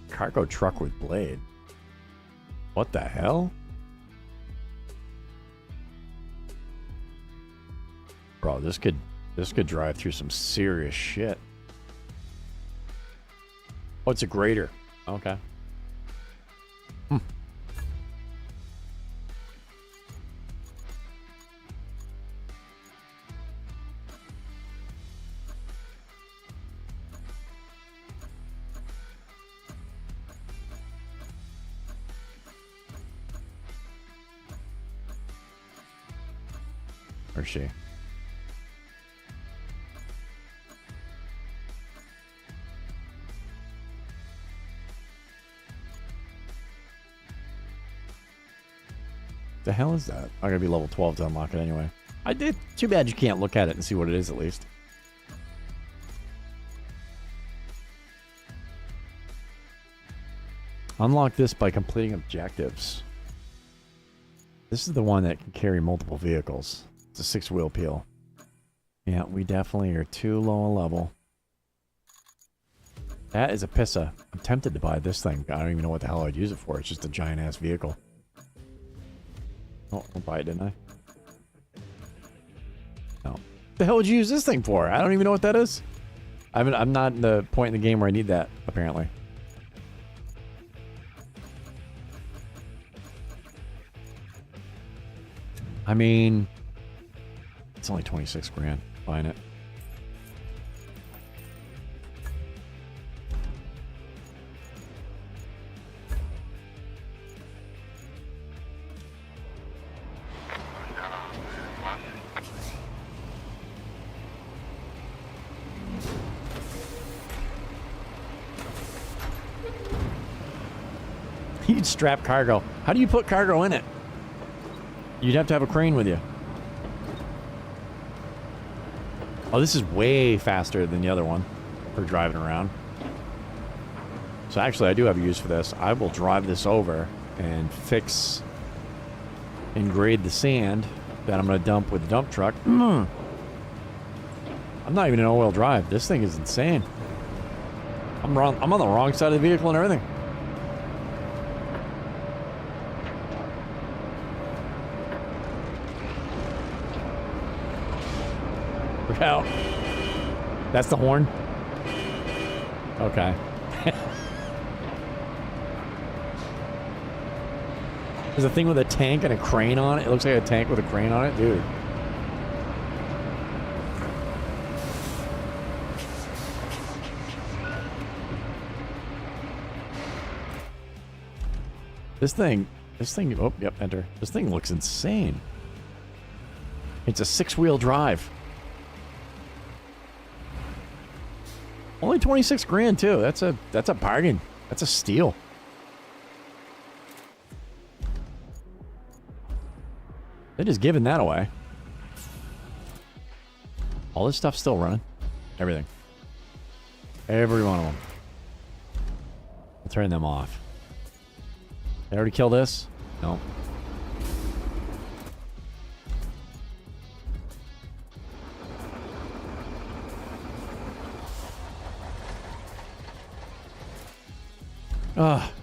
Cargo truck with blade. What the hell? Bro, this could drive through some serious shit. Oh, it's a grader. Okay. Hmm. Where's she? The hell is that? I gotta be level 12 to unlock it anyway. I did. Too bad you can't look at it and see what it is at least. Unlock this by completing objectives. This is the one that can carry multiple vehicles. It's a 6-wheel peel. Yeah, we definitely are too low a level. That is a pissa. I'm tempted to buy this thing. I don't even know what the hell I'd use it for. It's just a giant-ass vehicle. Oh, I'll buy it, didn't I? No. What the hell would you use this thing for? I don't even know what that is. I'm not in the point in the game where I need that, apparently. I mean, it's only 26 grand buying it. You'd strap cargo. How do you put cargo in it? You'd have to have a crane with you. Oh, this is way faster than the other one for driving around. So actually, I do have a use for this. I will drive this over and fix and grade the sand that I'm going to dump with the dump truck. I'm not even in all-wheel drive. This thing is insane. I'm wrong. I'm on the wrong side of the vehicle and everything. Look out. That's the horn? Okay. There's a thing with a tank and a crane on it. It looks like a tank with a crane on it. Dude. This thing, oh, yep, enter. This thing looks insane. It's a 6-wheel drive. Only 26 grand too. That's a bargain. That's a steal. They're just giving that away. All this stuff's still running. Everything. Every one of them. I'll turn them off. They already killed this? No.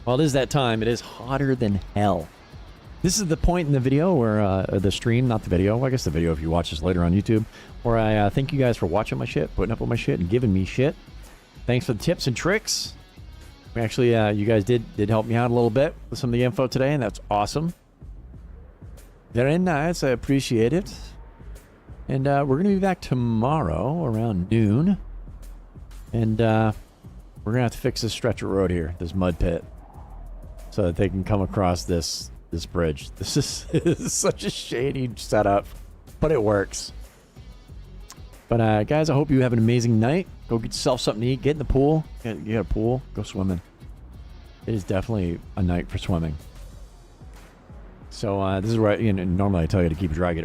Well, it is that time. It is hotter than hell. This is the point in the video where, the stream, not the video, I guess the video if you watch this later on YouTube, where I thank you guys for watching my shit, putting up with my shit, and giving me shit. Thanks for the tips and tricks. Actually, you guys did help me out a little bit with some of the info today, and that's awesome. Very nice. I appreciate it. And we're going to be back tomorrow around noon. And we're going to have to fix this stretch of road here, this mud pit, so that they can come across this bridge. This is such a shady setup, but it works. But guys, I hope you have an amazing night. Go get yourself something to eat. Get in the pool. Get a pool. Go swimming. It is definitely a night for swimming. So this is where normally I tell you to keep it dry. Get